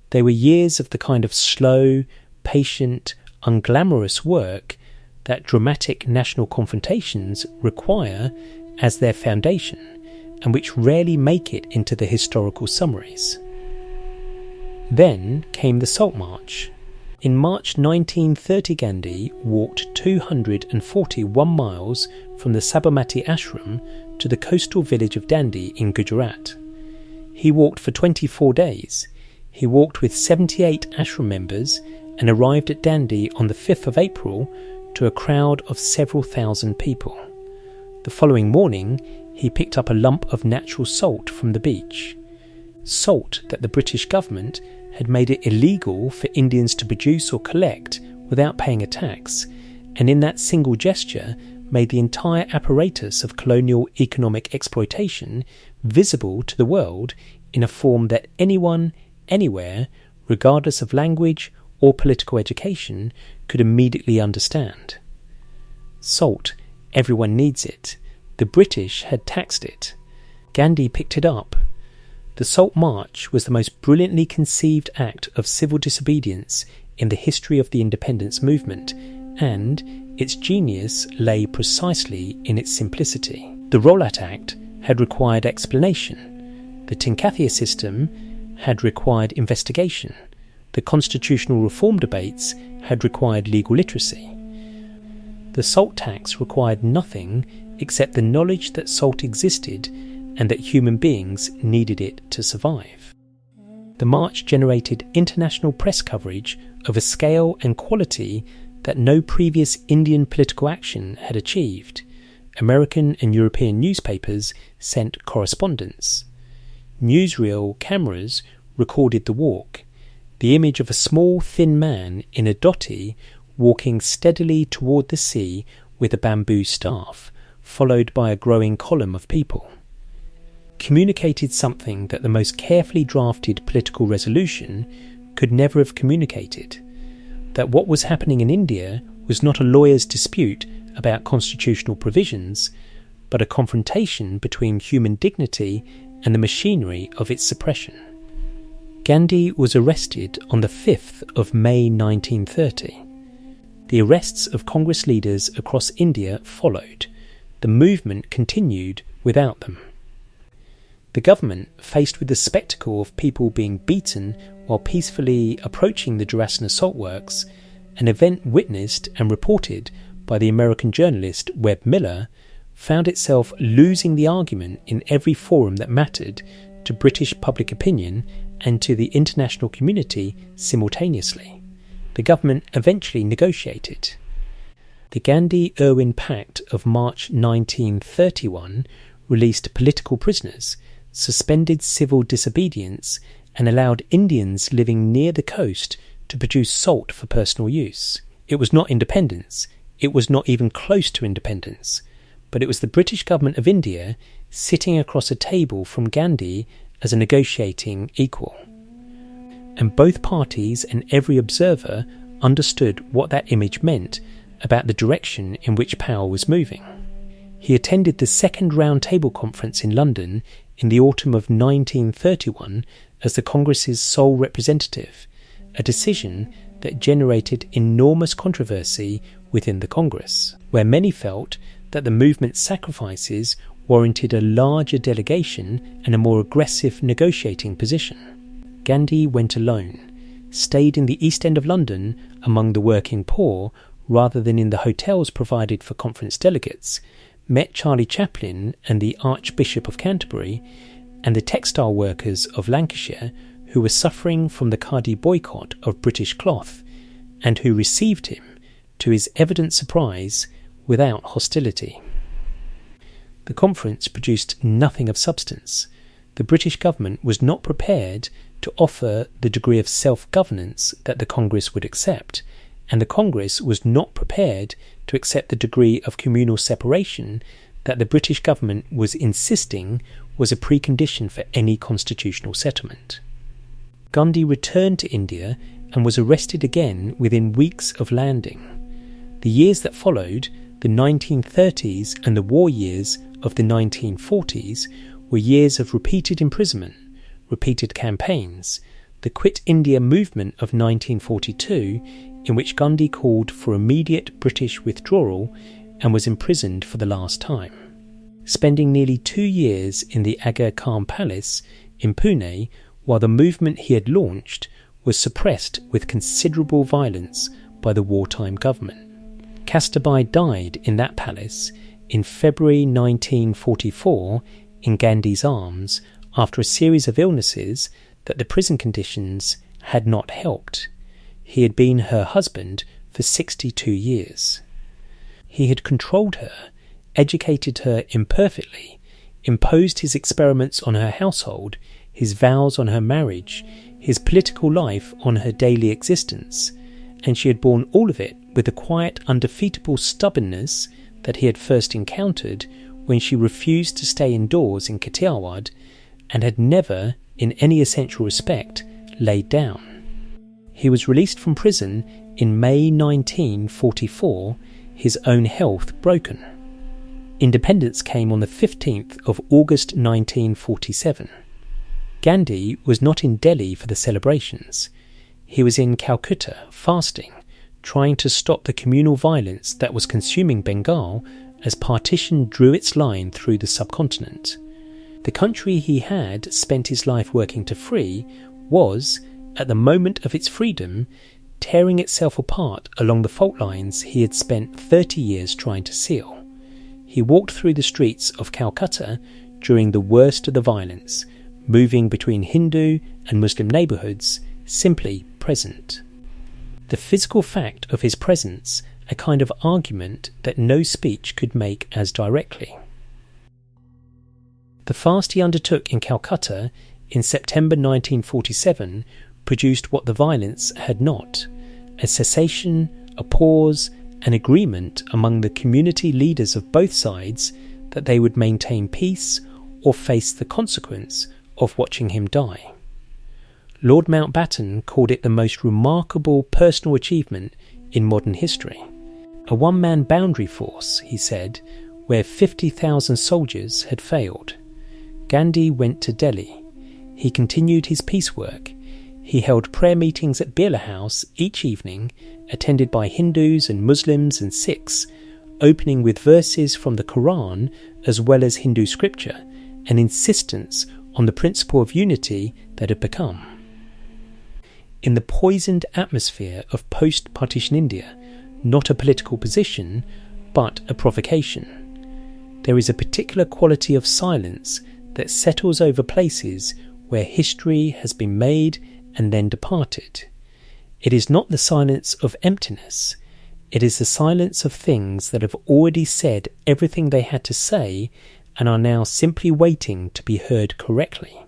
S1: They were years of the kind of slow, patient, unglamorous work that dramatic national confrontations require as their foundation, and which rarely make it into the historical summaries. Then came the Salt March. In March 1930, Gandhi walked 241 miles from the Sabarmati ashram to the coastal village of Dandi in Gujarat. He walked for 24 days. He walked with 78 ashram members and arrived at Dandi on the 5th of April to a crowd of several thousand people. The following morning, he picked up a lump of natural salt from the beach. Salt that the British government had made it illegal for Indians to produce or collect without paying a tax, and in that single gesture made the entire apparatus of colonial economic exploitation visible to the world in a form that anyone, anywhere, regardless of language or political education, could immediately understand. Salt, everyone needs it. The British had taxed it. Gandhi picked it up. The Salt March was the most brilliantly conceived act of civil disobedience in the history of the independence movement, and its genius lay precisely in its simplicity. The Rowlatt Act had required explanation. The Tinkathia system had required investigation. The constitutional reform debates had required legal literacy. The salt tax required nothing except the knowledge that salt existed and that human beings needed it to survive. The march generated international press coverage of a scale and quality that no previous Indian political action had achieved. American and European newspapers sent correspondence. Newsreel cameras recorded the walk, the image of a small, thin man in a dhoti walking steadily toward the sea with a bamboo staff, followed by a growing column of people, communicated something that the most carefully drafted political resolution could never have communicated, that what was happening in India was not a lawyer's dispute about constitutional provisions, but a confrontation between human dignity and the machinery of its suppression. Gandhi was arrested on the 5th of May 1930. The arrests of Congress leaders across India followed. The movement continued without them. The government, faced with the spectacle of people being beaten while peacefully approaching the Jharasana salt works, an event witnessed and reported by the American journalist Webb Miller, found itself losing the argument in every forum that mattered to British public opinion and to the international community simultaneously. The government eventually negotiated. The Gandhi-Irwin Pact of March 1931 released political prisoners, suspended civil disobedience, and allowed Indians living near the coast to produce salt for personal use. It was not independence. It was not even close to independence. But it was the British government of India sitting across a table from Gandhi as a negotiating equal. And both parties and every observer understood what that image meant about the direction in which power was moving. He attended the Second Round Table Conference in London in the autumn of 1931 as the Congress's sole representative, a decision that generated enormous controversy within the Congress, where many felt that the movement's sacrifices warranted a larger delegation and a more aggressive negotiating position. Gandhi went alone, stayed in the East End of London among the working poor rather than in the hotels provided for conference delegates, met Charlie Chaplin and the Archbishop of Canterbury and the textile workers of Lancashire who were suffering from the Khadi boycott of British cloth and who received him, to his evident surprise, without hostility. The conference produced nothing of substance. The British government was not prepared to offer the degree of self-governance that the Congress would accept, and the Congress was not prepared to accept the degree of communal separation that the British government was insisting was a precondition for any constitutional settlement. Gandhi returned to India and was arrested again within weeks of landing. The years that followed, the 1930s and the war years of the 1940s, were years of repeated imprisonment, repeated campaigns, the Quit India movement of 1942, in which Gandhi called for immediate British withdrawal and was imprisoned for the last time. Spending nearly 2 years in the Aga Khan Palace in Pune, while the movement he had launched was suppressed with considerable violence by the wartime government. Kasturbai died in that palace in February 1944 in Gandhi's arms after a series of illnesses that the prison conditions had not helped. He had been her husband for 62 years. He had controlled her, educated her imperfectly, imposed his experiments on her household, his vows on her marriage, his political life on her daily existence, and she had borne all of it with the quiet, undefeatable stubbornness that he had first encountered when she refused to stay indoors in Kathiawad and had never, in any essential respect, laid down. He was released from prison in May 1944, his own health broken. Independence came on the 15th of August 1947. Gandhi was not in Delhi for the celebrations. He was in Calcutta, fasting, trying to stop the communal violence that was consuming Bengal as partition drew its line through the subcontinent. The country he had spent his life working to free was, at the moment of its freedom, tearing itself apart along the fault lines he had spent 30 years trying to seal. He walked through the streets of Calcutta during the worst of the violence, moving between Hindu and Muslim neighbourhoods, simply present. The physical fact of his presence a kind of argument that no speech could make as directly. The fast he undertook in Calcutta in September 1947 produced what the violence had not: a cessation, a pause, an agreement among the community leaders of both sides that they would maintain peace or face the consequence of watching him die. Lord Mountbatten called it the most remarkable personal achievement in modern history. A one-man boundary force, he said, where 50,000 soldiers had failed. Gandhi went to Delhi. He continued his peace work. He held prayer meetings at Birla House each evening, attended by Hindus and Muslims and Sikhs, opening with verses from the Quran as well as Hindu scripture, an insistence on the principle of unity that had become. In the poisoned atmosphere of post-partition India, not a political position, but a provocation. There is a particular quality of silence that settles over places where history has been made and then departed. It is not the silence of emptiness. It is the silence of things that have already said everything they had to say and are now simply waiting to be heard correctly.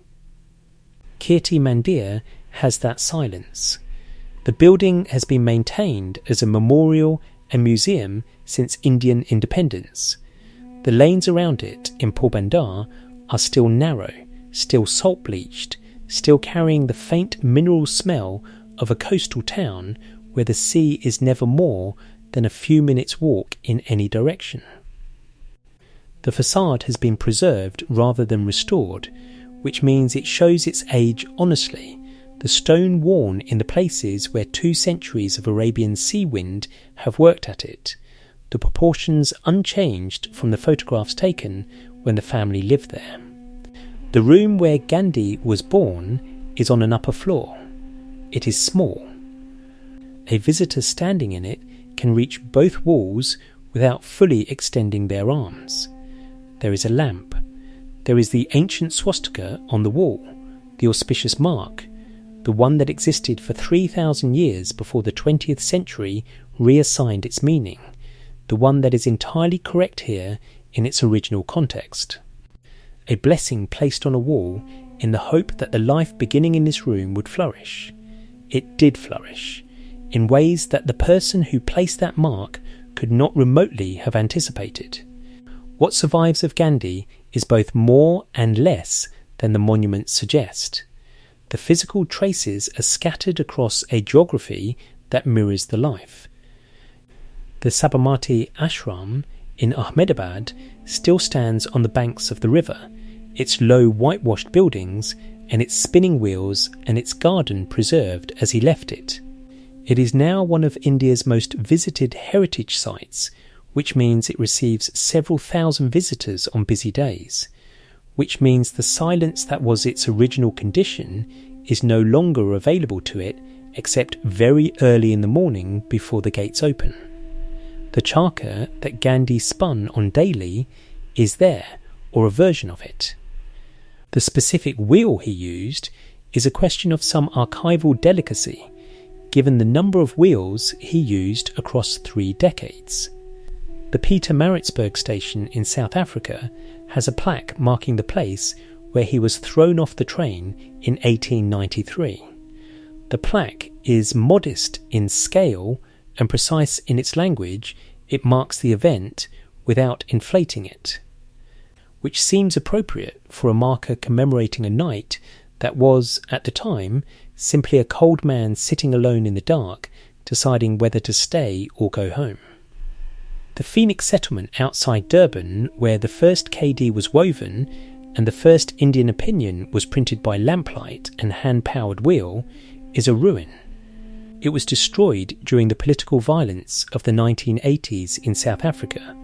S1: Kirti Mandir has that silence. The building has been maintained as a memorial and museum since Indian independence. The lanes around it in Porbandar are still narrow, still salt-bleached, still carrying the faint mineral smell of a coastal town where the sea is never more than a few minutes' walk in any direction. The facade has been preserved rather than restored, which means it shows its age honestly. The stone worn in the places where 2 centuries of Arabian sea wind have worked at it, the proportions unchanged from the photographs taken when the family lived there. The room where Gandhi was born is on an upper floor. It is small. A visitor standing in it can reach both walls without fully extending their arms. There is a lamp. There is the ancient swastika on the wall, the auspicious mark, the one that existed for 3,000 years before the 20th century reassigned its meaning, the one that is entirely correct here in its original context. A blessing placed on a wall in the hope that the life beginning in this room would flourish. It did flourish, in ways that the person who placed that mark could not remotely have anticipated. What survives of Gandhi is both more and less than the monuments suggest. The physical traces are scattered across a geography that mirrors the life. The Sabarmati Ashram in Ahmedabad still stands on the banks of the river, its low whitewashed buildings and its spinning wheels and its garden preserved as he left it. It is now one of India's most visited heritage sites, which means it receives several thousand visitors on busy days, which means the silence that was its original condition is no longer available to it except very early in the morning before the gates open. The charkha that Gandhi spun on daily is there, or a version of it. The specific wheel he used is a question of some archival delicacy, given the number of wheels he used across 3 decades. The Pietermaritzburg station in South Africa has a plaque marking the place where he was thrown off the train in 1893. The plaque is modest in scale and precise in its language. It marks the event without inflating it, which seems appropriate for a marker commemorating a night that was, at the time, simply a cold man sitting alone in the dark, deciding whether to stay or go home. The Phoenix settlement outside Durban, where the first KD was woven and the first Indian opinion was printed by lamplight and hand-powered wheel, is a ruin. It was destroyed during the political violence of the 1980s in South Africa,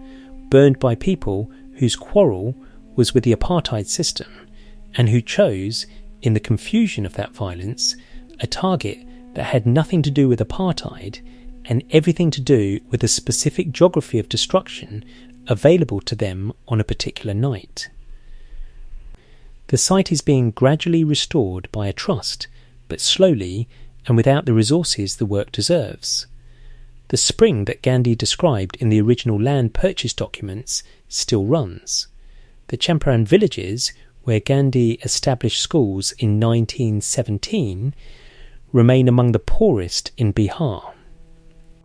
S1: burned by people whose quarrel was with the apartheid system and who chose, in the confusion of that violence, a target that had nothing to do with apartheid and everything to do with the specific geography of destruction available to them on a particular night. The site is being gradually restored by a trust, but slowly and without the resources the work deserves. The spring that Gandhi described in the original land purchase documents still runs. The Champaran villages, where Gandhi established schools in 1917, remain among the poorest in Bihar.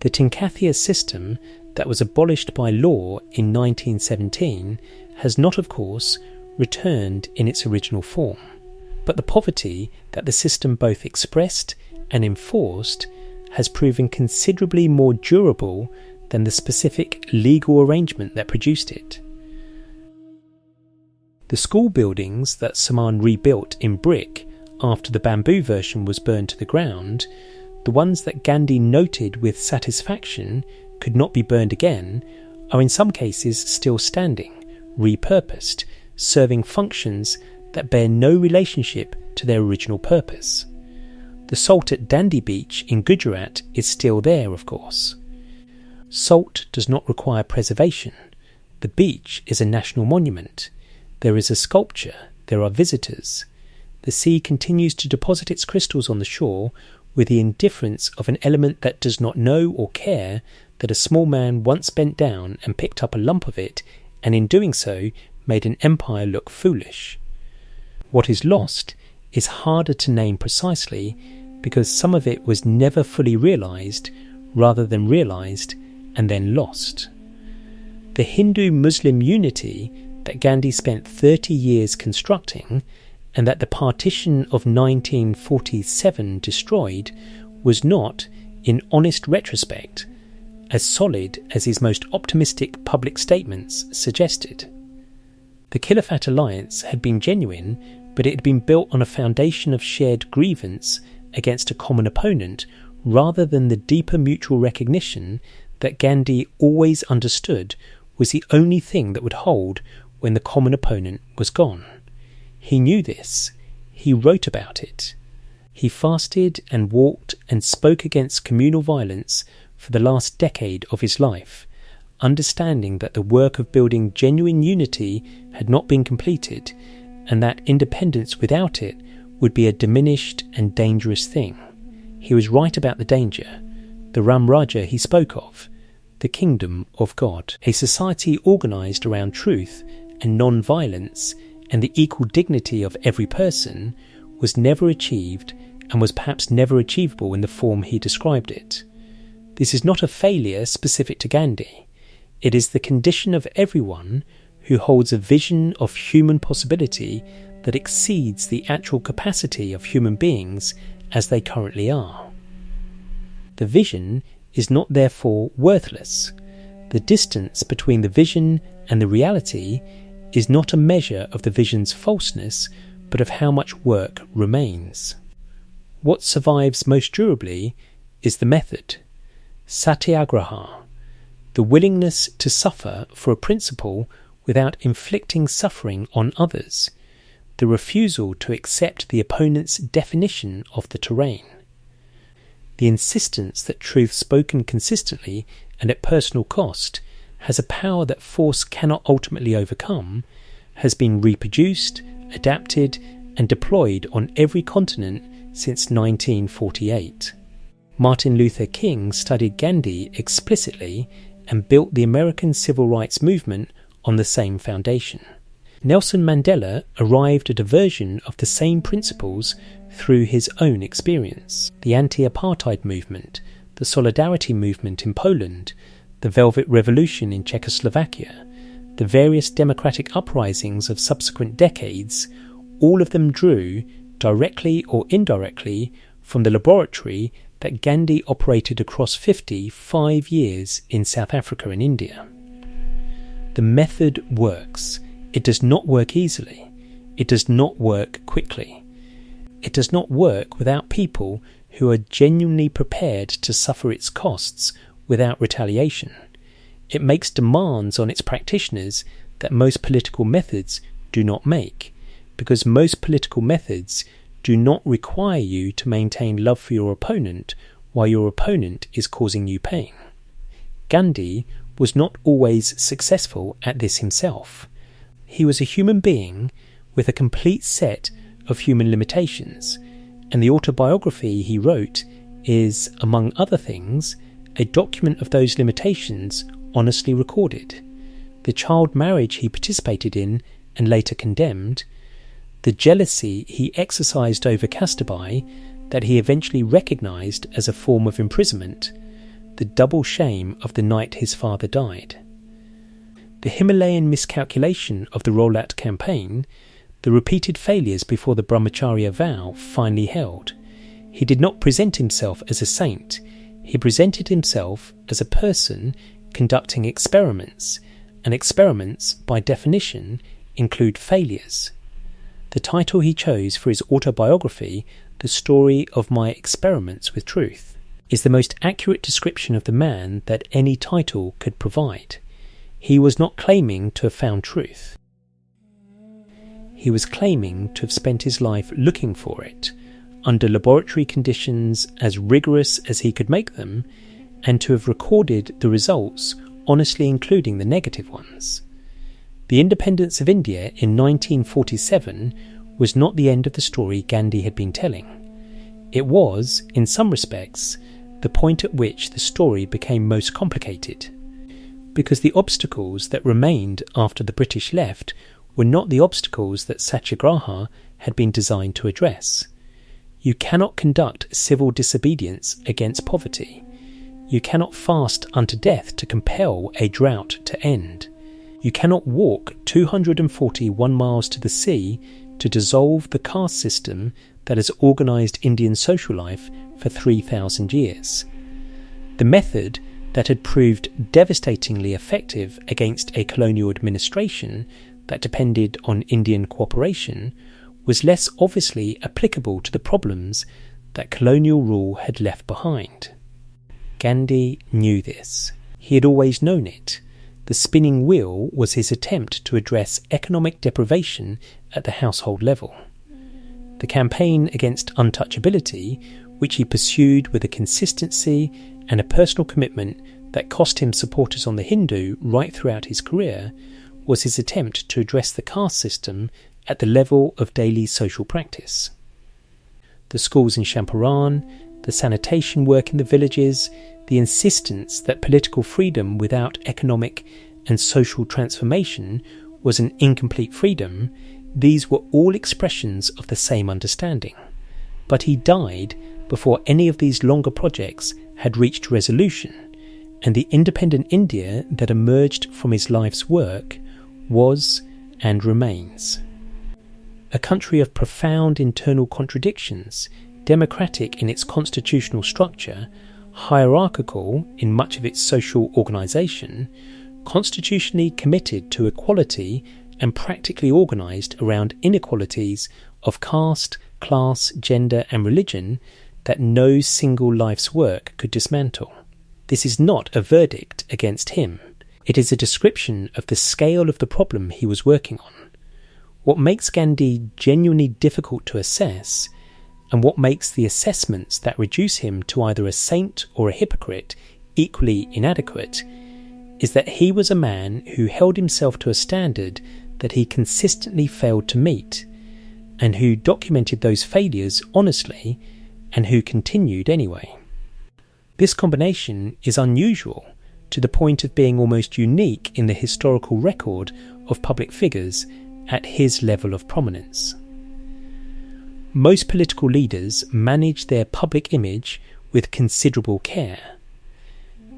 S1: The Tinkathia system that was abolished by law in 1917 has not, of course, returned in its original form, but the poverty that the system both expressed and enforced has proven considerably more durable than the specific legal arrangement that produced it. The school buildings that Saman rebuilt in brick after the bamboo version was burned to the ground, the ones that Gandhi noted with satisfaction could not be burned again, are in some cases still standing, repurposed, serving functions that bear no relationship to their original purpose. The salt at Dandi Beach in Gujarat is still there, of course. Salt does not require preservation. The beach is a national monument. There is a sculpture. There are visitors. The sea continues to deposit its crystals on the shore with the indifference of an element that does not know or care that a small man once bent down and picked up a lump of it, and in doing so made an empire look foolish. What is lost is harder to name precisely because some of it was never fully realised rather than realised and then lost. The Hindu-Muslim unity that Gandhi spent 30 years constructing and that the partition of 1947 destroyed was not, in honest retrospect, as solid as his most optimistic public statements suggested. The Khilafat alliance had been genuine, but it had been built on a foundation of shared grievance against a common opponent rather than the deeper mutual recognition that Gandhi always understood was the only thing that would hold when the common opponent was gone. He knew this. He wrote about it. He fasted and walked and spoke against communal violence for the last decade of his life, understanding that the work of building genuine unity had not been completed, and that independence without it would be a diminished and dangerous thing. He was right about the danger, the Ram Raja he spoke of, the kingdom of God, a society organised around truth and non-violence and the equal dignity of every person, was never achieved and was perhaps never achievable in the form he described it. This is not a failure specific to Gandhi. It is the condition of everyone who holds a vision of human possibility that exceeds the actual capacity of human beings as they currently are. The vision is not therefore worthless. The distance between the vision and the reality is not a measure of the vision's falseness, but of how much work remains. What survives most durably is the method, Satyagraha, the willingness to suffer for a principle without inflicting suffering on others, the refusal to accept the opponent's definition of the terrain, the insistence that truth spoken consistently and at personal cost has a power that force cannot ultimately overcome, has been reproduced, adapted and deployed on every continent since 1948. Martin Luther King studied Gandhi explicitly and built the American civil rights movement on the same foundation. Nelson Mandela arrived at a version of the same principles through his own experience. The anti-apartheid movement, the solidarity movement in Poland, the Velvet Revolution in Czechoslovakia, the various democratic uprisings of subsequent decades, all of them drew, directly or indirectly, from the laboratory that Gandhi operated across 55 years in South Africa and India. The method works. It does not work easily. It does not work quickly. It does not work without people who are genuinely prepared to suffer its costs without retaliation. It makes demands on its practitioners that most political methods do not make, because most political methods do not require you to maintain love for your opponent while your opponent is causing you pain. Gandhi was not always successful at this himself. He was a human being with a complete set of human limitations, and the autobiography he wrote is, among other things, a document of those limitations honestly recorded. The child marriage he participated in and later condemned, the jealousy he exercised over Kastabai that he eventually recognised as a form of imprisonment, the double shame of the night his father died. The Himalayan miscalculation of the rollout campaign, the repeated failures before the Brahmacharya vow finally held. He did not present himself as a saint. He presented himself as a person conducting experiments, and experiments, by definition, include failures. The title he chose for his autobiography, The Story of My Experiments with Truth, is the most accurate description of the man that any title could provide. He was not claiming to have found truth. He was claiming to have spent his life looking for it, under laboratory conditions as rigorous as he could make them, and to have recorded the results, honestly including the negative ones. The independence of India in 1947 was not the end of the story Gandhi had been telling. It was, in some respects, the point at which the story became most complicated, because the obstacles that remained after the British left were not the obstacles that Satyagraha had been designed to address. You cannot conduct civil disobedience against poverty. You cannot fast unto death to compel a drought to end. You cannot walk 241 miles to the sea to dissolve the caste system that has organised Indian social life for 3,000 years. The method that had proved devastatingly effective against a colonial administration that depended on Indian cooperation was less obviously applicable to the problems that colonial rule had left behind. Gandhi knew this. He had always known it. The spinning wheel was his attempt to address economic deprivation at the household level. The campaign against untouchability, which he pursued with a consistency and a personal commitment that cost him supporters on the Hindu right throughout his career, was his attempt to address the caste system at the level of daily social practice. The schools in Champaran, the sanitation work in the villages, the insistence that political freedom without economic and social transformation was an incomplete freedom, these were all expressions of the same understanding. But he died before any of these longer projects had reached resolution, and the independent India that emerged from his life's work was and remains a country of profound internal contradictions, democratic in its constitutional structure, hierarchical in much of its social organisation, constitutionally committed to equality and practically organised around inequalities of caste, class, gender and religion that no single life's work could dismantle. This is not a verdict against him. It is a description of the scale of the problem he was working on. What makes Gandhi genuinely difficult to assess, and what makes the assessments that reduce him to either a saint or a hypocrite equally inadequate, is that he was a man who held himself to a standard that he consistently failed to meet, and who documented those failures honestly, and who continued anyway. This combination is unusual, to the point of being almost unique in the historical record of public figures at his level of prominence. Most political leaders manage their public image with considerable care.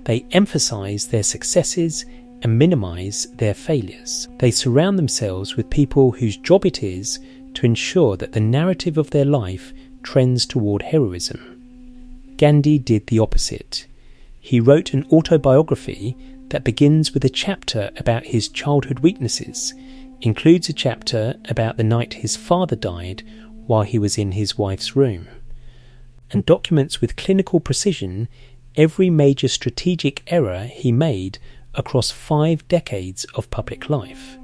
S1: They emphasize their successes and minimize their failures. They surround themselves with people whose job it is to ensure that the narrative of their life trends toward heroism. Gandhi did the opposite. He wrote an autobiography that begins with a chapter about his childhood weaknesses, includes a chapter about the night his father died while he was in his wife's room, and documents with clinical precision every major strategic error he made across 5 decades of public life.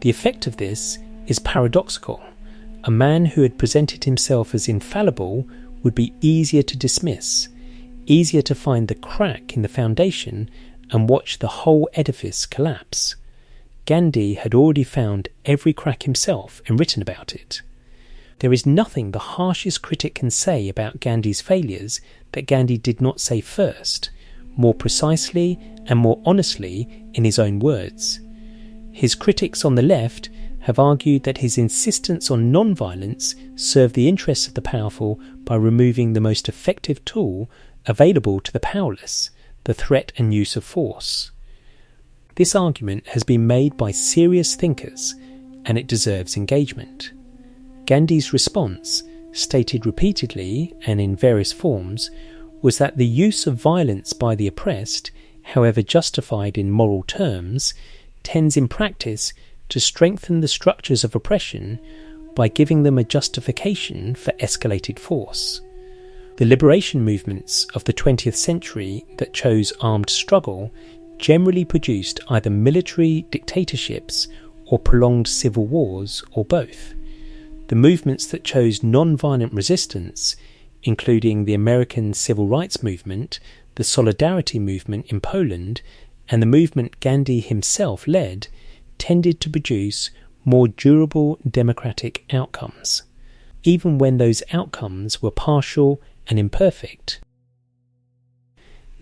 S1: The effect of this is paradoxical. A man who had presented himself as infallible would be easier to dismiss, easier to find the crack in the foundation and watch the whole edifice collapse. Gandhi had already found every crack himself and written about it. There is nothing the harshest critic can say about Gandhi's failures that Gandhi did not say first, more precisely and more honestly in his own words. His critics on the left have argued that his insistence on non-violence served the interests of the powerful by removing the most effective tool available to the powerless, the threat and use of force. This argument has been made by serious thinkers, and it deserves engagement. Gandhi's response, stated repeatedly and in various forms, was that the use of violence by the oppressed, however justified in moral terms, tends in practice to strengthen the structures of oppression by giving them a justification for escalated force. The liberation movements of the 20th century that chose armed struggle generally produced either military dictatorships or prolonged civil wars, or both. The movements that chose non-violent resistance, including the American Civil Rights Movement, the Solidarity Movement in Poland, and the movement Gandhi himself led, tended to produce more durable democratic outcomes, even when those outcomes were partial and imperfect.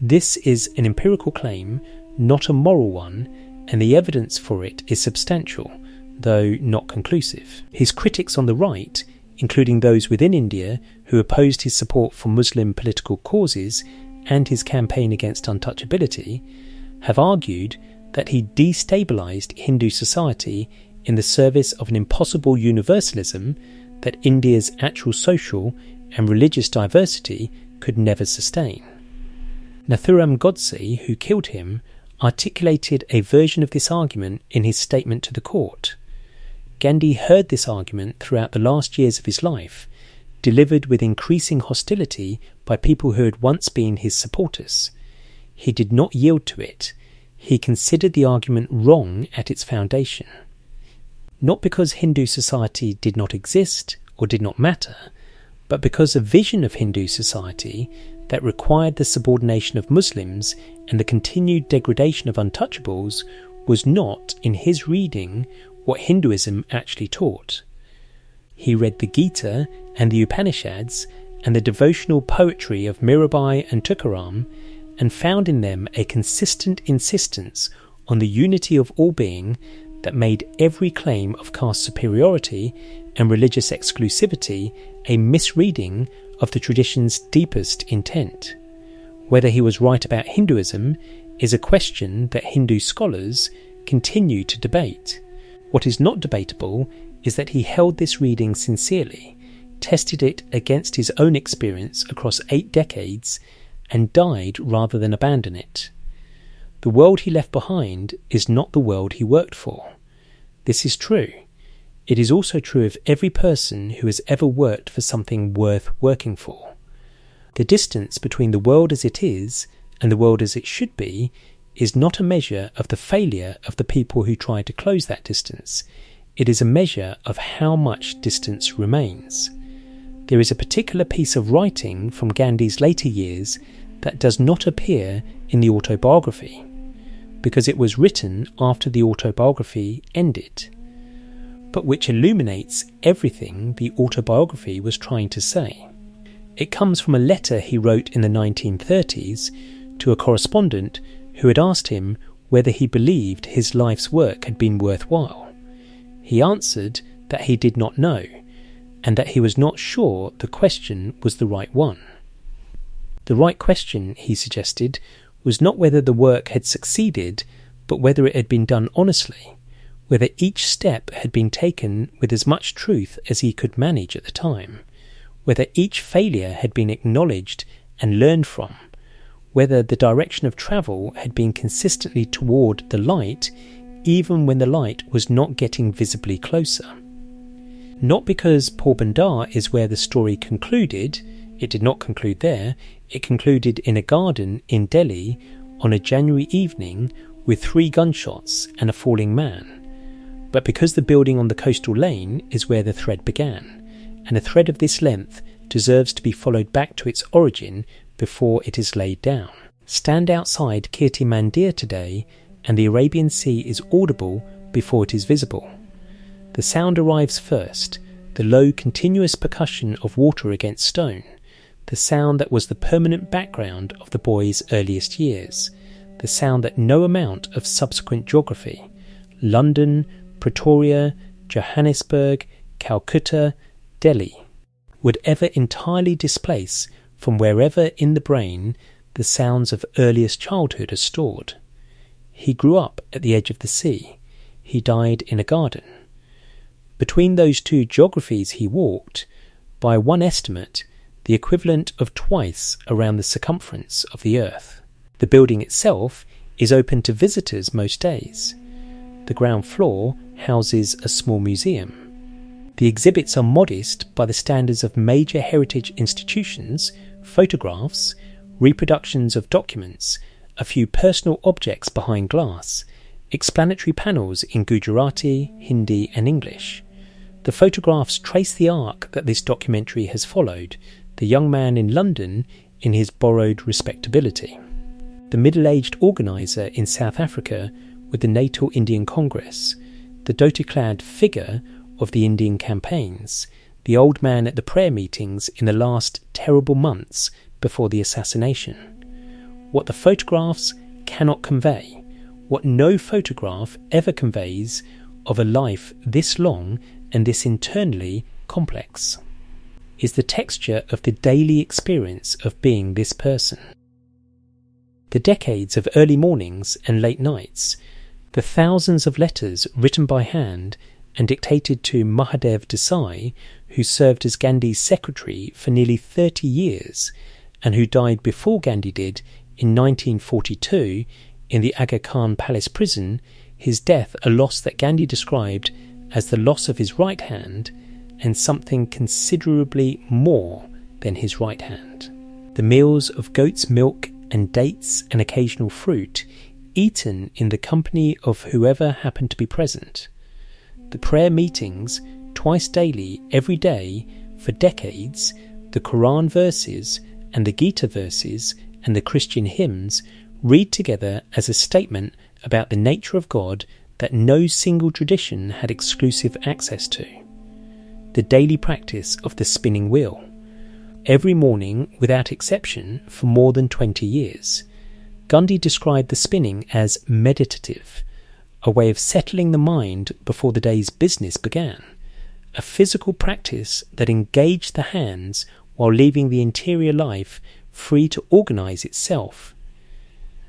S1: This is an empirical claim, not a moral one, and the evidence for it is substantial, though not conclusive. His critics on the right, including those within India who opposed his support for Muslim political causes and his campaign against untouchability, have argued that he destabilised Hindu society in the service of an impossible universalism that India's actual social and religious diversity could never sustain. Nathuram Godse, who killed him, articulated a version of this argument in his statement to the court. Gandhi heard this argument throughout the last years of his life, delivered with increasing hostility by people who had once been his supporters. He did not yield to it. He considered the argument wrong at its foundation. Not because Hindu society did not exist or did not matter, but because a vision of Hindu society that required the subordination of Muslims and the continued degradation of untouchables was not, in his reading, what Hinduism actually taught. He read the Gita and the Upanishads and the devotional poetry of Mirabai and Tukaram, and found in them a consistent insistence on the unity of all being that made every claim of caste superiority and religious exclusivity a misreading of the tradition's deepest intent. Whether he was right about Hinduism is a question that Hindu scholars continue to debate. What is not debatable is that he held this reading sincerely, tested it against his own experience across 8 decades, and died rather than abandon it. The world he left behind is not the world he worked for. This is true. It is also true of every person who has ever worked for something worth working for. The distance between the world as it is and the world as it should be is not a measure of the failure of the people who try to close that distance. It is a measure of how much distance remains. There is a particular piece of writing from Gandhi's later years that does not appear in the autobiography, because it was written after the autobiography ended, but which illuminates everything the autobiography was trying to say. It comes from a letter he wrote in the 1930s to a correspondent who had asked him whether he believed his life's work had been worthwhile. He answered that he did not know, and that he was not sure the question was the right one. The right question, he suggested, was not whether the work had succeeded, but whether it had been done honestly, whether each step had been taken with as much truth as he could manage at the time, whether each failure had been acknowledged and learned from, whether the direction of travel had been consistently toward the light, even when the light was not getting visibly closer. Not because Porbandar is where the story concluded, it did not conclude there, it concluded in a garden in Delhi on a January evening with 3 gunshots and a falling man, but because the building on the coastal lane is where the thread began, and a thread of this length deserves to be followed back to its origin before it is laid down. Stand outside Kirti Mandir today and the Arabian Sea is audible before it is visible. The sound arrives first, the low continuous percussion of water against stone, the sound that was the permanent background of the boy's earliest years, the sound that no amount of subsequent geography, London, Pretoria, Johannesburg, Calcutta, Delhi, would ever entirely displace from wherever in the brain the sounds of earliest childhood are stored. He grew up at the edge of the sea. He died in a garden. Between those 2 geographies he walked, by one estimate, the equivalent of twice around the circumference of the earth. The building itself is open to visitors most days. The ground floor houses a small museum. The exhibits are modest by the standards of major heritage institutions, photographs, reproductions of documents, a few personal objects behind glass, explanatory panels in Gujarati, Hindi and English. The photographs trace the arc that this documentary has followed, the young man in London in his borrowed respectability, the middle-aged organiser in South Africa with the Natal Indian Congress, the dhoti-clad figure of the Indian campaigns, the old man at the prayer meetings in the last terrible months before the assassination. What the photographs cannot convey, what no photograph ever conveys of a life this long and this internally complex, is the texture of the daily experience of being this person. The decades of early mornings and late nights, the thousands of letters written by hand and dictated to Mahadev Desai, who served as Gandhi's secretary for nearly 30 years and who died before Gandhi did in 1942 in the Aga Khan Palace prison, his death a loss that Gandhi described as the loss of his right hand and something considerably more than his right hand. The meals of goat's milk and dates and occasional fruit, eaten in the company of whoever happened to be present. The prayer meetings, twice daily, every day, for decades, the Quran verses and the Gita verses and the Christian hymns read together as a statement about the nature of God that no single tradition had exclusive access to. The daily practice of the spinning wheel. Every morning, without exception, for more than 20 years. Gandhi described the spinning as meditative, a way of settling the mind before the day's business began, a physical practice that engaged the hands while leaving the interior life free to organise itself.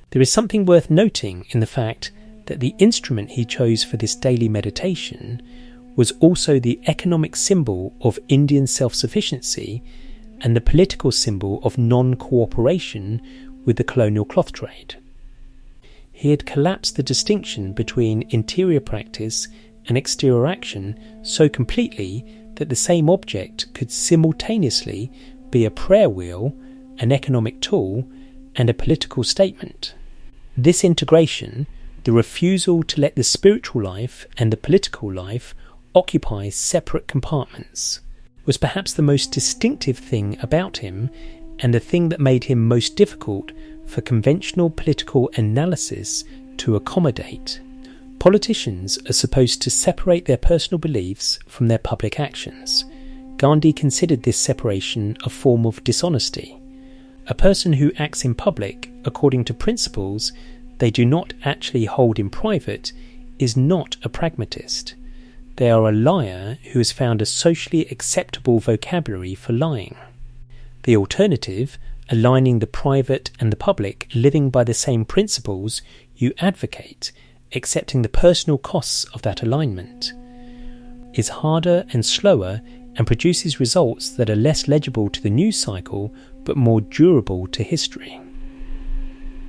S1: There is something worth noting in the fact that the instrument he chose for this daily meditation was also the economic symbol of Indian self-sufficiency and the political symbol of non-cooperation with the colonial cloth trade. He had collapsed the distinction between interior practice and exterior action so completely that the same object could simultaneously be a prayer wheel, an economic tool, and a political statement. This integration, the refusal to let the spiritual life and the political life occupy separate compartments, was perhaps the most distinctive thing about him and the thing that made him most difficult for conventional political analysis to accommodate. Politicians are supposed to separate their personal beliefs from their public actions. Gandhi considered this separation a form of dishonesty. A person who acts in public according to principles they do not actually hold in private is not a pragmatist. They are a liar who has found a socially acceptable vocabulary for lying. The alternative, aligning the private and the public living by the same principles you advocate, accepting the personal costs of that alignment, is harder and slower and produces results that are less legible to the news cycle but more durable to history.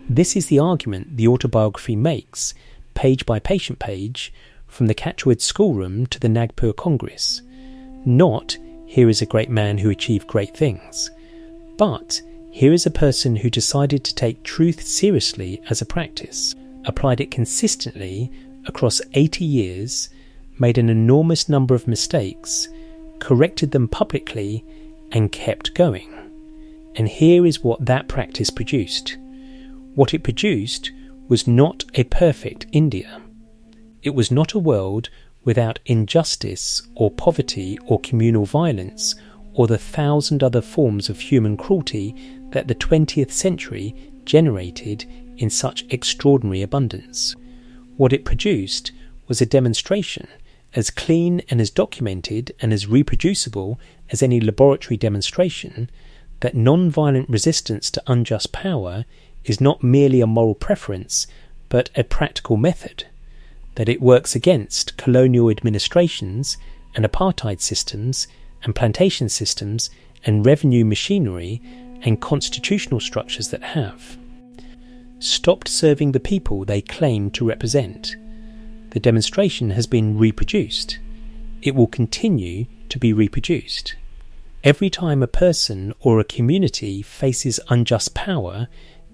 S1: This is the argument the autobiography makes, page by patient page, from the Kathiawad schoolroom to the Nagpur Congress. Not, here is a great man who achieved great things, but here is a person who decided to take truth seriously as a practice, applied it consistently across 80 years, made an enormous number of mistakes, corrected them publicly, and kept going. And here is what that practice produced. What it produced was not a perfect India. It was not a world without injustice or poverty or communal violence or the 1,000 other forms of human cruelty that the 20th century generated in such extraordinary abundance. What it produced was a demonstration as clean and as documented and as reproducible as any laboratory demonstration that non-violent resistance to unjust power is not merely a moral preference but a practical method, that it works against colonial administrations and apartheid systems and plantation systems and revenue machinery and constitutional structures that have stopped serving the people they claim to represent. The demonstration has been reproduced. It will continue to be reproduced. Every time a person or a community faces unjust power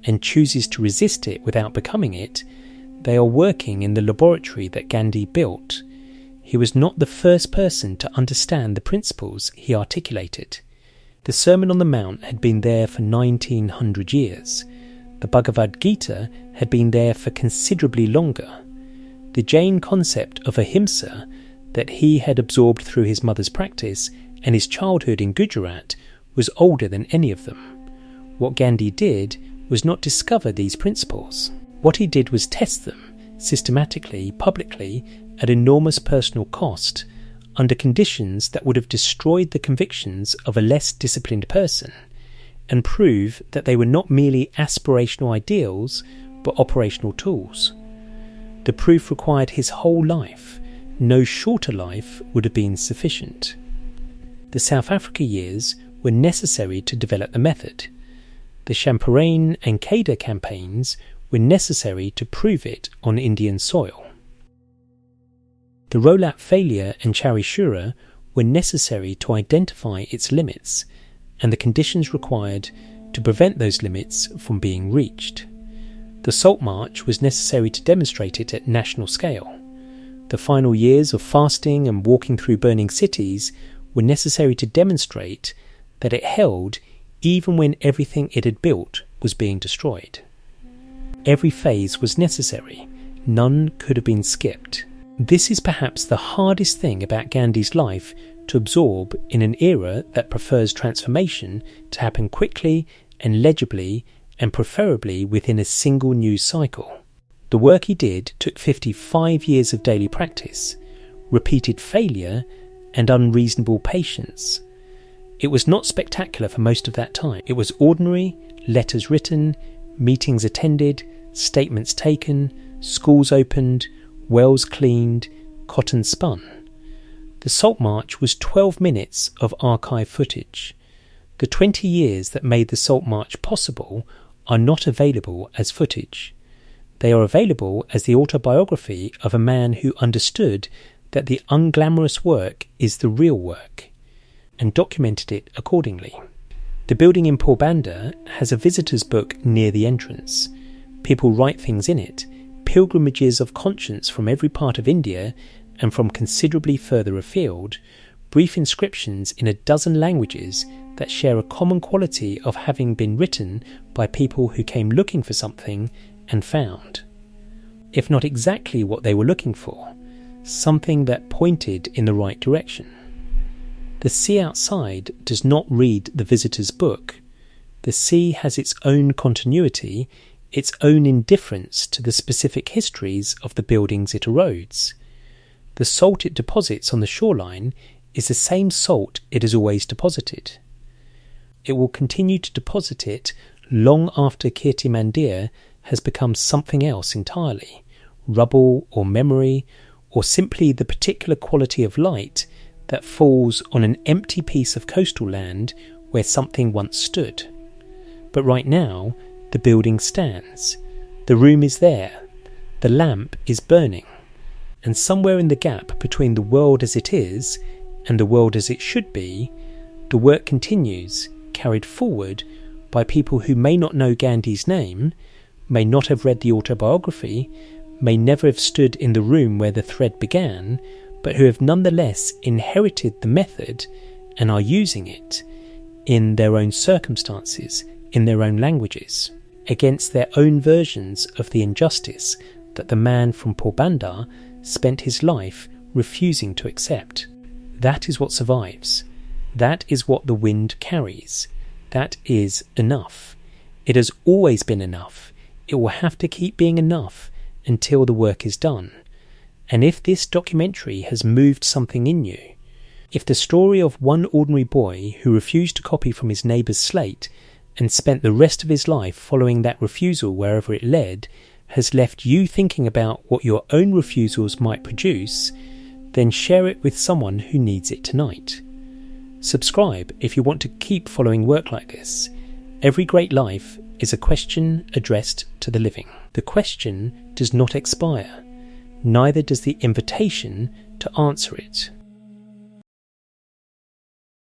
S1: and chooses to resist it without becoming it, they are working in the laboratory that Gandhi built. He was not the first person to understand the principles he articulated. The Sermon on the Mount had been there for 1900 years. The Bhagavad Gita had been there for considerably longer. The Jain concept of ahimsa that he had absorbed through his mother's practice and his childhood in Gujarat was older than any of them. What Gandhi did was not discover these principles. What he did was test them, systematically, publicly, at enormous personal cost, under conditions that would have destroyed the convictions of a less disciplined person, and prove that they were not merely aspirational ideals, but operational tools. The proof required his whole life. No shorter life would have been sufficient. The South Africa years were necessary to develop the method. The Champaran and Kheda campaigns were necessary to prove it on Indian soil. The Rolat failure and Charishura were necessary to identify its limits and the conditions required to prevent those limits from being reached. The Salt March was necessary to demonstrate it at national scale. The final years of fasting and walking through burning cities were necessary to demonstrate that it held even when everything it had built was being destroyed. Every phase was necessary. None could have been skipped. This is perhaps the hardest thing about Gandhi's life to absorb in an era that prefers transformation to happen quickly and legibly and preferably within a single news cycle. The work he did took 55 years of daily practice, repeated failure and unreasonable patience. It was not spectacular for most of that time. It was ordinary, letters written, meetings attended, statements taken, schools opened, wells cleaned, cotton spun. The Salt March was 12 minutes of archive footage. The 20 years that made the Salt March possible are not available as footage. They are available as the autobiography of a man who understood that the unglamorous work is the real work, and documented it accordingly. The building in Porbandar has a visitor's book near the entrance. People write things in it, pilgrimages of conscience from every part of India and from considerably further afield, brief inscriptions in a dozen languages that share a common quality of having been written by people who came looking for something and found, if not exactly what they were looking for, something that pointed in the right direction. The sea outside does not read the visitor's book. The sea has its own continuity, its own indifference to the specific histories of the buildings it erodes. The salt it deposits on the shoreline is the same salt it has always deposited. it will continue to deposit it long after Kirti Mandir has become something else entirely, rubble or memory, or simply the particular quality of light that falls on an empty piece of coastal land where something once stood. But right now, the building stands. The room is there. The lamp is burning. And somewhere in the gap between the world as it is and the world as it should be, the work continues, carried forward by people who may not know Gandhi's name, may not have read the autobiography, may never have stood in the room where the thread began, but who have nonetheless inherited the method and are using it in their own circumstances, in their own languages, against their own versions of the injustice that the man from Porbandar spent his life refusing to accept. That is what survives. That is what the wind carries. That is enough. It has always been enough. It will have to keep being enough until the work is done. And if this documentary has moved something in you, if the story of one ordinary boy who refused to copy from his neighbour's slate and spent the rest of his life following that refusal wherever it led has left you thinking about what your own refusals might produce, then share it with someone who needs it tonight. Subscribe if you want to keep following work like this. Every great life is a question addressed to the living. The question does not expire, neither does the invitation to answer it.